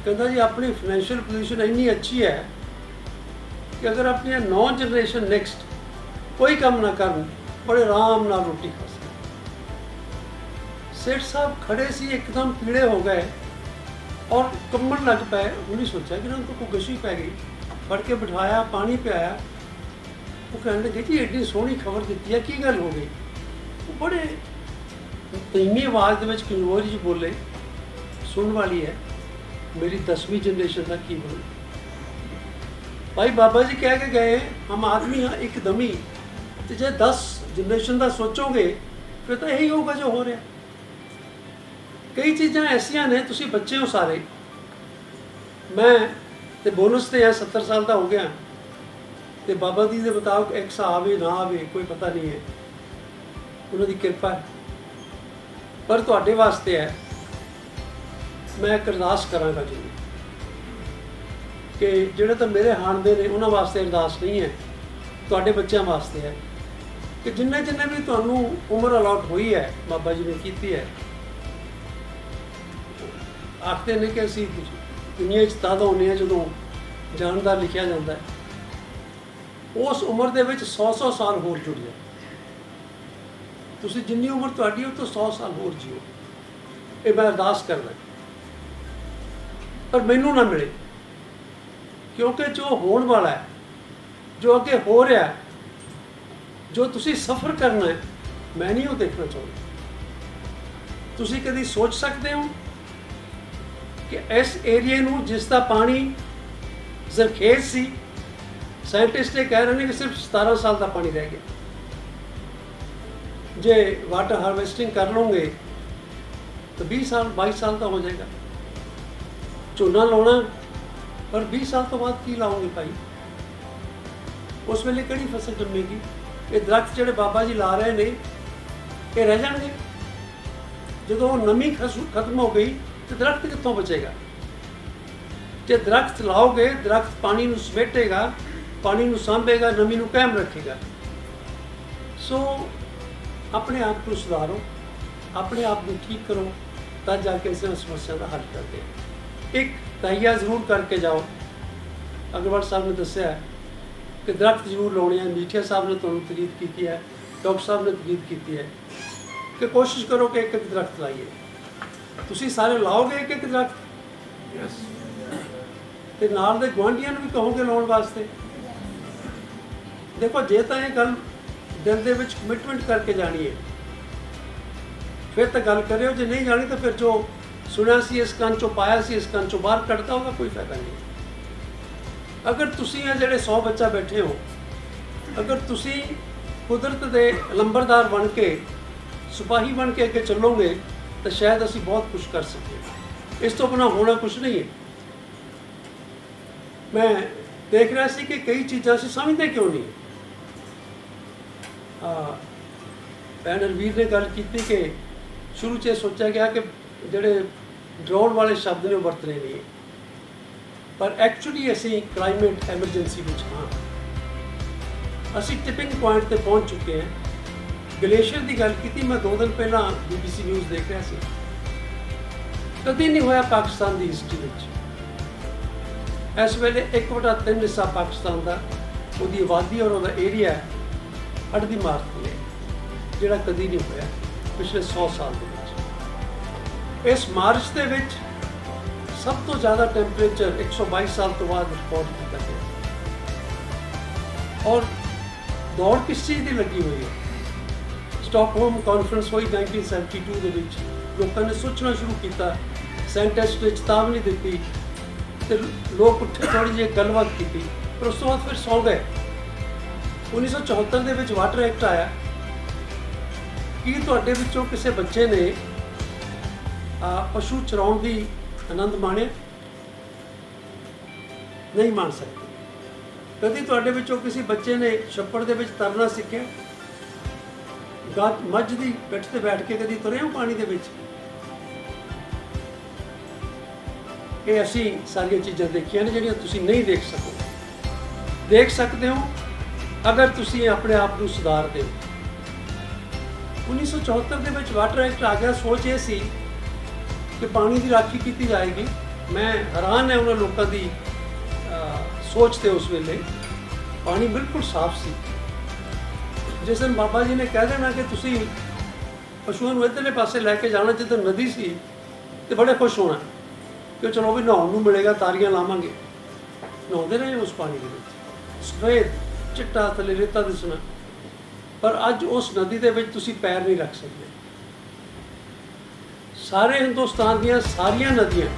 Speaker 7: ਕਹਿੰਦਾ ਜੀ ਆਪਣੀ ਫਾਈਨੈਂਸ਼ੀਅਲ ਪੋਜੀਸ਼ਨ ਇੰਨੀ ਅੱਛੀ ਹੈ ਕਿ ਅਗਰ ਆਪਣੀਆਂ 9 ਜਨਰੇਸ਼ਨ ਨੈਕਸਟ ਕੋਈ ਕੰਮ ਨਾ ਕਰਨ, ਬੜੇ ਆਰਾਮ ਨਾਲ ਰੋਟੀ ਖਾ ਸਕਦੇ। ਸੇਠ ਸਾਹਿਬ ਖੜੇ ਸੀ, ਇੱਕਦਮ ਪੀੜੇ ਹੋ ਗਏ ਔਰ ਕੰਬਣ ਲੱਗ ਪਏ। ਉਹਨੇ ਸੋਚਿਆ ਕਿ ਉਹਨਾਂ ਨੂੰ ਕੋਈ ਗਸ਼ੀ ਪੈ ਗਈ, ਫੜ ਕੇ ਬਿਠਾਇਆ, ਪਾਣੀ ਪਿਆਇਆ। ਉਹ ਕਹਿਣ ਲੱਗੇ ਜੀ ਐਡੀ ਸੋਹਣੀ ਖਬਰ ਦਿੱਤੀ ਹੈ, ਕੀ ਗੱਲ ਹੋ ਗਈ? ਉਹ ਬੜੇ ਧੀਮੀ ਆਵਾਜ਼ ਦੇ ਵਿੱਚ ਕਮਜ਼ੋਰ ਜਿਹੀ ਬੋਲੇ, ਸੁਣਨ ਵਾਲੀ ਹੈ, ਮੇਰੀ 10ਵੀਂ ਜਨਰੇਸ਼ਨ ਦਾ ਕੀ ਬਣੂ? ਭਾਈ ਬਾਬਾ ਜੀ ਕਹਿ ਕੇ ਗਏ ਹਮ ਆਦਮੀ ਹਾਂ ਇੱਕਦਮ ਹੀ, ਤੇ ਜੇ 10 ਜਨਰੇਸ਼ਨ ਦਾ ਸੋਚੋਗੇ ਫਿਰ ਤਾਂ ਇਹੀ ਹੋਊਗਾ ਜੋ ਹੋ ਰਿਹਾ। ਕਈ ਚੀਜ਼ਾਂ ਐਸੀਆਂ ਨੇ, ਤੁਸੀਂ ਬੱਚੇ ਹੋ ਸਾਰੇ, ਮੈਂ ਤੇ ਬੋਨਸ ਤੇ ਆ 70 ਸਾਲ ਦਾ ਹੋ ਗਿਆ ਤੇ ਬਾਬਾ ਜੀ ਦੇ ਮੁਤਾਬਕ ਇੱਕ ਸਾਹ ਆਵੇ ਨਾ ਆਵੇ ਕੋਈ ਪਤਾ ਨਹੀਂ ਹੈ, ਉਹਨਾਂ ਦੀ ਕਿਰਪਾ ਹੈ। ਪਰ ਤੁਹਾਡੇ ਵਾਸਤੇ ਹੈ, ਮੈਂ ਇੱਕ ਅਰਦਾਸ ਕਰਾਂਗਾ ਜੀ ਕਿ ਜਿਹੜੇ ਤਾਂ ਮੇਰੇ ਹਾਣ ਦੇ ਨੇ ਉਹਨਾਂ ਵਾਸਤੇ ਅਰਦਾਸ ਨਹੀਂ ਹੈ, ਤੁਹਾਡੇ ਬੱਚਿਆਂ ਵਾਸਤੇ ਹੈ ਕਿ ਜਿੰਨੇ ਵੀ ਤੁਹਾਨੂੰ ਉਮਰ ਅਲਾਟ ਹੋਈ ਹੈ, ਬਾਬਾ ਜੀ ਨੇ ਕੀਤੀ ਹੈ। ਆਖਦੇ ਨੇ ਕਿ ਅਸੀਂ ਦੁਨੀਆ 'ਚ ਤਦ ਹੁੰਦੇ ਹਾਂ ਜਦੋਂ ਜਾਣ ਦਾ ਲਿਖਿਆ ਜਾਂਦਾ ਹੈ। ਉਸ ਉਮਰ ਦੇ ਵਿੱਚ 100 ਸਾਲ ਹੋਰ ਜੁੜ ਜਾਓ। ਤੁਸੀਂ ਜਿੰਨੀ ਉਮਰ ਤੁਹਾਡੀ ਉਹ ਤੋਂ 100 ਸਾਲ ਹੋਰ ਜੀਓ, ਇਹ ਮੈਂ ਅਰਦਾਸ ਕਰਦਾ। ਪਰ ਮੈਨੂੰ ਨਾ ਮਿਲੇ, ਕਿਉਂਕਿ ਜੋ ਹੋਣ ਵਾਲਾ ਹੈ, ਜੋ ਅੱਗੇ ਹੋ ਰਿਹਾ ਹੈ, ਜੋ ਤੁਸੀਂ ਸਫ਼ਰ ਕਰਨਾ ਹੈ, ਮੈਂ ਨਹੀਂ ਉਹ ਦੇਖਣਾ ਚਾਹੁੰਦਾ। ਤੁਸੀਂ ਕਦੀ ਸੋਚ ਸਕਦੇ ਹੋ ਕਿ ਇਸ ਏਰੀਏ ਨੂੰ ਜਿਸ ਦਾ ਪਾਣੀ ਜ਼ਰਖੇਜ਼ ਸੀ, ਸਾਇੰਟਿਸਟ ਇਹ ਕਹਿ ਰਹੇ ਨੇ ਕਿ ਸਿਰਫ 17 ਸਾਲ ਦਾ ਪਾਣੀ ਰਹਿ ਗਿਆ। जे वाटर हार्वेस्टिंग कर लोगे तो 20 साल 22 साल का हो जाएगा। झोना लाना पर 20 साल तो बाद की लाओगे भाई, उस वेले किहड़ी फसल जमेगी? ये दरख्त जिहड़े बाबा जी ला रहे ने ये रह जाएंगे। जो नमी खत्म हो गई तो दरख्त कितों बचेगा? जे दरख्त लाओगे, दरख्त पानी नूं समेटेगा, पानी नूं सांभेगा, नमी नूं कायम रखेगा। सो अपने आप को सुधारो, अपने आप को ठीक करो, तब जाके इस समस्या का हल करते हैं। एक तहिया जरूर करके जाओ। अग्रवाल साहब ने दस्या कि दरख्त जरूर लाने हैं। मीठिया साहब ने तुहानूं तकीद की है, डॉक्टर साहब ने तकीद की है कि कोशिश करो कि एक एक दरख्त लाइए। तुसी सारे लाओगे एक एक दरख्त, ते नाल दे गुआंढियां नूं भी कहोगे लाउण वास्ते। देखो जे तां ये गल दिल दे विच कमिटमेंट करके जानी है फिर तो गल करियो, जे नहीं जानी तो फिर जो सुनिया सी इस कंन चों पाया सी इस कंन चों बाहर कढ़दा होगा, कोई फायदा नहीं। अगर तुसी ये जिहड़े 100 बच्चा बैठे हो, अगर तुसी कुदरत दे लंबरदार बन के सिपाही बन के अगे चलोगे तो शायद असी बहुत कुछ कर सकें। इस तो बिना होना कुछ नहीं है। मैं देख रहा सी कि कई चीज़ां असीं समझदे क्यों नहीं। भैन हरवीर ने गल की कि शुरू च सोचा गया कि जिहड़े ड्रोन वाले शब्द ने वरतने नहीं, पर एक्चुअली असीं क्लाइमेट एमरजेंसी विच हाँ, असीं टिपिंग पॉइंट ते पहुंच चुके हैं। ग्लेशियर की गल की, मैं 2 दिन पहला BBC न्यूज़ देख रहा सी। कभी नहीं होया पाकिस्तान की हिस्ट्री में इस वेले 1/3 हिस्सा पाकिस्तान का उसकी आबादी और उसका एरिया अड़दी मार्क में, जिहड़ा कभी नहीं होया पिछले 100 साल के विच। इस मार्च के विच सब तो ज़्यादा टैंपरेचर 122 साल तो बाद रिकॉर्ड किया गया। और दौड़ किस चीज़ की लगी हुई है? स्टॉकहोम कॉन्फ्रेंस हुई 1972 के विच, लोगों ने सोचना शुरू किया, साइंटिस्ट ने चेतावनी दी तो लोग उठे, थोड़ी जी गलबात की, पर उस तो बाद फिर सौ गए। 1974 के विच वाटर एक्ट आया। कि तुहाडे विचों किसी बच्चे ने पशु चराउण की आनंद माणिया? नहीं मान सकते। कभी तुहाडे विचों किसी बच्चे ने छप्पड़ दे विच तरना सीखिया? मੱਝ ਦੀ ਪਿੱਠ ਤੇ बैठ के कभी तुरे हो पानी दे विच? ये असी सारिया चीज़ां देखिया ने जिहड़ियां तुसीं नहीं देख सकोगे। देख सकते हो अगर तुसीं अपने आप को सुधारदे हो। 1974 के विच वाटर एक्ट आ गया। सोच ये सी कि पानी की राखी की जाएगी। मैं हैरान है उन्होंने लोगों की सोच थे। उस वेले पानी बिल्कुल साफ सी। जिस दिन बाबा जी ने कह देना कि तुसी पशुओं को इधरले पासे लैके जाना जिधर नदी सी, तो बड़े खुश होना कि चलो भी नहाउण नूं मिलेगा, तारियां लावांगे। नहाउंदे रहे उस पानी के विच, सफेद चिट्टा थले रेता दिसना। पर अज उस नदी के विच तुसी पैर नहीं रख सकते। सारे हिंदुस्तान दीयां सारियां नदियां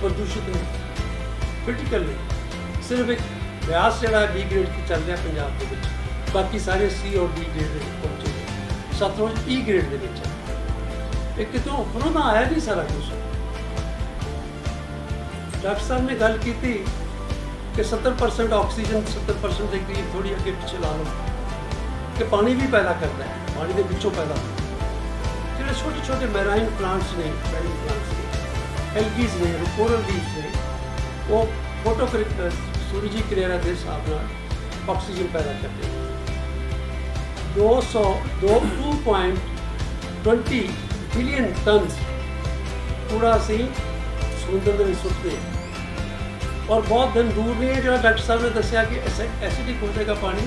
Speaker 7: प्रदूषित ने, क्रिटिकल ने। सिर्फ एक ब्यास जिहड़ा बी ग्रेड की चल रहा पंजाब के विच, बाकी सारे C और D ग्रेड में पहुंचे गए। सतलुज E ग्रेड के विच है। एक कितों उपरों तो आया नहीं सारा कुछ। डॉक्टर साहब ने गल की थी कि 70% ऑक्सीजन 70% के करीब थोड़ी अगे पिछे ला लो कि पानी भी पैदा करता है, पानी के पिछों पैदा होता है। जो छोटे छोटे मैराइन प्लांट्स ने, एल्गीज ने, कोरल रीफ्स ने, वो फोटो सूरजी क्रिया के हिसाब से ऑक्सीजन पैदा करते हैं। 2.20 बिलियन टन कूड़ा असी समुद्र में सुटते हैं। और बहुत दिन दूर नहीं है जो डॉक्टर साहब ने दसिया कि एसिडिक हो जाएगा पानी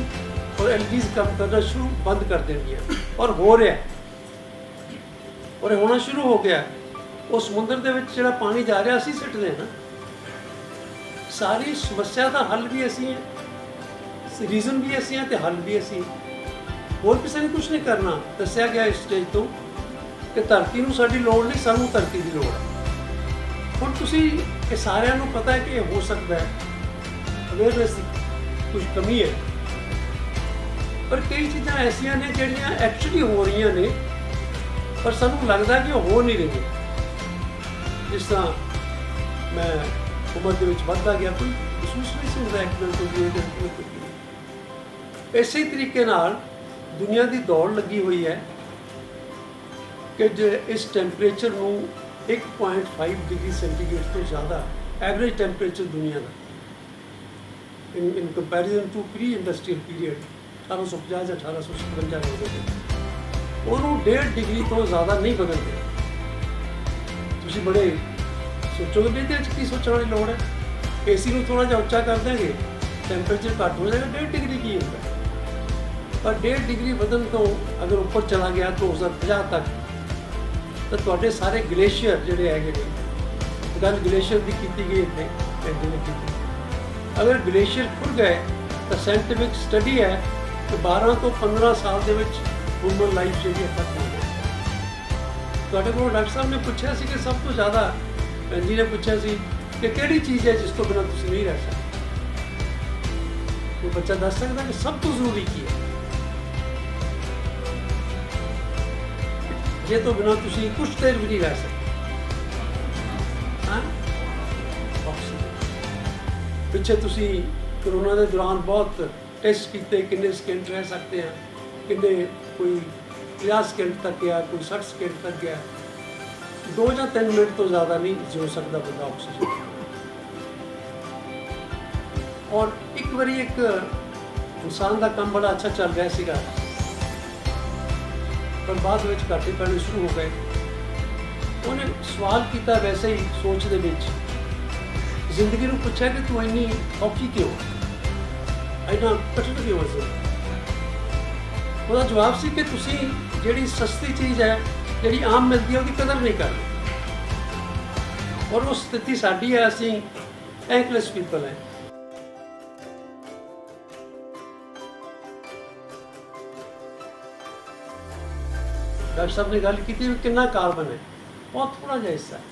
Speaker 7: और एलगीज कम करना शुरू बंद कर देंगे। और हो रहा है, और होना शुरू हो गया। वो समुद्र के विच जिहड़ा पानी जा रहा असी सिटदे ना। सारी समस्या का हल भी असी है, रीजन भी असी हैं तो हल भी असी। होर किसी ने कुछ नहीं करना। दसिया गया इस स्टेज तो कि धरती नूं साडी लोड़ नहीं, सानूं धरती की लोड़ है। हुण तुसीं ये सारिਆਂ ਨੂੰ पता है कि हो सकता है, अवेयरनेस की कुछ कमी है। ਪਰ ਕਈ ਚੀਜ਼ਾਂ ਐਸੀਆਂ ਨੇ ਜਿਹੜੀਆਂ ਐਕਚੁਅਲੀ ਹੋ ਰਹੀਆਂ ਨੇ ਪਰ ਸਾਨੂੰ ਲੱਗਦਾ ਕਿ ਉਹ ਹੋ ਨਹੀਂ ਰਹੀਆਂ। ਜਿਸ ਤਰ੍ਹਾਂ ਮੈਂ ਉਮਰ ਦੇ ਵਿੱਚ ਵੱਧਦਾ ਗਿਆ, ਕੋਈ ਮਹਿਸੂਸ ਨਹੀਂ ਸੀ ਹੁੰਦਾ ਇੱਕਦਮ ਤੋਂ ਇਸੇ ਤਰੀਕੇ ਨਾਲ ਦੁਨੀਆ ਦੀ ਦੌੜ ਲੱਗੀ ਹੋਈ ਹੈ ਕਿ ਜੇ ਇਸ ਟੈਂਪਰੇਚਰ ਨੂੰ 1.5 ਡਿਗਰੀ ਸੈਂਟੀਗ੍ਰੇਡ ਤੋਂ ਜ਼ਿਆਦਾ ਐਵਰੇਜ ਟੈਂਪਰੇਚਰ ਦੁਨੀਆ ਦਾ in comparison to pre-industrial period 1850 ਜਾਂ 1857 ਉਹਨੂੰ 1.5 ਡਿਗਰੀ ਤੋਂ ਜ਼ਿਆਦਾ ਨਹੀਂ ਬਦਲਦੇ। ਤੁਸੀਂ ਬੜੇ ਸੋਚੋਗੇ ਵੀ ਇਹਦੇ ਵਿੱਚ ਕੀ ਸੋਚਣ ਵਾਲੀ ਲੋੜ ਹੈ। ਏਸੀ ਨੂੰ ਥੋੜਾ ਜਿਹਾ ਉੱਚਾ ਕਰ ਦਾਂਗੇ, ਟੈਂਪਰੇਚਰ ਘੱਟ ਹੋ ਜਾਏਗਾ, 1.5 ਡਿਗਰੀ ਕੀ ਹੁੰਦਾ। ਪਰ 1.5 ਡਿਗਰੀ ਵਧਣ ਤੋਂ ਅਗਰ ਉੱਪਰ ਚਲਾ ਗਿਆ 2050 ਤੱਕ ਤਾਂ ਤੁਹਾਡੇ ਸਾਰੇ ਗਲੇਸ਼ੀਅਰ ਜਿਹੜੇ ਹੈਗੇ ਨੇ, ਗੱਲ ਗਲੇਸ਼ੀਅਰ ਦੀ ਕੀਤੀ ਗਈ ਇੱਥੇ ਜਿਵੇਂ ਕੀਤੀ, ਅਗਰ ਗਲੇਸ਼ੀਅਰ ਖੁੱਲ ਗਏ ਤਾਂ ਸਾਇੰਟੀਫਿਕ ਸਟੱਡੀ ਹੈ ਕਿ 12 ਤੋਂ 15 ਸਾਲ ਦੇ ਵਿੱਚ ਹਿਊਮਨ ਲਾਈਫ ਜਿਹੜੀ ਹੈ ਖਤਮ ਹੋ ਜਾਏ। ਤੁਹਾਡੇ ਕੋਲ ਡਾਕਟਰ ਸਾਹਿਬ ਨੇ ਪੁੱਛਿਆ ਸੀ ਕਿ ਸਭ ਤੋਂ ਜ਼ਿਆਦਾ, ਭੈਣ ਜੀ ਨੇ ਪੁੱਛਿਆ ਸੀ ਕਿ ਕਿਹੜੀ ਚੀਜ਼ ਹੈ ਜਿਸ ਤੋਂ ਬਿਨਾਂ ਤੁਸੀਂ ਨਹੀਂ ਰਹਿ ਸਕਦੇ। ਕੋਈ ਬੱਚਾ ਦੱਸ ਸਕਦਾ ਕਿ ਸਭ ਤੋਂ ਜ਼ਰੂਰੀ ਕੀ ਹੈ? ਜੇ ਤੋਂ ਬਿਨਾਂ ਤੁਸੀਂ ਕੁਝ ਦੇਰ ਵੀ ਨਹੀਂ ਰਹਿ ਸਕਦੇ। ਹਾਂ, ਆਕਸੀਜਨ। ਪਿੱਛੇ ਤੁਸੀਂ ਕਰੋਨਾ ਦੇ ਦੌਰਾਨ ਬਹੁਤ ਟੈਸਟ ਕੀਤੇ, ਕਿੰਨੇ ਸਕਿੰਟ ਰਹਿ ਸਕਦੇ ਆ, ਕਿੰਨੇ ਕੋਈ 50 ਸਕਿੰਟ ਤੱਕ ਗਿਆ, ਕੋਈ 60 ਸਕਿੰਟ ਤੱਕ ਗਿਆ। 2 ਜਾਂ 3 ਮਿੰਟ ਤੋਂ ਜ਼ਿਆਦਾ ਨਹੀਂ ਜਿਉ ਸਕਦਾ ਬੰਦਾ ਆਕਸੀਜਨ। ਔਰ ਇੱਕ ਵਾਰੀ ਇੱਕ ਇਨਸਾਨ ਦਾ ਕੰਮ ਬੜਾ ਅੱਛਾ ਚੱਲ ਰਿਹਾ ਸੀਗਾ, ਪਰ ਬਾਅਦ ਵਿੱਚ ਘਾਟੇ ਪੈਣੇ ਸ਼ੁਰੂ ਹੋ ਗਏ। ਉਹਨੇ ਸਵਾਲ ਕੀਤਾ ਵੈਸੇ ਹੀ ਸੋਚ ਦੇ ਵਿੱਚ, ਜ਼ਿੰਦਗੀ ਨੂੰ ਪੁੱਛਿਆ ਕਿ ਤੂੰ ਇੰਨੀ ਔਖੀ ਕਿਉਂ, ਇੰਨਾ ਕਠਿਨ ਕਿਉਂ ਹੈ? ਉਹਦਾ ਜਵਾਬ ਸੀ ਕਿ ਤੁਸੀਂ ਜਿਹੜੀ ਸਸਤੀ ਚੀਜ਼ ਹੈ, ਜਿਹੜੀ ਆਮ ਮਿਲਦੀ ਹੈ, ਉਹਦੀ ਕਦਰ ਨਹੀਂ ਕਰਦੇ। ਔਰ ਉਹ ਸਥਿਤੀ ਸਾਡੀ ਹੈ, ਅਸੀਂ ਥੈਂਕਲੈਸ ਪੀਪਲ ਹੈ। ਡਾਕਟਰ ਸਾਹਿਬ ਨੇ ਗੱਲ ਕੀਤੀ ਵੀ ਕਿੰਨਾ ਕਾਰਬਨ ਹੈ, ਬਹੁਤ ਥੋੜਾ ਜਿਹਾ ਹਿੱਸਾ ਹੈ,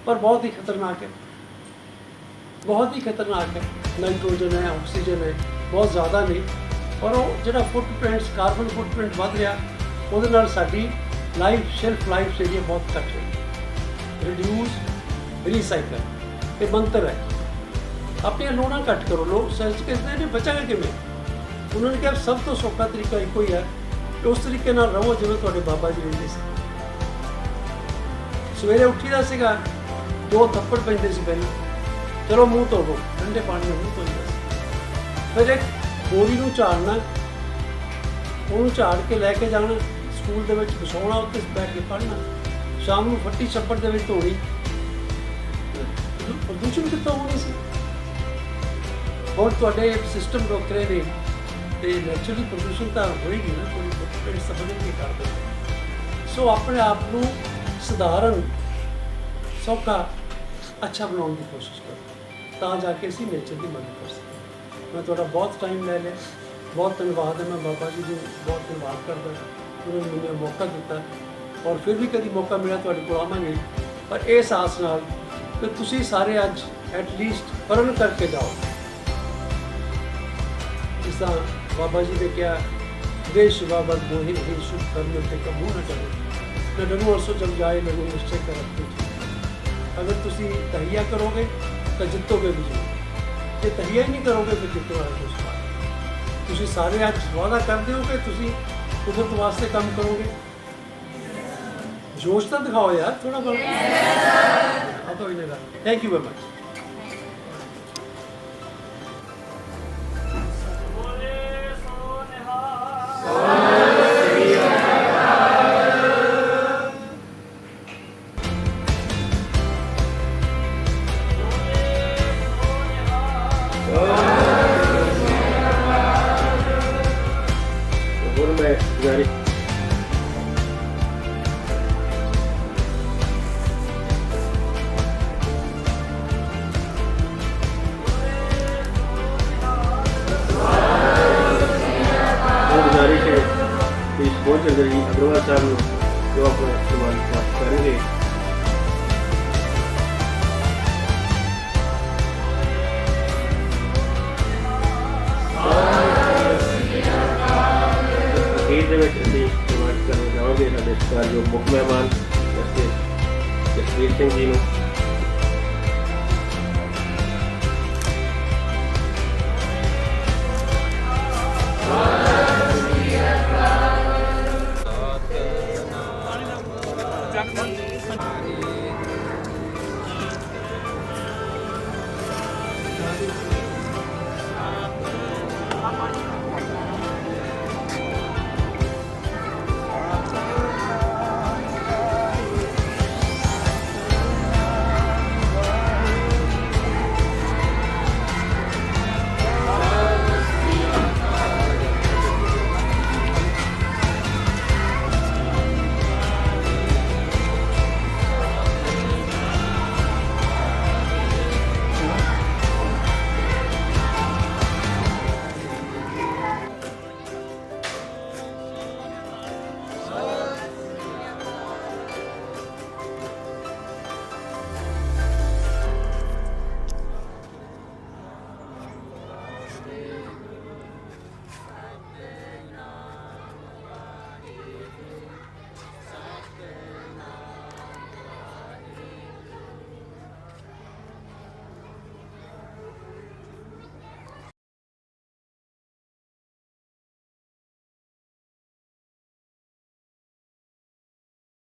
Speaker 7: ਪਰ ਬਹੁਤ ਹੀ ਖਤਰਨਾਕ ਹੈ, ਬਹੁਤ ਹੀ ਖਤਰਨਾਕ ਹੈ। ਨਾਈਟ੍ਰੋਜਨ ਹੈ, ਆਕਸੀਜਨ ਹੈ, ਬਹੁਤ ਜ਼ਿਆਦਾ ਨਹੀਂ। ਔਰ ਉਹ ਜਿਹੜਾ ਫੁੱਟਪ੍ਰਿੰਟਸ, ਕਾਰਬਨ ਫੁੱਟਪ੍ਰਿੰਟ ਵੱਧ ਰਿਹਾ, ਉਹਦੇ ਨਾਲ ਸਾਡੀ ਲਾਈਫ, ਸ਼ੈਲਫ ਲਾਈਫ ਜਿਹੜੀ ਹੈ ਬਹੁਤ ਘੱਟ ਰਹੀ। ਰਿਡਿਊਸ, ਰੀਸਾਈਕਲ, ਇਹ ਮੰਤਰ ਹੈ। ਆਪਣੀਆਂ ਲੋੜਾਂ ਘੱਟ ਕਰੋ। ਲੋਕ ਸਰਚ ਕਰਦੇ ਨੇ ਬਚਾਂਗੇ ਕਿਵੇਂ? ਉਹਨਾਂ ਨੇ ਕਿਹਾ ਸਭ ਤੋਂ ਸੌਖਾ ਤਰੀਕਾ ਇੱਕੋ ਹੀ ਹੈ, ਉਸ ਤਰੀਕੇ ਨਾਲ ਰਹੋ ਜਿਵੇਂ ਤੁਹਾਡੇ ਬਾਬਾ ਜੀ ਰਹਿੰਦੇ ਸੀ। ਸਵੇਰੇ ਉੱਠੀਦਾ ਸੀਗਾ, 2 ਥੱਪੜ ਪੈਂਦੇ ਸੀ ਪਹਿਲਾਂ, ਚਲੋ ਮੂੰਹ ਧੋਵੋ, ਠੰਡੇ ਪਾਣੀ ਨਾਲ ਮੂੰਹ ਧੋਈਦਾ ਸੀ। ਫਿਰ ਇੱਕ ਬੋਰੀ ਨੂੰ ਝਾੜਨਾ, ਉਹਨੂੰ ਝਾੜ ਕੇ ਲੈ ਕੇ ਜਾਣਾ ਸਕੂਲ ਦੇ ਵਿੱਚ, ਵਿਛਾਉਣਾ, ਉੱਤੇ ਬੈਠ ਕੇ ਪੜ੍ਹਨਾ। ਸ਼ਾਮ ਨੂੰ ਫੱਟੀ ਛੱਪੜ ਦੇ ਵਿੱਚ ਧੋਣੀ। ਪ੍ਰਦੂਸ਼ਣ ਕਿੱਥੋਂ ਹੋਣੀ ਸੀ? ਹੁਣ ਤੁਹਾਡੇ ਸਿਸਟਮ ਰੋਕ ਰਹੇ ਨੇ ਤੇ ਨੈਚੁਰਲੀ ਪ੍ਰਦੂਸ਼ਣ ਤਾਂ ਹੋਏਗੀ ਨਾ, ਕੋਈ ਫੁੱਟਪ੍ਰਿੰਟ ਸਮਝ ਨਹੀਂ ਕਰਦੇ। ਸੋ ਆਪਣੇ ਆਪ ਨੂੰ ਸਧਾਰਨ, ਸੌਖਾ, ਅੱਛਾ ਬਣਾਉਣ ਦੀ ਕੋਸ਼ਿਸ਼ ਕਰੋ, ਤਾਂ ਜਾ ਕੇ ਅਸੀਂ ਨੇਚਰ ਦੀ ਮਦਦ ਕਰ ਸਕਦੇ। ਮੈਂ ਤੁਹਾਡਾ ਬਹੁਤ ਟਾਈਮ ਲੈ ਲਿਆ, ਬਹੁਤ ਧੰਨਵਾਦ ਹੈ। ਮੈਂ ਬਾਬਾ ਜੀ ਨੂੰ ਬਹੁਤ ਧੰਨਵਾਦ ਕਰਦਾ, ਉਹਨਾਂ ਨੇ ਮੈਨੂੰ ਮੌਕਾ ਦਿੱਤਾ। ਔਰ ਫਿਰ ਵੀ ਕਦੀ ਮੌਕਾ ਮਿਲਿਆ ਤੁਹਾਡੇ ਕੋਲ ਆਵਾਂਗੇ, ਪਰ ਇਸ ਆਸ ਨਾਲ ਕਿ ਤੁਸੀਂ ਸਾਰੇ ਅੱਜ ਐਟਲੀਸਟ ਪਰਨ ਕਰਕੇ ਜਾਓ। ਜਿਸ ਤਰ੍ਹਾਂ ਬਾਬਾ ਜੀ ਨੇ ਕਿਹਾ, ਦੇਸ਼ ਬਾਬਾ ਮੋਹਿਤ ਹੀ ਸ਼ੁਭ ਕਰਮ ਤੇ ਕਬੂ ਨਾ ਕਰੋ, न डरो अर्सो जब जाए लगो निश्चय कर रखते। अगर तुसी तहिया करोगे तो जितोगे भी जरूर, जे तहिया ही नहीं करोगे फिर जितने वाला कुछ बात। तुसी सारे आज वादा करते हो कि तुसी कुदरत वास्ते काम करोगे। जोश तो दिखाओ यार थोड़ा बहुत। तो thank you very much.
Speaker 1: Agarwal साहब जो अपना सवाल प्राप्त करेंगे। ਦੇ ਵਿੱਚ ਅਸੀਂ ਸਨਮਾਨਿਤ ਕਰਨਾ ਚਾਹਾਂਗੇ ਸਾਡੇ ਸਤਿਕਾਰਯੋਗ ਮੁੱਖ ਮਹਿਮਾਨ ਜਸਵੀਰ ਸਿੰਘ ਜੀ ਨੂੰ।
Speaker 8: ਵਾਹਿਗੁਰੂ